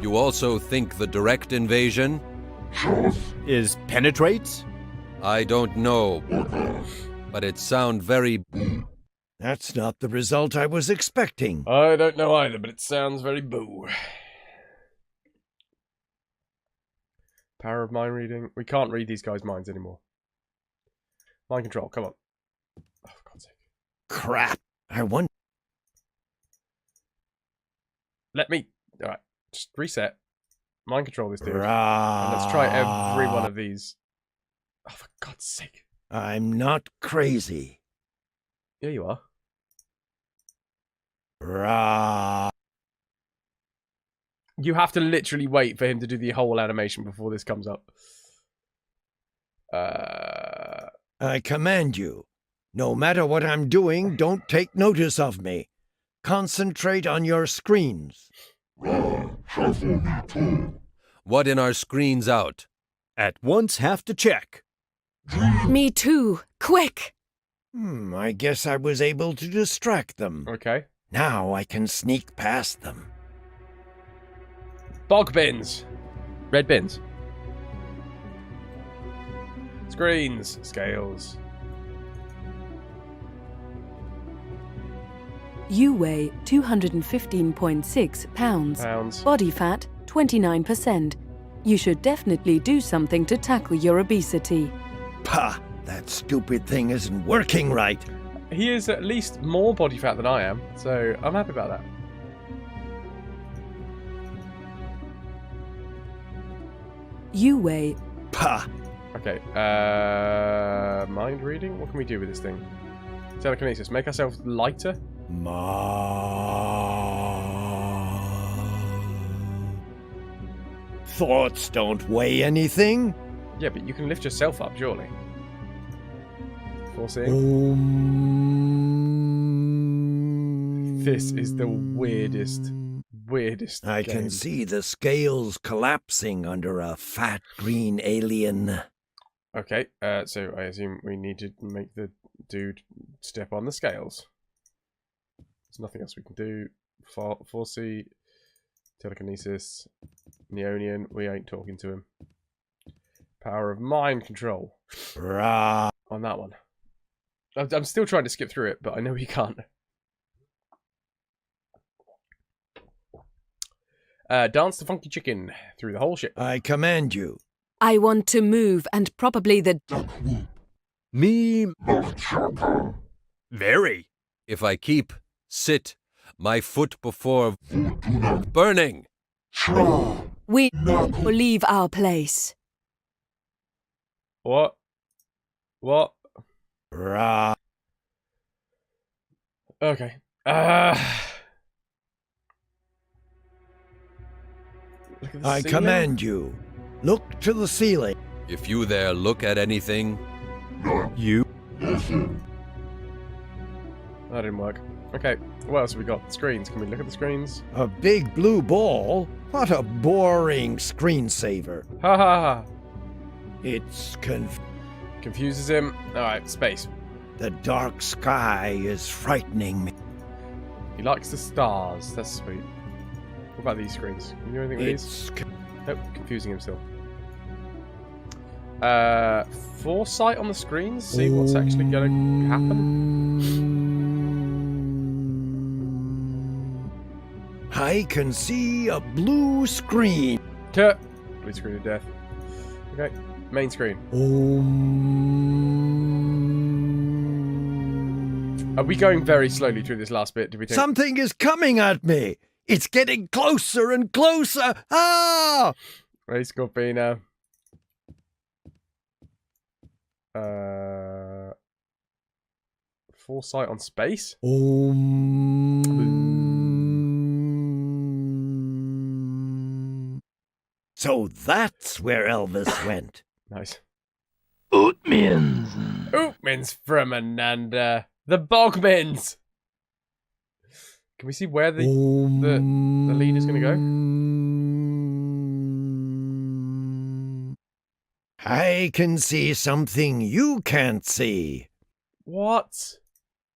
You also think the direct invasion is penetrate? I don't know, but it sounds very... That's not the result I was expecting. I don't know either, but it sounds very boo. Power of mind reading. We can't read these guys' minds anymore. Mind control, come on. Oh, for God's sake. Crap. I wonder... Let me... Alright, just reset. Mind control this dude. And let's try every one of these. Oh, for God's sake. I'm not crazy. Yeah, you are. You have to literally wait for him to do the whole animation before this comes up. I command you. No matter what I'm doing, don't take notice of me. Concentrate on your screens. What in our screens out? At once have to check. Me too. Quick! I guess I was able to distract them. Okay. Now I can sneak past them. Bog bins. Red bins. Screens. Scales. You weigh 215.6 pounds. Body fat, 29%. You should definitely do something to tackle your obesity. Pah! That stupid thing isn't working right. He is at least more body fat than I am, so I'm happy about that. You weigh... Pah! Okay, mind reading? What can we do with this thing? Telekinesis. Make ourselves lighter? Thoughts don't weigh anything. Yeah, but you can lift yourself up, surely. Foreseeing? This is the weirdest I game. can see the scales collapsing under a fat green alien. Okay, so I assume we need to make the dude step on the scales. There's nothing else we can do. Foresee, telekinesis, Neonian, we ain't talking to him. Power of mind control. On that one. I'm still trying to skip through it, but I know he can't. Dance the funky chicken through the whole ship. I command you. I want to move, and probably the... Me... Very. If I keep, sit, my foot before burning. We leave our place. What? What? Rah. Okay. I command you. Look to the ceiling. If you there look at anything, you. That didn't work. Okay, what else have we got? Screens. Can we look at the screens? A big blue ball? What a boring screensaver. Ha ha ha. It's confuses him. Alright, space. The dark sky is frightening me. He likes the stars. That's sweet. What about these screens? Can you do anything with these? Nope, confusing him still. Foresight on the screens? See what's actually going to happen? I can see a blue screen. Blue screen of death. Okay, main screen. Are we going very slowly through this last bit, do we think? Something is coming at me. It's getting closer and closer. Ah! Hey, Scorpina. Foresight on space? So that's where Elvis went. Nice. Ootmins. Ootmins from Ananda. The Bogmins. Can we see where the lead is going to go? I can see something you can't see. What?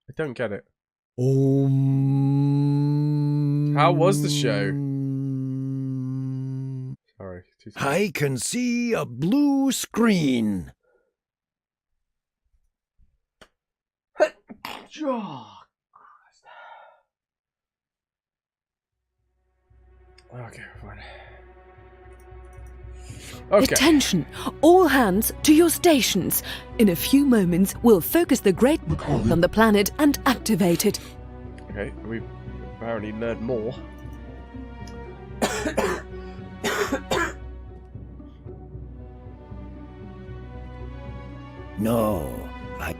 I don't get it. How was the show? Sorry. I can see a blue screen. Okay, fine. Okay. Attention! All hands to your stations. In a few moments, we'll focus the great on the planet and activate it. Okay, we've apparently learned more. No, I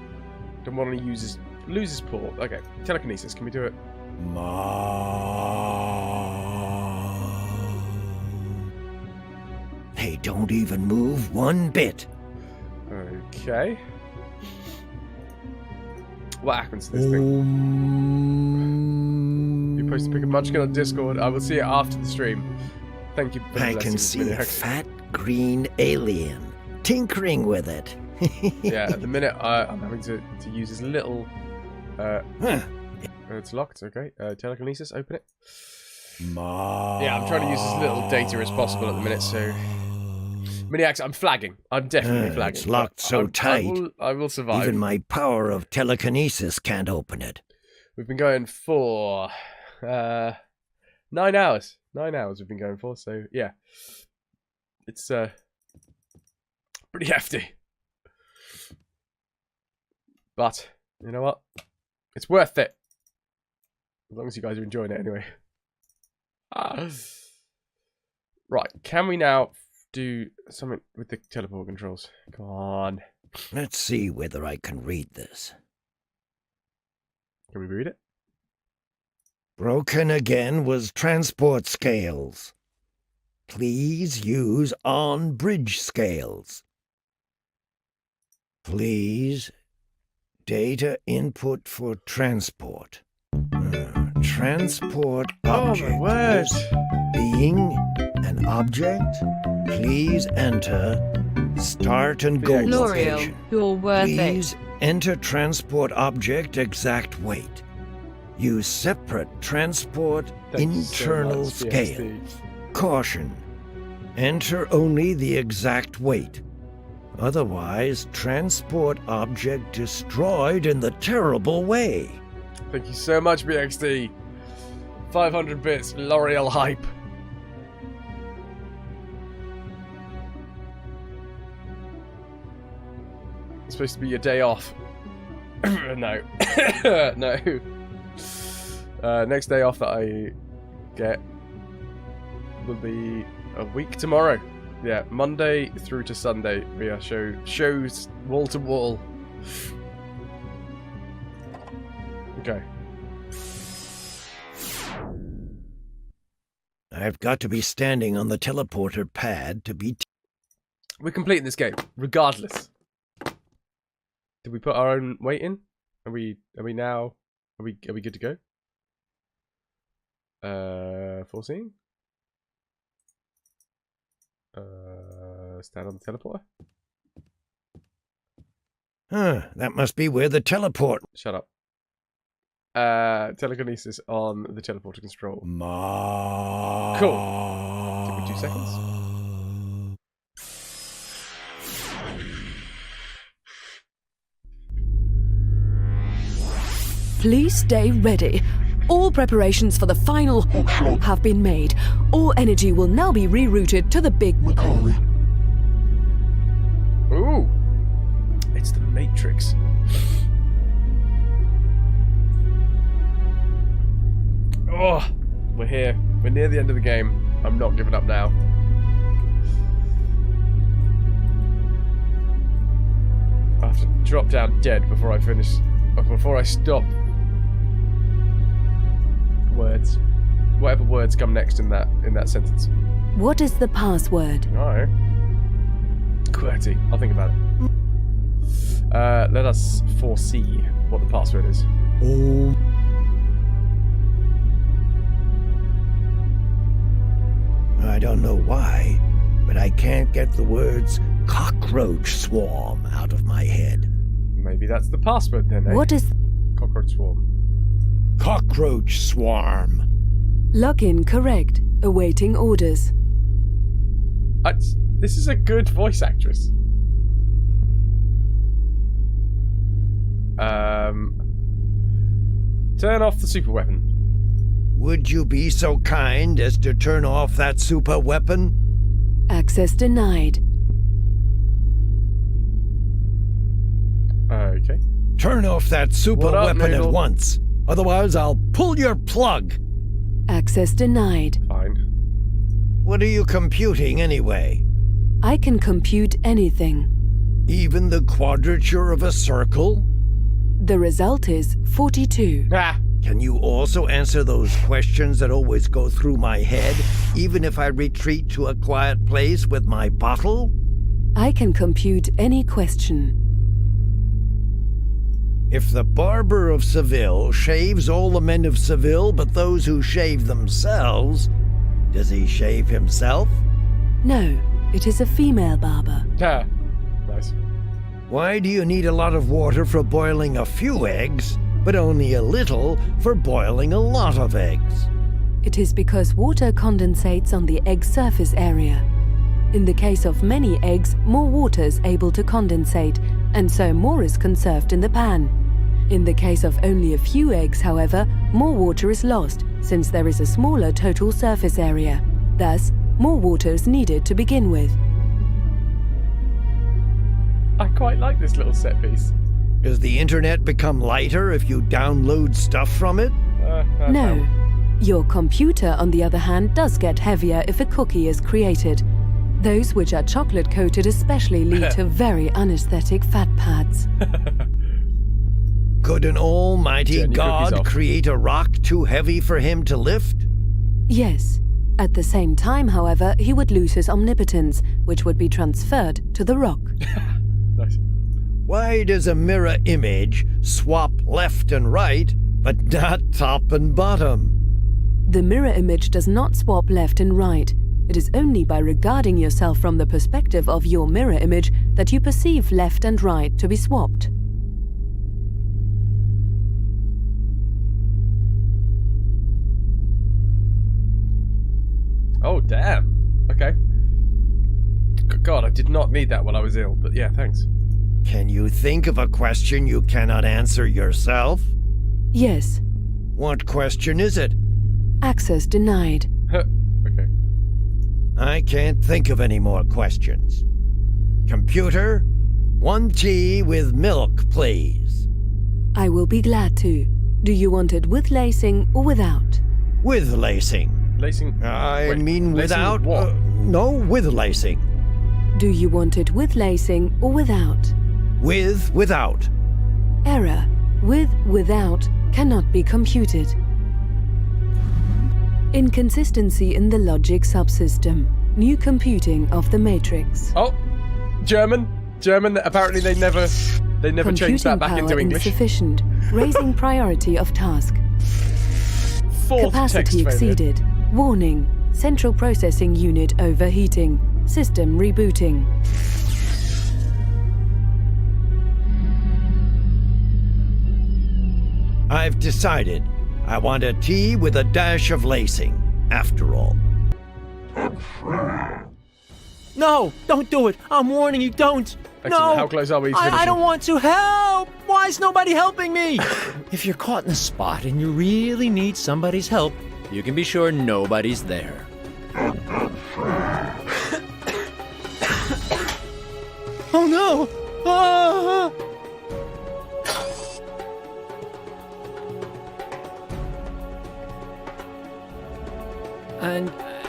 don't want to lose his port. Okay, telekinesis. Can we do it? They don't even move one bit. Okay. What happens to this thing? You're supposed to pick a munchkin on Discord. I will see it after the stream. Thank you. I can see a fat green alien tinkering with it. Yeah, at the minute I'm having to use his little. It's locked. Okay. Telekinesis. Open it. Yeah, I'm trying to use as little data as possible at the minute. So, Miniax, I'm flagging. I'm definitely flagging. It's locked so tight. I will survive. Even my power of telekinesis can't open it. We've been going for 9 hours. 9 hours we've been going for. So yeah, it's pretty hefty. But you know what? It's worth it. As long as you guys are enjoying it anyway. Right, can we now do something with the teleport controls? Come on. Let's see whether I can read this. Can we read it? Broken again was transport scales. Please use on bridge scales. Please data input for transport. Transport object. Oh my word. Being an object, please enter start and goal L'Oreal, location. you're worth Please it. enter transport object exact weight. Use separate transport internal scale. Caution. Enter only the exact weight. Otherwise, transport object destroyed in the terrible way. Thank you so much, BXD. 500 bits, L'Oreal hype. It's supposed to be your day off. No. No. Next day off that I get will be a week tomorrow. Yeah, Monday through to Sunday, we are shows wall to wall. Okay. I've got to be standing on the teleporter pad to be... We're completing this game, regardless. Did we put our own weight in? Are we now... Are we good to go? Foreseeing? Stand on the teleporter? Huh, that must be where the teleport... Shut up. Telekinesis on the teleporter control. Cool. Took me 2 seconds. Please stay ready. All preparations for the final have been made. All energy will now be rerouted to the big... Ooh! It's the Matrix. Oh! We're here. We're near the end of the game. I'm not giving up now. I have to drop down dead before I finish... Before I stop... words. Whatever words come next in that sentence. What is the password? No. QWERTY. I'll think about it. Let us foresee what the password is. Oh. I don't know why, but I can't get the words cockroach swarm out of my head. Maybe that's the password then, eh? What is... Cockroach swarm. Cockroach swarm. Login correct. Awaiting orders. This is a good voice actress. Turn off the super weapon. Would you be so kind as to turn off that super weapon? Access denied. Okay. Turn off that super weapon at once. Otherwise, I'll pull your plug. Access denied. Fine. What are you computing anyway? I can compute anything. Even the quadrature of a circle? The result is 42. Ah. Can you also answer those questions that always go through my head, even if I retreat to a quiet place with my bottle? I can compute any question. If the barber of Seville shaves all the men of Seville but those who shave themselves, does he shave himself? No, it is a female barber. Ah, nice. Why do you need a lot of water for boiling a few eggs, but only a little for boiling a lot of eggs? It is because water condensates on the egg surface area. In the case of many eggs, more water is able to condensate, and so more is conserved in the pan. In the case of only a few eggs, however, more water is lost, since there is a smaller total surface area. Thus, more water is needed to begin with. I quite like this little set piece. Does the internet become lighter if you download stuff from it? No. Your computer, on the other hand, does get heavier if a cookie is created. Those which are chocolate-coated especially lead to very unaesthetic fat pads. Could an almighty God create a rock too heavy for him to lift? Yes. At the same time, however, he would lose his omnipotence, which would be transferred to the rock. Nice. Why does a mirror image swap left and right, but not top and bottom? The mirror image does not swap left and right. It is only by regarding yourself from the perspective of your mirror image that you perceive left and right to be swapped. Oh, damn. Okay. God, I did not need that while I was ill, but yeah, thanks. Can you think of a question you cannot answer yourself? Yes. What question is it? Access denied. Okay. I can't think of any more questions. Computer, 1 tea with milk, please. I will be glad to. Do you want it with lacing or without? With lacing. Lacing? I Wait, mean lacing without... what? No, with lacing. Do you want it with lacing or without? Without. Error. Without cannot be computed. Inconsistency in the logic subsystem. New computing of the matrix. Oh, German. Apparently they never changed that back into English. Insufficient. Raising priority of task. Fourth Capacity text failure. exceeded. Warning. Central processing unit overheating. System rebooting. I've decided. I want a tea with a dash of lacing, after all. No, don't do it. I'm warning you, don't. Excellent. No. How close are we to finishing? I don't want to help. Why is nobody helping me? If you're caught in a spot and you really need somebody's help, You can be sure nobody's there. Oh no! Ah!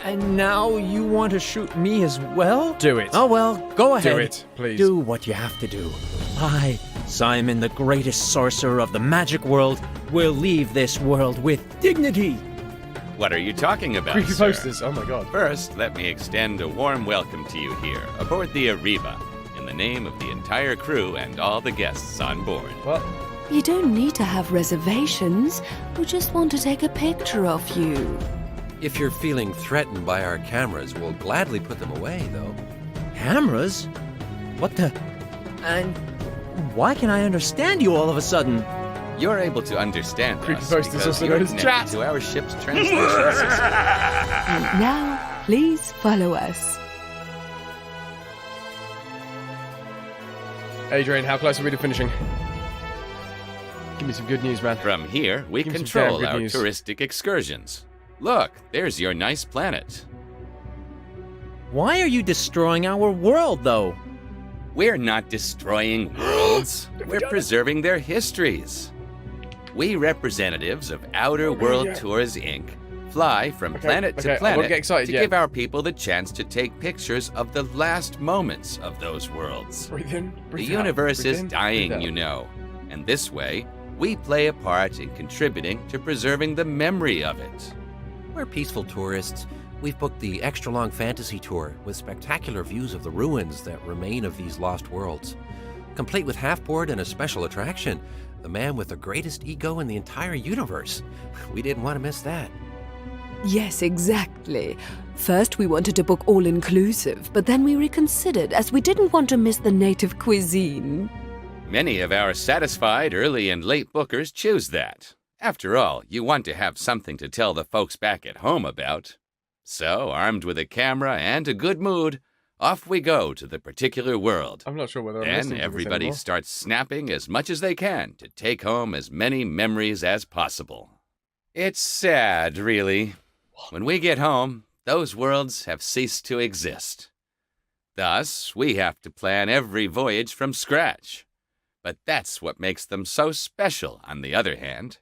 And now you want to shoot me as well? Do it. Oh well, go ahead. Do it, please. Do what you have to do. I, Simon, the greatest sorcerer of the magic world, will leave this world with dignity. What are you talking about, Creepy sir? posters, oh my god. First, let me extend a warm welcome to you here, aboard the Ariba, in the name of the entire crew and all the guests on board. What? You don't need to have reservations. We just want to take a picture of you. If you're feeling threatened by our cameras, we'll gladly put them away, though. Cameras? What the? And why can I understand you all of a sudden? You're able to understand Creepy us posters because also you're known as connected chat. to our ship's translation system. And now, please follow us. Adrian, how close are we to finishing? Give me some good news, man. From here, we Give me some damn control good our news. touristic excursions. Look, there's your nice planet. Why are you destroying our world, though? We're not destroying worlds. We're preserving their histories. We representatives of Outer World Tours, Inc. fly from planet to I won't planet get excited to yet. give our people the chance to take pictures of the last moments of those worlds. Breathe in, The breathe out, universe breathe is in, breathe dying, out. you know, and this way, we play a part in contributing to preserving the memory of it. We're peaceful tourists. We've booked the extra-long fantasy tour with spectacular views of the ruins that remain of these lost worlds. Complete with half-board and a special attraction, the man with the greatest ego in the entire universe. We didn't want to miss that. Yes, exactly. First, we wanted to book all-inclusive, but then we reconsidered as we didn't want to miss the native cuisine. Many of our satisfied early and late bookers choose that. After all, you want to have something to tell the folks back at home about. So, armed with a camera and a good mood, off we go to the particular world. I'm not sure whether I'm Then listening to this everybody anymore. starts snapping as much as they can to take home as many memories as possible. It's sad, really. When we get home, those worlds have ceased to exist. Thus, we have to plan every voyage from scratch. But that's what makes them so special, on the other hand.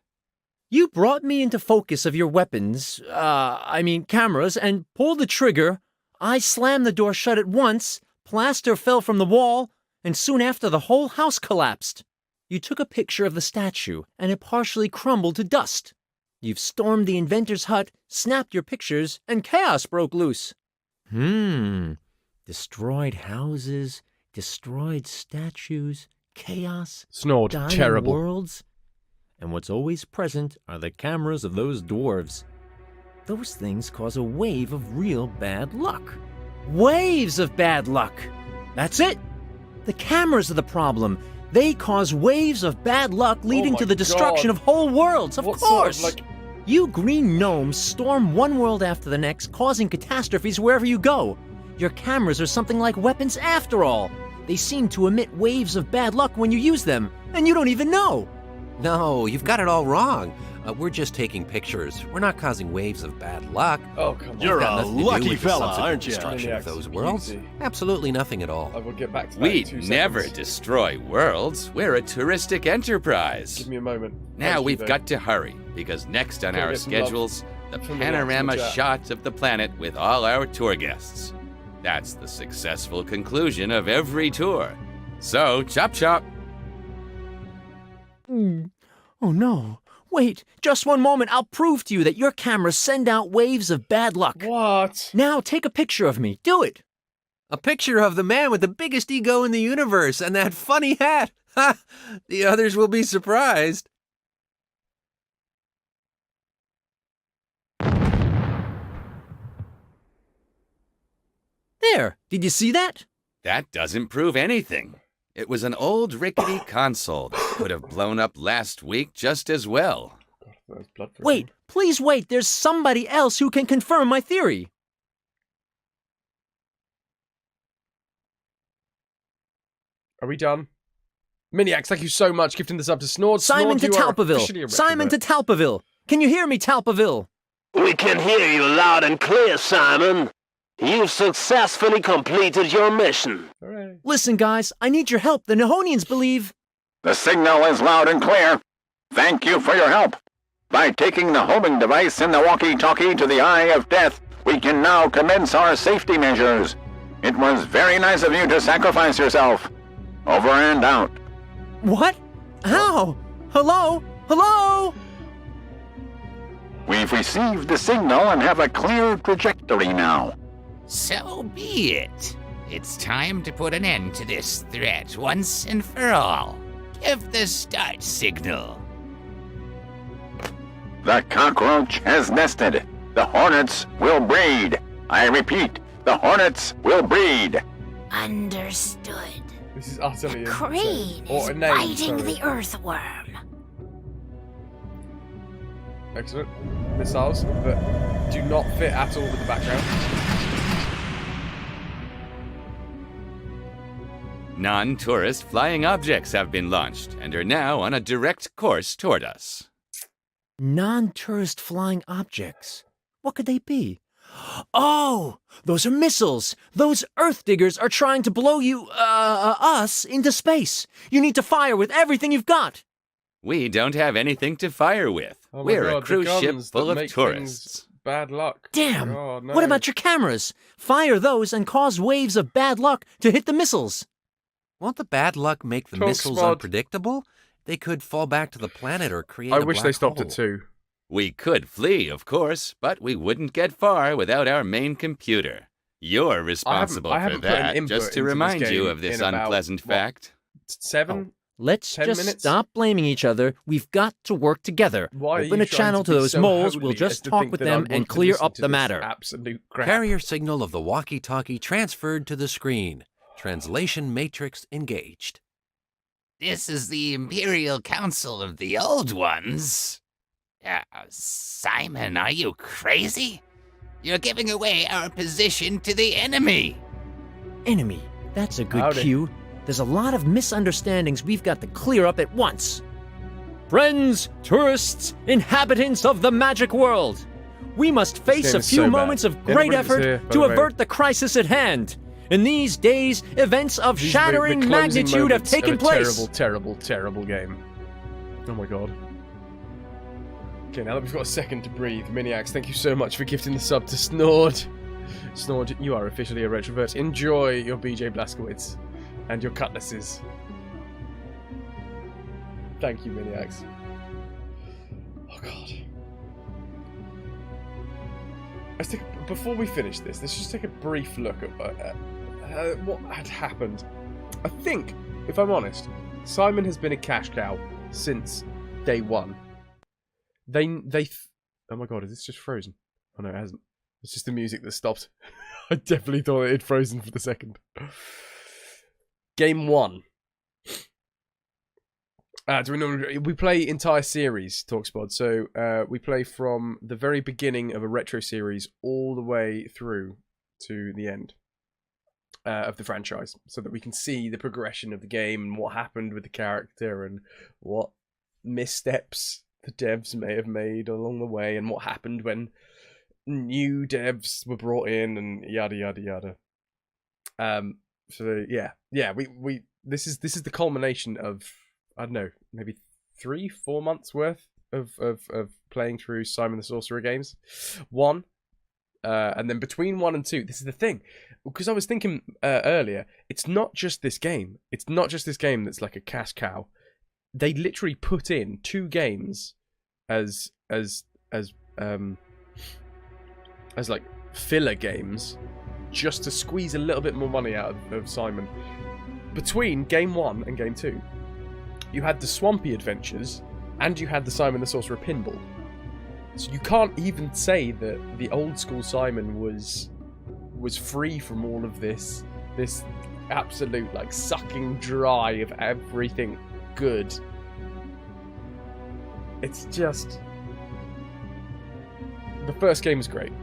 You brought me into focus of your weapons, cameras, and pulled the trigger. I slammed the door shut at once, plaster fell from the wall, and soon after the whole house collapsed. You took a picture of the statue, and it partially crumbled to dust. You've stormed the inventor's hut, snapped your pictures, and chaos broke loose. Destroyed houses, destroyed statues, chaos, Snored. dying Terrible. worlds. And what's always present are the cameras of those dwarves. Those things cause a wave of real bad luck. Waves of bad luck! That's it! The cameras are the problem. They cause waves of bad luck leading my to the destruction God. of whole worlds, of What sort course! of, You green gnomes storm one world after the next, causing catastrophes wherever you go. Your cameras are something like weapons after all. They seem to emit waves of bad luck when you use them, and you don't even know. No, you've got it all wrong. We're just taking pictures. We're not causing waves of bad luck. Oh, come on. You're Got a nothing to do lucky with the fella, subsequent aren't you? destruction of those Easy. worlds. Absolutely nothing at all. I will get back to that in We 2 never seconds. destroy worlds. We're a touristic enterprise. Give me a moment. Now Thank you, we've though. got to hurry, because next on Gotta our get some love schedules, the from the next panorama chat. shot of the planet with all our tour guests. That's the successful conclusion of every tour. So, chop chop. Oh no. Wait, just one moment. I'll prove to you that your cameras send out waves of bad luck. What? Now take a picture of me. Do it. A picture of the man with the biggest ego in the universe and that funny hat. Ha! The others will be surprised. There. Did you see that? That doesn't prove anything. It was an old rickety console that could have blown up last week just as well. Wait, please wait. There's somebody else who can confirm my theory. Are we done? Miniacs, thank you so much. Gifting this up to Snord. Simon Snord, to you are officially Talpaville. a Simon to retrovert. Talpaville. Can you hear me, Talpaville? We can hear you loud and clear, Simon. You've successfully completed your mission. Listen, guys, I need your help. The Nihonians believe... The signal is loud and clear. Thank you for your help. By taking the homing device in the walkie-talkie to the Eye of Death, we can now commence our safety measures. It was very nice of you to sacrifice yourself. Over and out. What? How? Hello? Hello? We've received the signal and have a clear trajectory now. So be it. It's time to put an end to this threat once and for all. Give the start signal. The cockroach has nested. The hornets will breed. I repeat, the hornets will breed. Understood. This is utterly The crane insane. Or is a name, biting sorry. the earthworm. Excellent. Missiles that do not fit at all with the background. Non-tourist flying objects have been launched and are now on a direct course toward us. Non-tourist flying objects. What could they be? Oh, those are missiles. Those Earth diggers are trying to blow us into space. You need to fire with everything you've got. We don't have anything to fire with. Oh my We're God, a the cruise ship guns full that of make tourists. things Bad luck. Damn. Oh, no. What about your cameras? Fire those and cause waves of bad luck to hit the missiles. Won't the bad luck make the Talk missiles smart. unpredictable? They could fall back to the planet or create I a wish black they stopped hole. at 2. We could flee, of course, but we wouldn't get far without our main computer. You're responsible I for haven't put an that, input just to into this remind you game of this in about, unpleasant what, fact. 7? Let's 10 just minutes? stop blaming each other. We've got to work together. Why are Open you a channel trying to be those so moles. holy We'll as just to talk think with that I them want and to clear listen up to the this matter. Absolute crap. Carrier signal of the walkie-talkie transferred to the screen. Translation matrix engaged. This is the Imperial Council of the Old Ones. Simon, are you crazy? You're giving away our position to the enemy. Enemy. That's a good Howdy. cue. There's a lot of misunderstandings we've got to clear up at once. Friends, tourists, inhabitants of the magic world, we must face game a is few so bad. moments of great Everybody that's effort here, by to the way. avert the crisis at hand. In these days, events of These are the shattering closing magnitude have moments taken of a place. Terrible, terrible, terrible game. Oh my god. Okay, now that we've got a second to breathe, Miniacs, thank you so much for gifting the sub to Snord. Snord, you are officially a retrovert. Enjoy your BJ Blazkowicz and your cutlasses. Thank you, Miniacs. Oh god. Let's take, before we finish this, let's just take a brief look at what had happened. I think, if I'm honest, Simon has been a cash cow since day one. Oh my god, is this just frozen? Oh no, it hasn't. It's just the music that stopped. I definitely thought it had frozen for the second. Game 1. We play entire series, TalkSpod. So we play from the very beginning of a retro series all the way through to the end of the franchise, so that we can see the progression of the game and what happened with the character and what missteps the devs may have made along the way, and what happened when new devs were brought in, and yada yada yada. So yeah, we this is the culmination of, I don't know, maybe 3-4 months worth of playing through Simon the Sorcerer games. 1, and then between 1 and 2, this is the thing. because I was thinking earlier, it's not just this game. It's not just this game that's like a cash cow. They literally put in 2 games as like filler games just to squeeze a little bit more money out of Simon. Between game 1 and game 2, you had the Swampy Adventures and you had the Simon the Sorcerer Pinball. So you can't even say that the old school Simon was free from all of this absolute like sucking dry of everything good. It's just, the first game was great,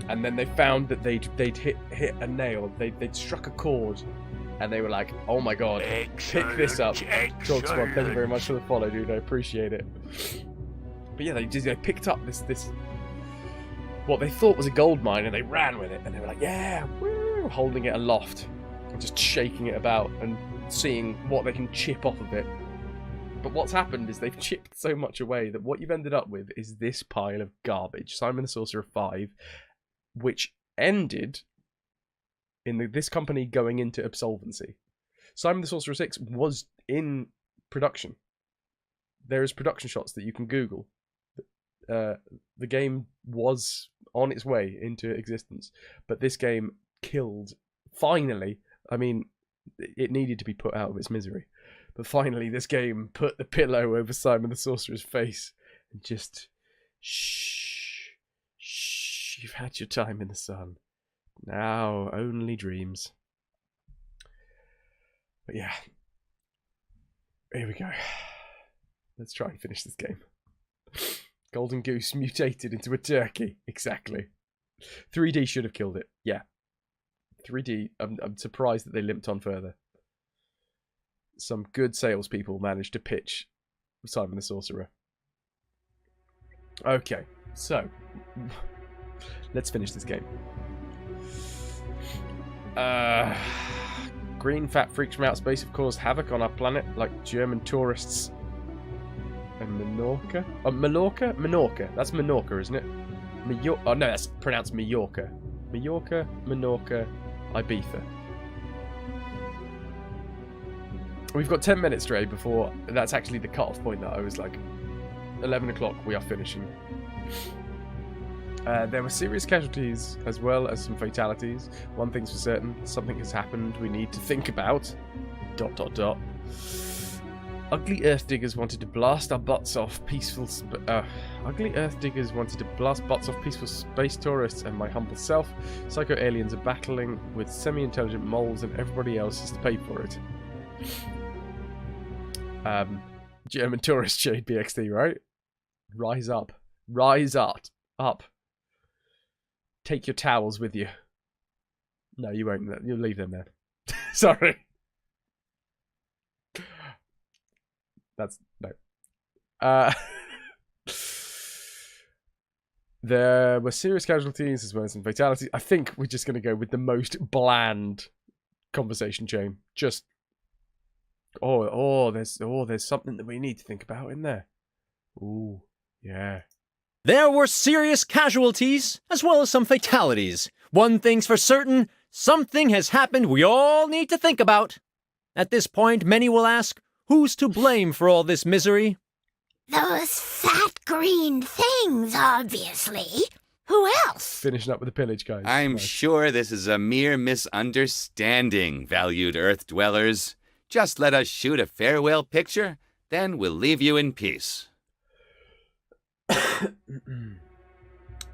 and then they found that they'd hit a nail. They'd struck a chord, and they were like, "Oh my god, pick this up." Talk Squad, thank you very much for the follow, dude. I appreciate it. But yeah, they picked up this what they thought was a gold mine, and they ran with it, and they were like, "Yeah, woo!" Holding it aloft, and just shaking it about and seeing what they can chip off of it. But what's happened is they've chipped so much away that what you've ended up with is this pile of garbage. Simon the Sorcerer 5, which ended in this company going into absolvency. Simon the Sorcerer 6 was in production. There is production shots that you can Google. The game was on its way into existence, but this game killed, finally. I mean, it needed to be put out of its misery. But finally, this game put the pillow over Simon the Sorcerer's face and just, shh, you've had your time in the sun. Now only dreams. But yeah, here we go. Let's try and finish this game. Golden Goose mutated into a turkey. Exactly. 3D should have killed it. Yeah. 3D, I'm surprised that they limped on further. Some good salespeople managed to pitch Simon the Sorcerer. Okay, so let's finish this game. Green fat freaks from outer space have caused havoc on our planet like German tourists and Menorca. Oh, Mallorca? Menorca. That's Menorca, isn't it? Oh no, that's pronounced Mallorca. Mallorca, Menorca, Ibiza. We've got 10 minutes, Dre, before that's actually the cut-off point that I was like, 11 o'clock, we are finishing. There were serious casualties as well as some fatalities. One thing's for certain, something has happened we need to think about. ... Ugly Earth Diggers wanted to blast our butts off peaceful... Ugly Earth Diggers wanted to blast butts off peaceful space tourists and my humble self. Psycho aliens are battling with semi-intelligent moles and everybody else is to pay for it. German tourist shade BXD, right? Rise up. Rise up. Up. Take your towels with you. No, you won't. You'll leave them there. Sorry. That's... no. There were serious casualties as well as some fatalities. I think we're just going to go with the most bland conversation chain. Just... there's something that we need to think about in there. Ooh, yeah. There were serious casualties, as well as some fatalities. One thing's for certain, something has happened we all need to think about. At this point, many will ask, who's to blame for all this misery? Those fat green things, obviously. Who else? Finishing up with the pillage, guys. I'm sure this is a mere misunderstanding, valued Earth dwellers. Just let us shoot a farewell picture, then we'll leave you in peace. The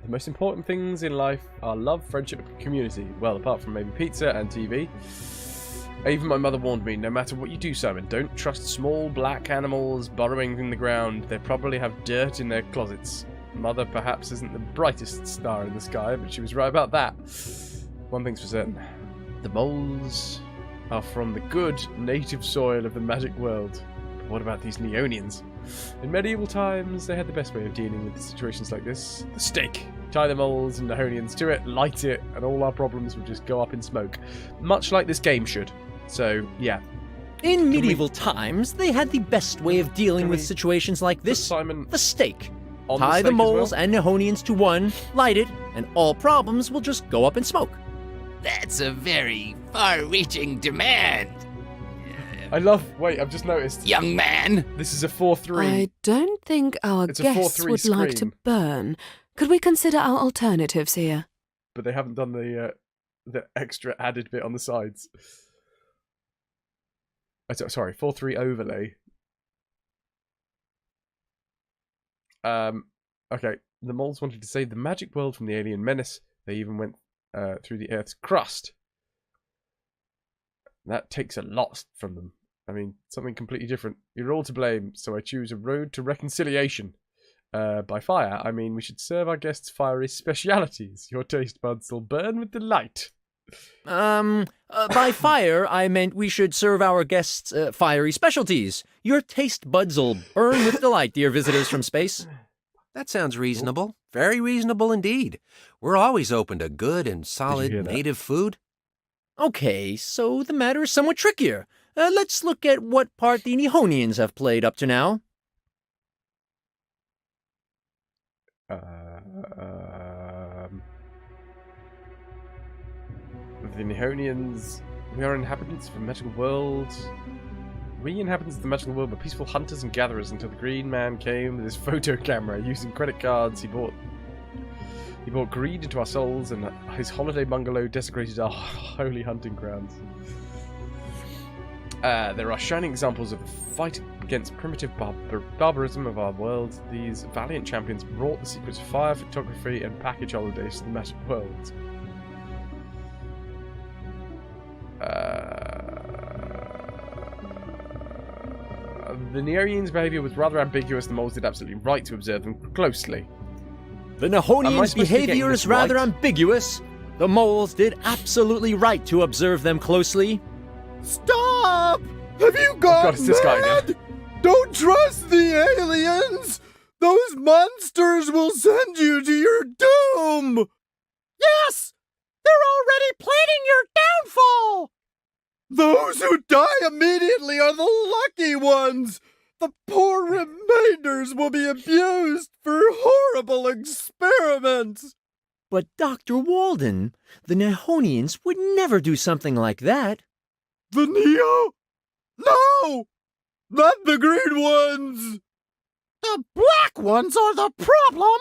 most important things in life are love, friendship, and community. Well, apart from maybe pizza and TV. Even my mother warned me, no matter what you do, Simon, don't trust small black animals burrowing in the ground. They probably have dirt in their closets. Mother perhaps isn't the brightest star in the sky, but she was right about that. One thing's for certain. The moles are from the good native soil of the magic world. But what about these Neonians? In medieval times, they had the best way of dealing with situations like this. The stake. Tie the moles and Nihonians to it, light it, and all our problems would just go up in smoke. Much like this game should. So, yeah. In medieval times, they had the best way of dealing with situations like this. Simon, the stake. Tie the moles and Nihonians to one, light it, and all problems will just go up in smoke. That's a very far-reaching demand. I love... Wait, I've just noticed. Young man! This is a 4-3. I don't think our It's a guests 4-3 would like to scream. burn. Could we consider our alternatives here? But they haven't done the extra added bit on the sides. Sorry, 4-3 overlay. Okay, the moles wanted to save the magic world from the alien menace. They even went through the Earth's crust. That takes a lot from them. I mean, something completely different. You're all to blame, so I choose a road to reconciliation. By fire, I mean we should serve our guests fiery specialities. Your taste buds will burn with delight. By fire, I meant we should serve our guests fiery specialties. Your taste buds will burn with delight, dear visitors from space. That sounds reasonable. Very reasonable indeed. We're always open to good and solid native food. Okay, so the matter is somewhat trickier. Let's look at what part the Nihonians have played up to now. The Nihonians, we are inhabitants of a magical world. We inhabitants of the magical world were peaceful hunters and gatherers until the Green Man came with his photo camera. Using credit cards, he bought greed into our souls, and his holiday bungalow desecrated our holy hunting grounds. There are shining examples of a fight against primitive barbarism of our world. These valiant champions brought the secrets of fire, photography, and package holidays to the magic world. The Neorians' behaviour was rather ambiguous. The moles did absolutely right to observe them closely. The Nihonians' behavior is rather ambiguous. The moles did absolutely right to observe them closely. Stop! Have you gone it's this guy mad? Don't trust the aliens! Those monsters will send you to your doom! Yes! They're already planning your downfall! Those who die immediately are the lucky ones! The poor remainders will be abused for horrible experiments! But Dr. Walden, the Nihonians would never do something like that. The Neo? No! Not the green ones! The black ones are the problem!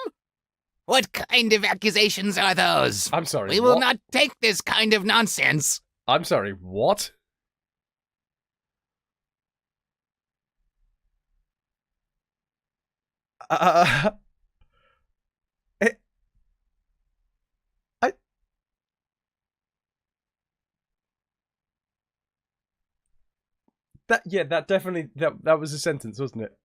What kind of accusations are those? I'm sorry, We will what? not take this kind of nonsense. I'm sorry, what? That definitely that was a sentence, wasn't it?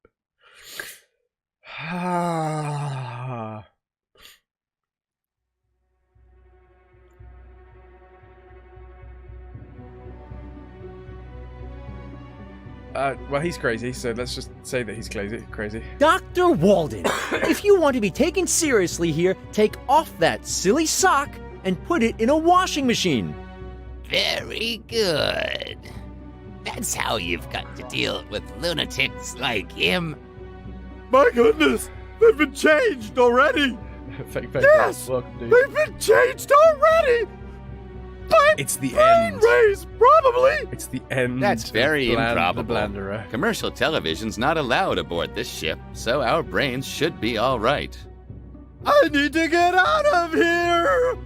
Well, he's crazy, so let's just say that he's crazy. Dr. Walden, if you want to be taken seriously here, take off that silly sock and put it in a washing machine. Very good. That's how you've got to deal with lunatics like him. My goodness! They've been changed already! Fake, yes! Welcome, dude. They've been changed already! It's the end. Rays, probably! It's the end. That's very improbable. The Blanderer. Commercial television's not allowed aboard this ship, so our brains should be all right. I need to get out of here!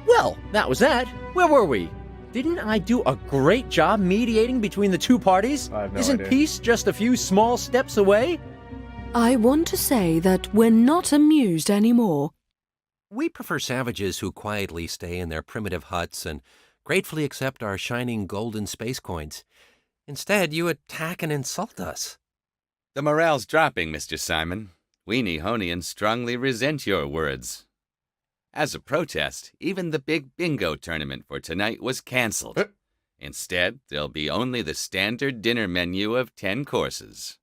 Well, that was that. Where were we? Didn't I do a great job mediating between the two parties? I have no Isn't idea. peace just a few small steps away? I want to say that we're not amused anymore. We prefer savages who quietly stay in their primitive huts and gratefully accept our shining golden space coins. Instead, you attack and insult us. The morale's dropping, Mr. Simon. We Nihonians strongly resent your words. As a protest, even the big bingo tournament for tonight was canceled. Instead, there'll be only the standard dinner menu of 10 courses.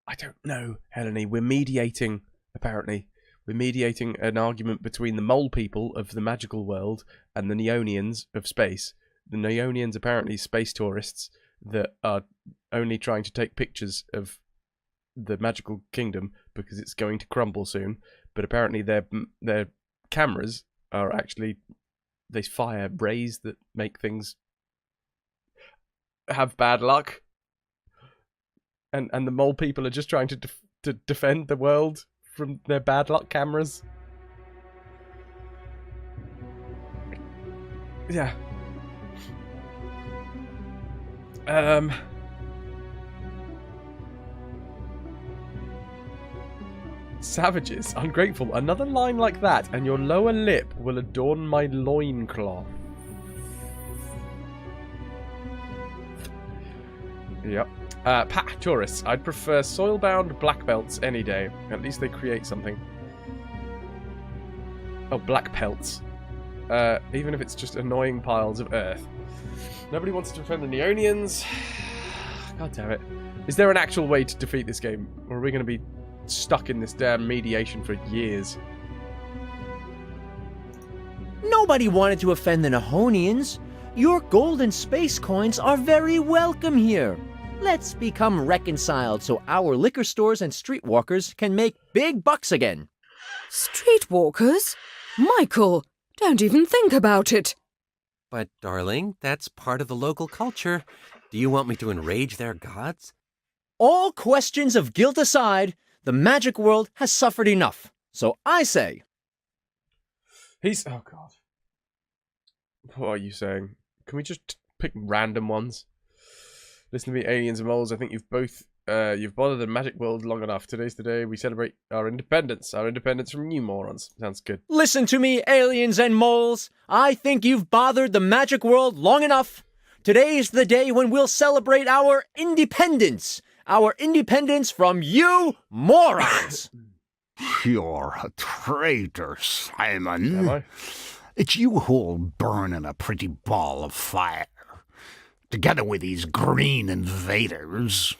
I don't know, Helene. We're mediating, apparently. We're mediating an argument between the mole people of the magical world and the Neonians of space. The Neonians apparently space tourists that are only trying to take pictures of the magical kingdom because it's going to crumble soon. But apparently they're cameras are actually, they fire rays that make things have bad luck. And the mole people are just trying to defend the world from their bad luck cameras. Yeah. Savages, ungrateful. Another line like that, and your lower lip will adorn my loincloth. Yep. Tourists. I'd prefer soil-bound black belts any day. At least they create something. Oh, black pelts. Even if it's just annoying piles of earth. Nobody wants to defend the Neonians. God damn it. Is there an actual way to defeat this game? Or are we going to be stuck in this damn mediation for years? Nobody wanted to offend the Nihonians. Your golden space coins are very welcome here. Let's become reconciled so our liquor stores and streetwalkers can make big bucks again. Streetwalkers? Michael, don't even think about it. But, darling, that's part of the local culture. Do you want me to enrage their gods? All questions of guilt aside, the magic world has suffered enough. So I say... Oh, God. What are you saying? Can we just pick random ones? Listen to me, aliens and moles. I think you've bothered the magic world long enough. Today's the day we celebrate our independence. Our independence from you morons. Sounds good. Listen to me, aliens and moles. I think you've bothered the magic world long enough. Today's the day when we'll celebrate our independence. Our independence from you morons. You're a traitor, Simon. Am I? It's you who'll burn in a pretty ball of fire. Together with these green invaders.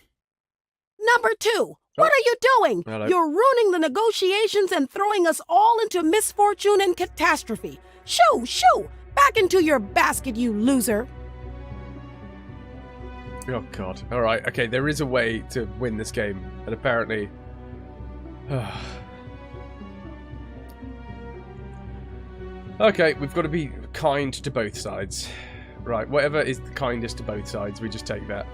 Number 2, what are you doing? Hello. You're ruining the negotiations and throwing us all into misfortune and catastrophe. Shoo, shoo! Back into your basket, you loser. Oh, God. Alright, okay, there is a way to win this game. And apparently... Okay, we've got to be kind to both sides. Right, whatever is the kindest to both sides, we just take that.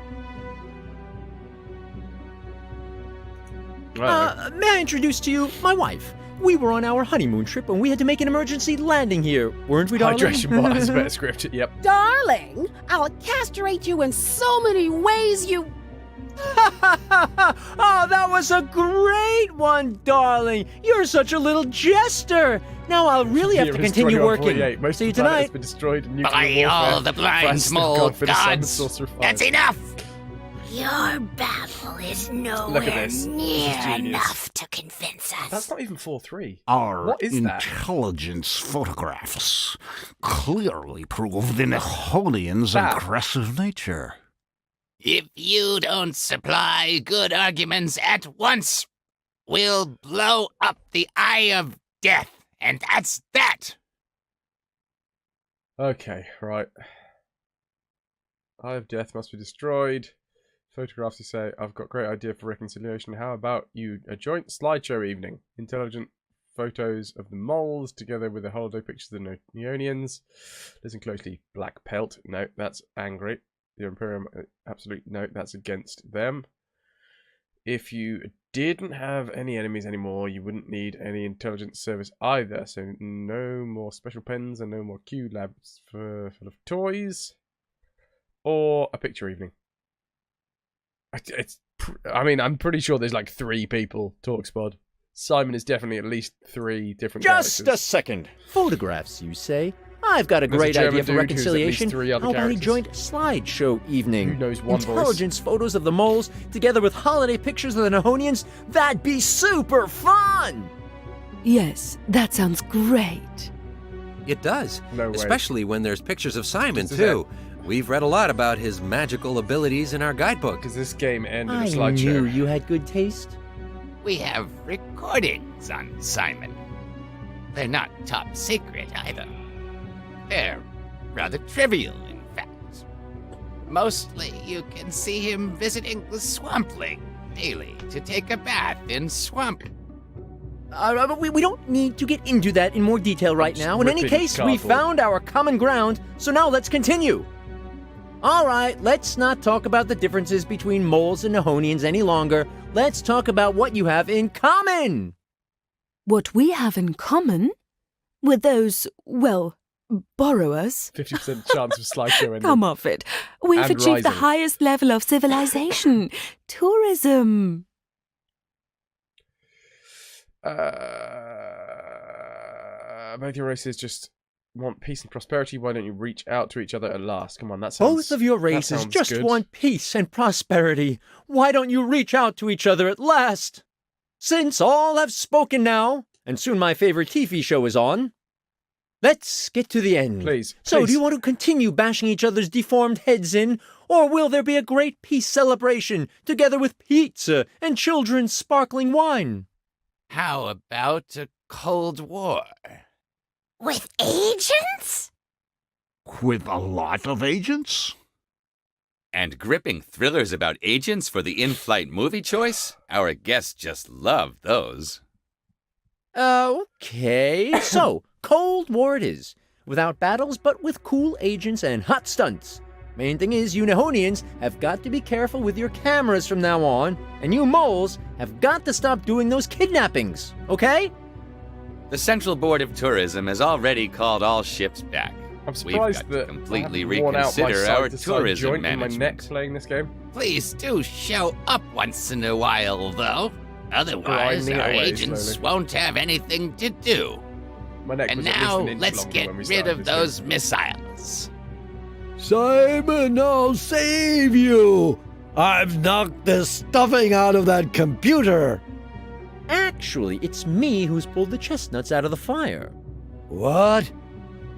May I introduce to you my wife? We were on our honeymoon trip and we had to make an emergency landing here, weren't we, darling? Hydration bot is better scripted, yep. Darling, I'll castrate you in so many ways you... Oh, that was a great one, darling. You're such a little jester. Now I'll really have to continue working. See you tonight. Has been destroyed in nuclear By all warfare. the blind Fast small for the Sun, gods, Sorcerer 5. that's enough! Your babble is nowhere this. near This is genius. enough to convince us. That's not even 4-3. Our What is that? intelligence photographs clearly prove the Nihonians' That. aggressive nature. If you don't supply good arguments at once, we'll blow up the Eye of Death, and that's that! Okay, right. Eye of Death must be destroyed. Photographs, you say. I've got a great idea for reconciliation. How about you a joint slideshow evening? Intelligent photos of the moles together with the holiday pictures of the Neonians. Listen closely. Black pelt. No, that's angry. The Imperium, absolute no, that's against them. If you didn't have any enemies anymore, you wouldn't need any intelligence service either. So no more special pens and no more Q labs full of toys. Or a picture evening. I mean, I'm pretty sure there's like 3 people talk spod. Simon is definitely at least 3 different Just characters. a second. Photographs, you say? I've got a There's a great German idea for dude who's at least reconciliation. 3 other How about a characters. joint slideshow evening? Who knows one voice? Intelligence photos of the moles together with holiday pictures of the Nihonians? That'd be super fun! Yes, that sounds great. It does. No way. Especially when there's pictures of Simon, Just too. We've read a lot about his magical abilities in our guidebook. Because this game ended a I slideshow. knew you had good taste. We have recordings on Simon. They're not top secret either. They're rather trivial, in fact. Mostly you can see him visiting the swampling daily to take a bath in swamp. But we don't need to get into that in more detail right now. In any case, we found our common ground, so now let's continue. All right, let's not talk about the differences between moles and Nihonians any longer. Let's talk about what you have in common. What we have in common with those, well, borrowers. 50% chance of slideshow ending. Come off it. We've And achieved the rising. highest level of civilization. Tourism. Both your races just want peace and prosperity. Why don't you reach out to each other at last? Come on, that sounds... Both of your that races sounds just good. want peace and prosperity. Why don't you reach out to each other at last? Since all have spoken now, and soon my favorite TV show is on, let's get to the end. Please. So, do you want to continue bashing each other's deformed heads in, or will there be a great peace celebration, together with pizza and children's sparkling wine? How about a Cold War? With agents? With a lot of agents? And gripping thrillers about agents for the in-flight movie choice? Our guests just love those. Okay, so, Cold War it is. Without battles, but with cool agents and hot stunts. Main thing is, you Nihonians have got to be careful with your cameras from now on, and you moles have got to stop doing those kidnappings, okay? The Central Board of Tourism has already called all ships back. I'm surprised We've got that to completely I haven't worn out my reconsider our side-to-side tourism joint in my management. neck playing this game. Please do show up once in a while, though. Otherwise, Grinding our away agents slowly. won't have anything to do. My neck And was at least now, an inch let's longer get when we rid started of this those game. missiles. Simon, I'll save you! I've knocked the stuffing out of that computer! Actually, it's me who's pulled the chestnuts out of the fire. What?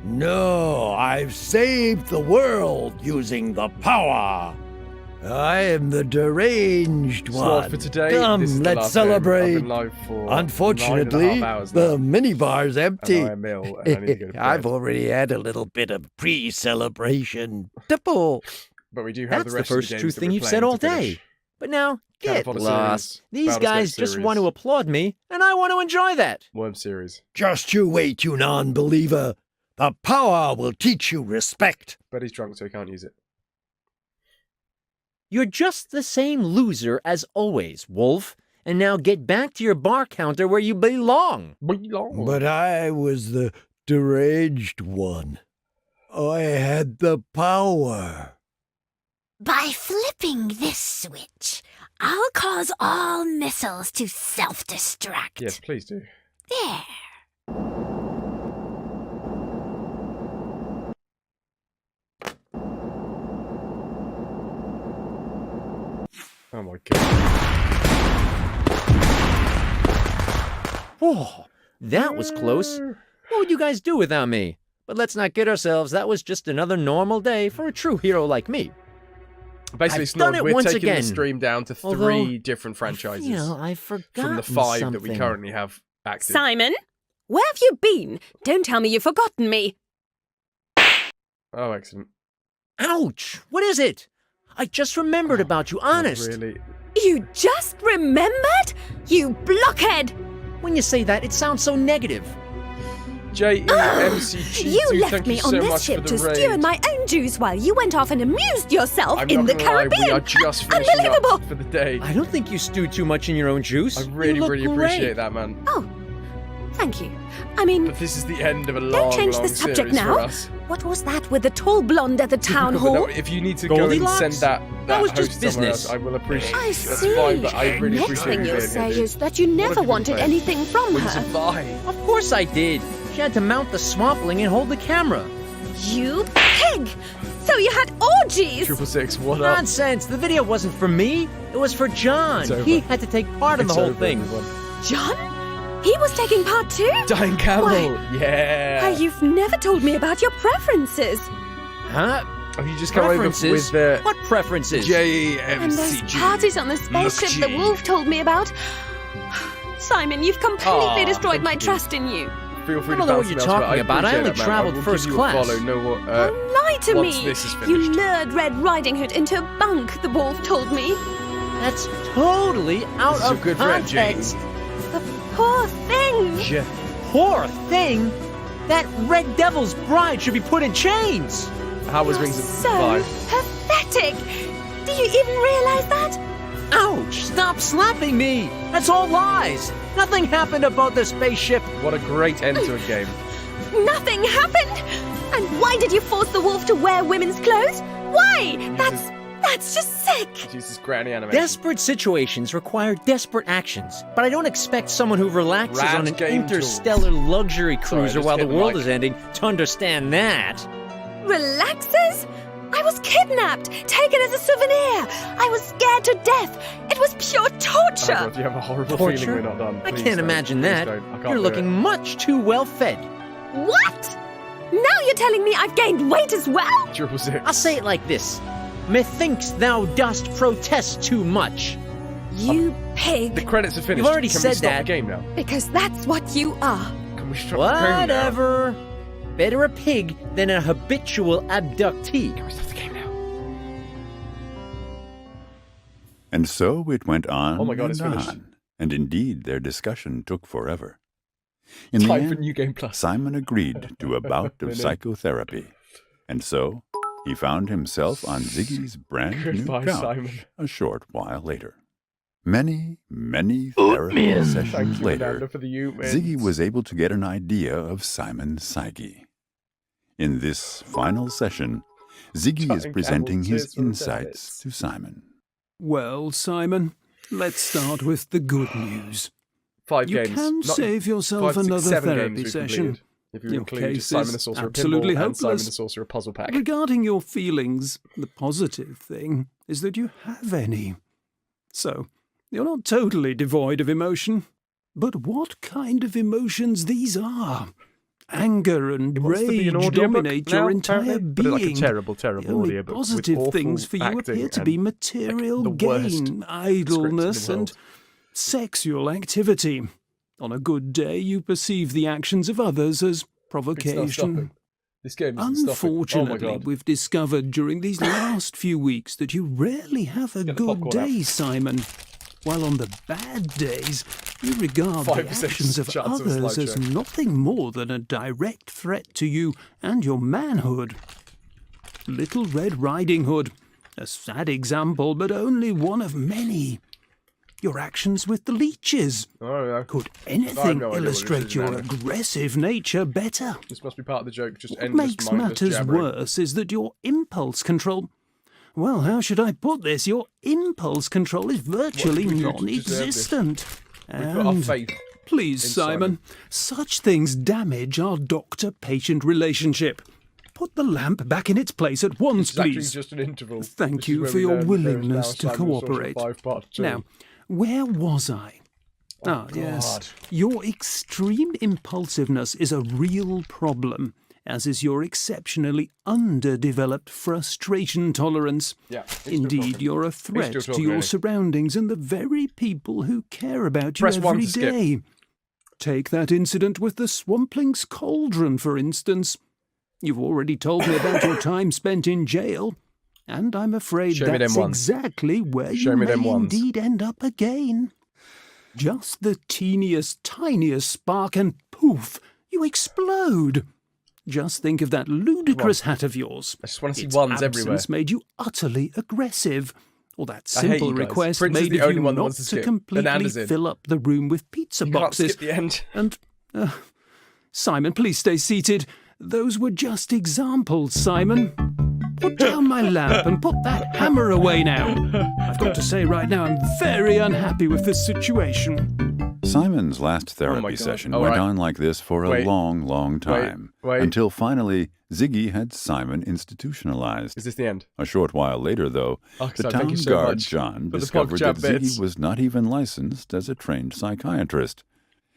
No, I've saved the world using the power! I am the deranged So that's one. for today. Come, This is the let's last game. I've celebrate. been live for Unfortunately, 9.5 hours the now. minibar's empty. And I am ill, and I need to go to bed. I've already had a little bit of pre-celebration. Tipple. But we do have That's the rest the of first the games true that thing we're you've playing said all to finish. day. But now, get Catapult lost. series, These Baldur's guys Gate just series. want to applaud me, and I want to enjoy that. Worm series. Just you wait, you non-believer. The power will teach you respect. But he's drunk, so he can't use it. You're just the same loser as always, Wolf. And now get back to your bar counter where you belong. But I was the deranged one. I had the power. By flipping this switch, I'll cause all missiles to self-destruct. Yes, please do. There. Oh my god. Whoa, that was close. What would you guys do without me? But let's not kid ourselves. That was just another normal day for a true hero like me. Basically, I've done Snog, it we're once taking again. the stream down to Although, 3 different franchises. You know, I've from forgotten the 5 that we something. currently have active. Simon, where have you been? Don't tell me you've forgotten me. Oh, excellent. Ouch! What is it? I just remembered about you, honest. Really? You just remembered? You blockhead! When you say that, it sounds so negative. JEMCG2, You left thank me you on so this much ship for to the stew in raid. my own juice while you went off and amused yourself I'm in not the gonna lie, Caribbean. we are just finishing Unbelievable! up for the day. I don't think you stewed too much in your own juice. I really, You look really great. appreciate that, man. Oh, thank you. I mean, But this is the end of a long, don't change long the subject series now. for us. What was that with the tall blonde at the town But hall? no, if you need to go and Goldilocks? send that was host just somewhere business. else, I will appreciate I That's see. fine, but I really Next appreciate thing you you'll being say here, dude. is that you What never have you been wanted playing? anything from Well, you her. survived. Of course I did. She had to mount the swampling and hold the camera. You pig! So you had orgies! 666, what up? Nonsense. The video wasn't for me. It was for John. It's over. He had to take part in the It's whole over, thing. everyone. John? He was taking part too? Dying Camel, Why, yeah. you've never told me about your preferences. Huh? Have you just come over Preferences? with the What preferences? And those JEMCG? parties on the spaceship the wolf told me about. Simon, you've completely Aw, destroyed my thank you. trust in you. Feel free I don't to know what bounce you're it elsewhere. talking about. I appreciate only that, man. traveled will first give you class. A follow. Know what? Don't lie to once me. this is You finished. lured Red Riding Hood into a bunk, the wolf told me. That's totally out This is of your good friend, context. The poor thing! Yeah. Poor thing? That red devil's bride should be put in chains! How was Rings of So Fire? pathetic! Do you even realize that? Ouch! Stop slapping me! That's all lies! Nothing happened about the spaceship! What a great end to a game. Nothing happened! And why did you force the wolf to wear women's clothes? Why? That's just sick! Jesus, granny animation. Desperate situations require desperate actions, but I don't expect someone who relaxes Rad on an game interstellar luxury cruiser just while the hit the world mic. is ending to understand that. Relaxes? I was kidnapped, taken as a souvenir. I was scared to death. It was pure torture. Oh God, you have a horrible Torture? feeling we're not done. I Please can't don't. imagine Please that. don't. I can't You're do looking it. much too well fed. What? Now you're telling me I've gained weight as well? Triple six. I'll say it like this. Methinks thou dost protest too much. You pig. The credits are finished. You've already Can said we stop that. the game now? Because that's what you are. Can we stop the game now? Whatever. Better a pig than a habitual abductee. Can we stop the game now? And so it went on Oh my God, and it's finished. on, and indeed their discussion took forever. In the Time for end, New Game Plus. Simon agreed to a bout of Really? psychotherapy, and so he found himself on Ziggy's brand Goodbye, new couch Simon. a short while later. Many therapy Thank sessions you, later, Fernando, for the Ootmans. Ziggy was able to get an idea of Simon's psyche. In this final session, Ziggy is Time presenting camel his tears from insights to Simon. Well, Simon, let's start with the good news. 5 You games. can Not- save yourself 5, 6, another 7 therapy games we've session. completed. If you Your include case Simon is the Sorcerer absolutely Pinball and Simon hopeless. the Sorcerer Puzzle Pack. Regarding your feelings, the positive thing is that you have any. So, you're not totally devoid of emotion. But what kind of emotions these are? Anger and It wants to be an rage audiobook dominate now, your entire apparently, being. but like a terrible The only audiobook with positive awful things for you acting appear to and, be material the worst gain, idleness, script in the and world. sexual activity. On a good day, you perceive the actions of others as It's not provocation. stopping. This game isn't stopping. Oh my Unfortunately, God. we've discovered during these last few weeks that you rarely have a Get the good popcorn out. day, Simon. While on the bad days, you regard the 5% actions of chance of a others as slideshow. nothing more than a direct threat to you and your manhood. Little Red Riding Hood, a sad example, but only one of many. Your actions with the leeches. Oh, yeah. Could I have anything no idea what it illustrate is your now. aggressive nature better? This must be part of the joke. Just What endless makes mindless matters jabbering. worse is that your impulse control... Well, how should I put this? Your impulse control is virtually What do we do to deserve this? non-existent. We put our faith Please, in Simon, such things damage our doctor-patient relationship. Put the lamp back in its place at once, It's actually please. just an interval. Thank This is you where for we your learn there is willingness now to Simon the Sorcerer cooperate. 5 Part 2. Now, where was I? Yes. God. Your extreme impulsiveness is a real problem, as is your exceptionally underdeveloped frustration tolerance. Yeah, he's still Indeed, talking. you're a He's threat still to talking, your ain't he? surroundings and the very people who care about you Press 1 every to skip. day. Take that incident with the Swampling's Cauldron, for instance. You've already told me about your time spent in jail, and I'm afraid Show me that's them ones. exactly where Show you me may them ones. indeed end up again. Just the teeniest, tiniest spark, and poof, you explode. Just think of that ludicrous hat of yours. I just want to see Its ones absence everywhere. made you utterly aggressive. Or that I hate simple you guys. request Prince is made the of only you one that not wants to to skip. completely Bananas in. fill up the room with pizza You can't boxes. skip the end. And, Simon, please stay seated. Those were just examples, Simon. Put down my lamp and put that hammer away now. I've got to say right now I'm very unhappy with this situation. Simon's last therapy God. session All went right. on like this for a Wait. long time, Wait. until finally Ziggy had Simon institutionalized. Is this the end? A short while later, though, Oh, the so town thank you so guard much John for the discovered PogChamp that bits. Ziggy was not even licensed as a trained psychiatrist,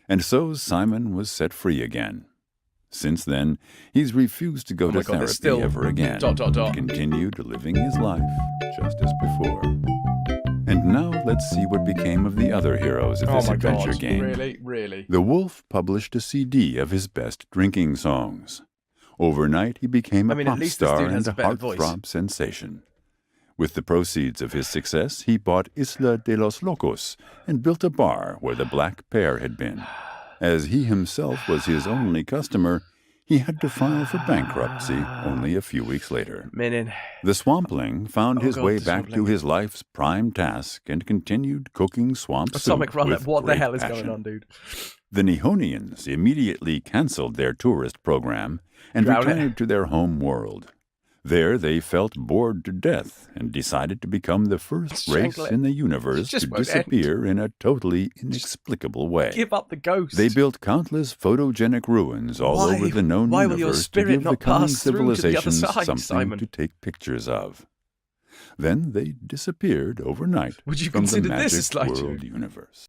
and so Simon was set free again. Since then, he's refused to go Oh to my God, there's therapy still ever again. ... ... Continued living his life just as before. And now let's see what became of the other heroes of Oh this my adventure God. game. Really? The Wolf published a CD of his best drinking songs. Overnight, he became a I mean, pop at least this star dude has and a a better voice. heartthrob sensation. With the proceeds of his success, he bought Isla de los Locos and built a bar where the black pair had been. As he himself was his only customer, he had to file for bankruptcy only a few weeks later. The Swampling found his way back to his life's prime task and continued cooking swamp Atomic soup Run, with what the great hell is passion. going on, dude? The Nihonians immediately canceled their tourist program and Drown it. retired to their home world. There they felt bored to death and decided to become the first race in the universe to disappear in a totally inexplicable way. Give up the ghost. They built countless photogenic ruins all over the known why will your universe to spirit give the not coming pass through to the other civilizations side, something Simon? to take pictures of. Then they disappeared overnight Would you from the consider this a magic slideshow? world universe.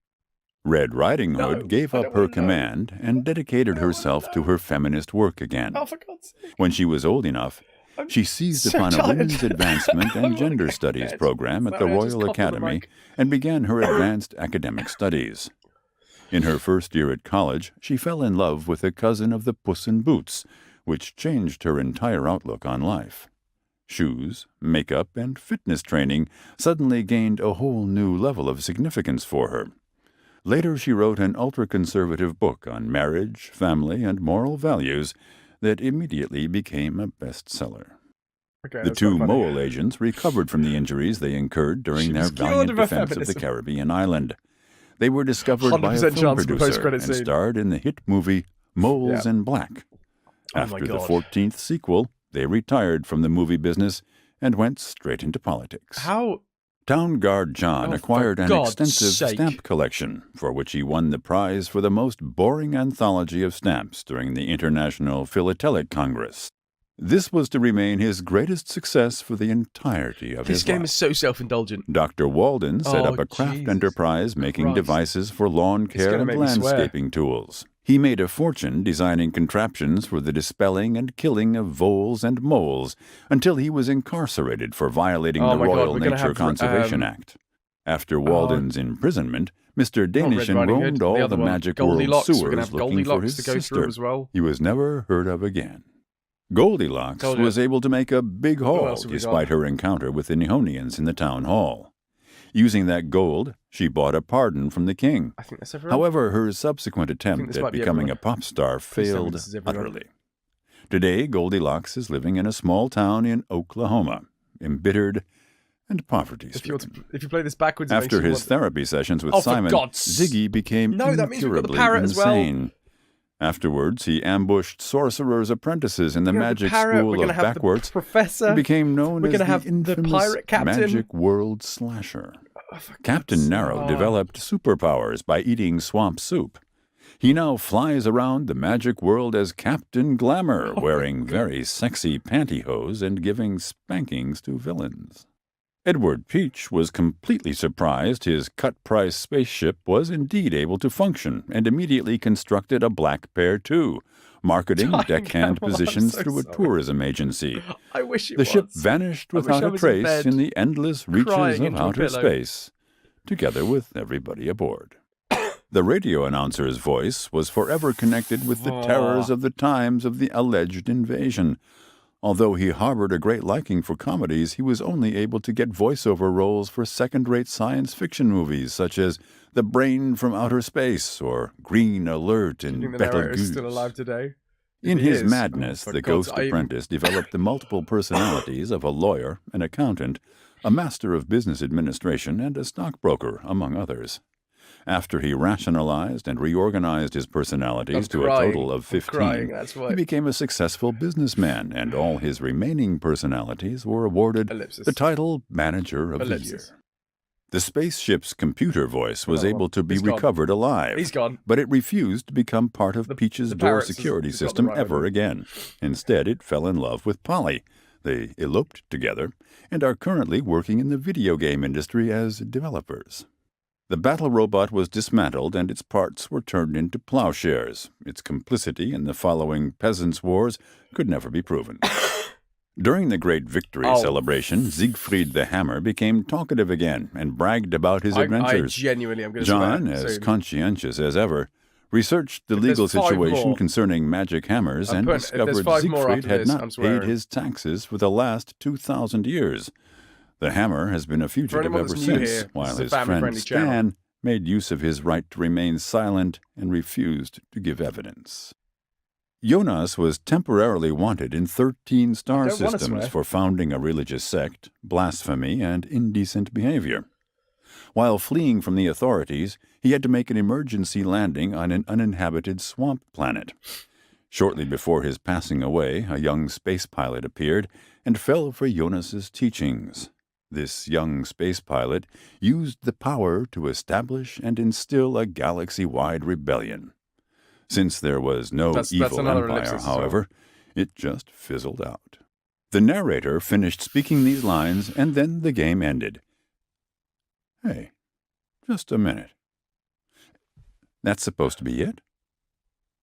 Red Riding Hood gave up her command and dedicated herself to her feminist work again. Oh, for God's sake. When she was old enough, she seized so upon a tired. women's advancement and gender studies program at the Sorry, I just Royal coughed on the Academy mic. and began her advanced academic studies. In her first year at college, she fell in love with a cousin of the Puss in Boots, which changed her entire outlook on life. Shoes, makeup, and fitness training suddenly gained a whole new level of significance for her. Later, she wrote an ultra-conservative book on marriage, family, and moral values that immediately became a bestseller. Okay, The that's two quite funny. mole agents recovered from the injuries they incurred during She their was cured valiant of her defense of the feminism. Caribbean island. They were discovered by a 100% film chance of the producer post-credit and scene. starred in the hit movie Moles Yeah. in Black. Oh my After the God. 14th sequel, they retired from the movie business and went straight into politics. How? Town Guard John Oh, for acquired an God's extensive sake. stamp collection, for which he won the prize for the most boring anthology of stamps during the International Philatelic Congress. This was to remain his greatest success for the entirety of This his game life. is so self-indulgent. Dr. Walden set Oh, up a craft Jesus enterprise making Christ. devices for lawn It's care gonna and make me swear. landscaping tools. He made a fortune designing contraptions for the dispelling and killing of voles and moles until he was incarcerated for violating Oh the my God, Royal we're gonna Nature have, Conservation Act. After Walden's imprisonment, Mr. Red Danishin Riding Hood, roamed the all other the one, magic world Goldilocks. We're gonna sewers have looking for Goldilocks his to go through sister. as well. He was never heard of again. Goldilocks Told you. was able to make a big haul else have we despite got? her encounter with the Nihonians in the town hall. Using that gold, she bought a pardon from the king. I think that's everyone. However, her subsequent attempt this at might be becoming everyone. a pop star Please tell me failed this is everyone. utterly. Today, Goldilocks is living in a small town in Oklahoma, embittered and poverty-stricken. If you play this backwards, it After makes you his want- therapy sessions with Oh, for Simon, God's- Ziggy became No, that means we've got the incurably parrot as well. insane. Afterwards, he ambushed Sorcerer's apprentices in the We're gonna have magic parrot, school we're gonna of have the backwards. professor. He became known We're as gonna the have the infamous pirate captain. Magic World Slasher. Oh, Captain Narrow developed superpowers by eating swamp soup. He now flies around the magic world as Captain Glamour, wearing very sexy pantyhose and giving spankings to villains. Edward Peach was completely surprised his cut-price spaceship was indeed able to function and immediately constructed a black pair too, marketing deckhand positions so through a sorry. tourism agency. I wish it The ship was. vanished I wish without I a was in trace bed in the endless reaches crying of into a outer pillow. space, together with everybody aboard. The radio announcer's voice was forever connected with the terrors of the times of the alleged invasion. Although he harbored a great liking for comedies, he was only able to get voiceover roles for second-rate science fiction movies such as The Brain from Outer Space or Green Alert Do you and think the narrator is Betelgeuse. still alive today? In If he his is, madness, for the God's ghost sake. apprentice developed the multiple personalities of a lawyer, an accountant, a master of business administration, and a stockbroker, among others. After he rationalized and reorganized his personalities I'm to crying. a total of I'm 15, crying, that's why. he became a successful businessman, and all his remaining personalities were awarded Ellipsis. the title Manager of Ellipsis. the Year. The spaceship's computer voice was Oh, able to be he's gone. recovered alive. He's gone. But it refused to become part of Peach's the door parrots security has got the system right ever idea. again. Instead, it fell in love with Polly. They eloped together and are currently working in the video game industry as developers. The battle robot was dismantled and its parts were turned into plowshares. Its complicity in the following Peasants' Wars could never be proven. During the great victory celebration, Siegfried the Hammer became talkative again and bragged about his adventures. I genuinely am going to John, swear as soon. conscientious as ever, researched the If there's legal 5 situation more- concerning magic hammers I'm and putting- if there's discovered 5 more Siegfried after had this, not I'm paid swearing. his taxes for the last 2,000 years. The hammer has been a fugitive anyone ever that's new since, here, while this is a his friend family-friendly channel. Stan made use of his right to remain silent and refused to give evidence. Jonas was temporarily wanted in 13 star don't wanna systems swear. for founding a religious sect, blasphemy, and indecent behavior. While fleeing from the authorities, he had to make an emergency landing on an uninhabited swamp planet. Shortly before his passing away, a young space pilot appeared and fell for Jonas's teachings. This young space pilot used the power to establish and instill a galaxy-wide rebellion. Since there was no That's evil another empire, ellipsis as well. however, it just fizzled out. The narrator finished speaking these lines, and then the game ended. Hey, just a minute. That's supposed to be it?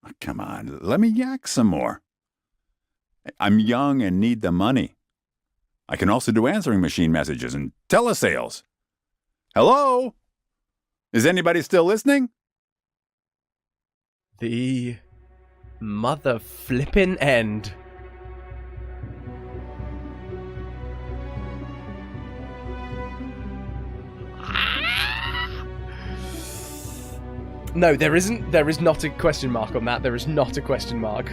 Oh, come on, let me yak some more. I'm young and need the money. I can also do answering machine messages and telesales. Hello? Is anybody still listening? The mother flippin' end. No, there isn't. There is not a question mark on that. There is not a question mark.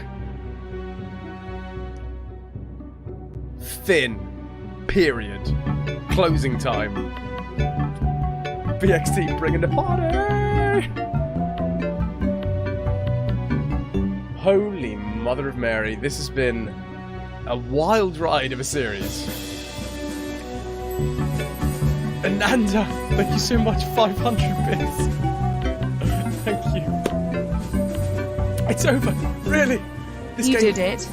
Thin. Period. Closing time. BXT bringing the party! Holy Mother of Mary, this has been a wild ride of a series. Ananda, thank you so much, 500 bits. Thank you. It's over, really. You did it.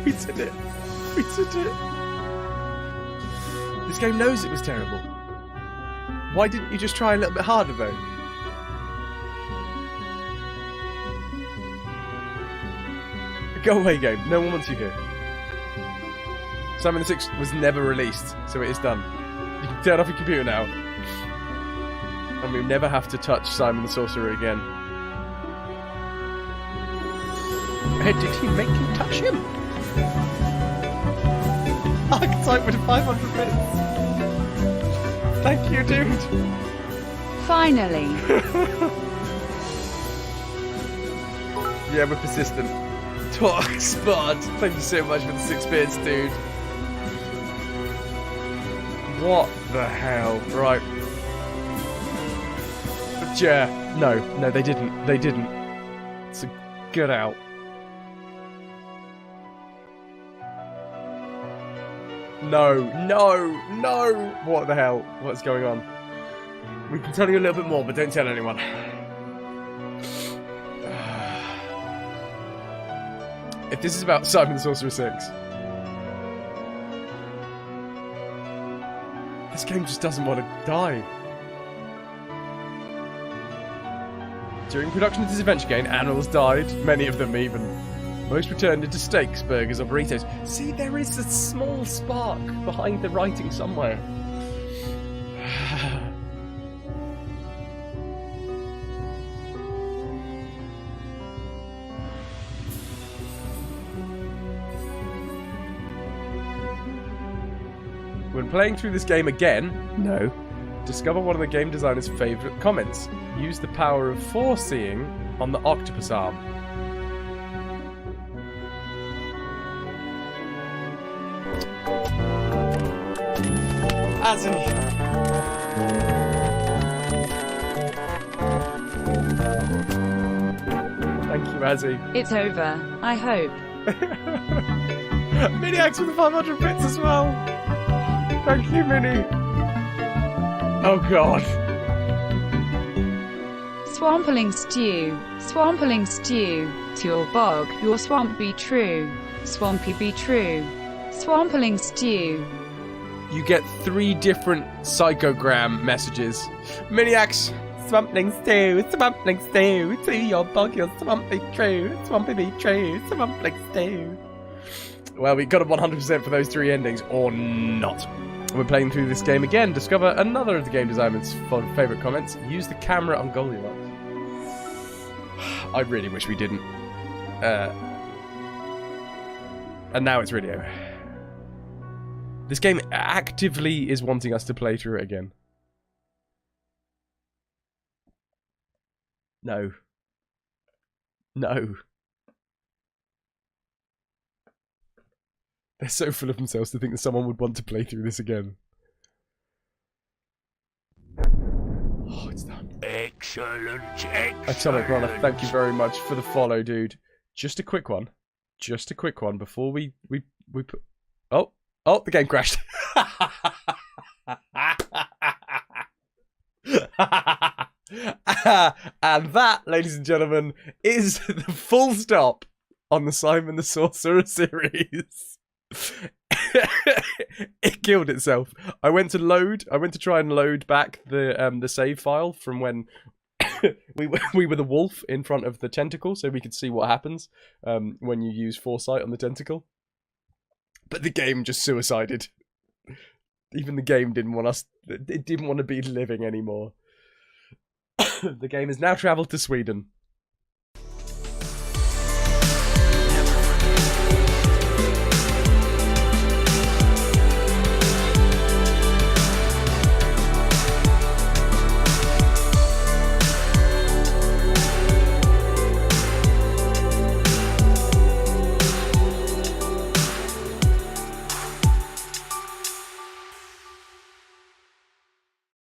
We did it. We did it. This game knows it was terrible. Why didn't you just try a little bit harder, though? Go away, game. No one wants you here. Simon the Sixth was never released, so it is done. You can turn off your computer now. And we'll never have to touch Simon the Sorcerer again. Did he make you touch him? Archetype with 500 bits. Thank you, dude. Finally. Yeah, we're persistent. Talk Spot. Thank you so much for the 6 bits, dude. What the hell? Right. Yeah. No, they didn't. They didn't. So get out. No. What the hell? What's going on? We can tell you a little bit more, but don't tell anyone. If this is about Simon the Sorcerer 6, this game just doesn't want to die. During production of this adventure game, animals died, many of them even. Most returned into steaks, burgers, or burritos. See, there is a small spark behind the writing somewhere. When playing through this game again, no, discover one of the game designer's favourite comments. Use the power of foreseeing on the octopus arm. Azzy. Thank you, Azzy. It's over, I hope. Miniacs with the 500 bits as well. Thank you, Minnie. Oh, God. Swampling stew, to your bog, your swamp be true, swampy be true, swampling stew. You get 3 different psychogram messages. Miniacs, swampling stew, to your bog, your swamp be true, swampy be true, swampling stew. Well, we got a 100% for those 3 endings, or not. We're playing through this game again. Discover another of the game designer's favourite comments. Use the camera on Goldilocks. I really wish we didn't. And now it's really over. This game actively is wanting us to play through it again. No. No. They're so full of themselves to think that someone would want to play through this again. Oh, it's done. Excellent, excellent. Atomic Runner, thank you very much for the follow, dude. Just a quick one. Just a quick one before we put... Oh, the game crashed. And that, ladies and gentlemen, is the full stop on the Simon the Sorcerer series. It killed itself. I went to try and load back the save file from when we were the wolf in front of the tentacle, so we could see what happens when you use foresight on the tentacle. But the game just suicided. Even the game didn't want us. It didn't want to be living anymore. The game has now travelled to Sweden.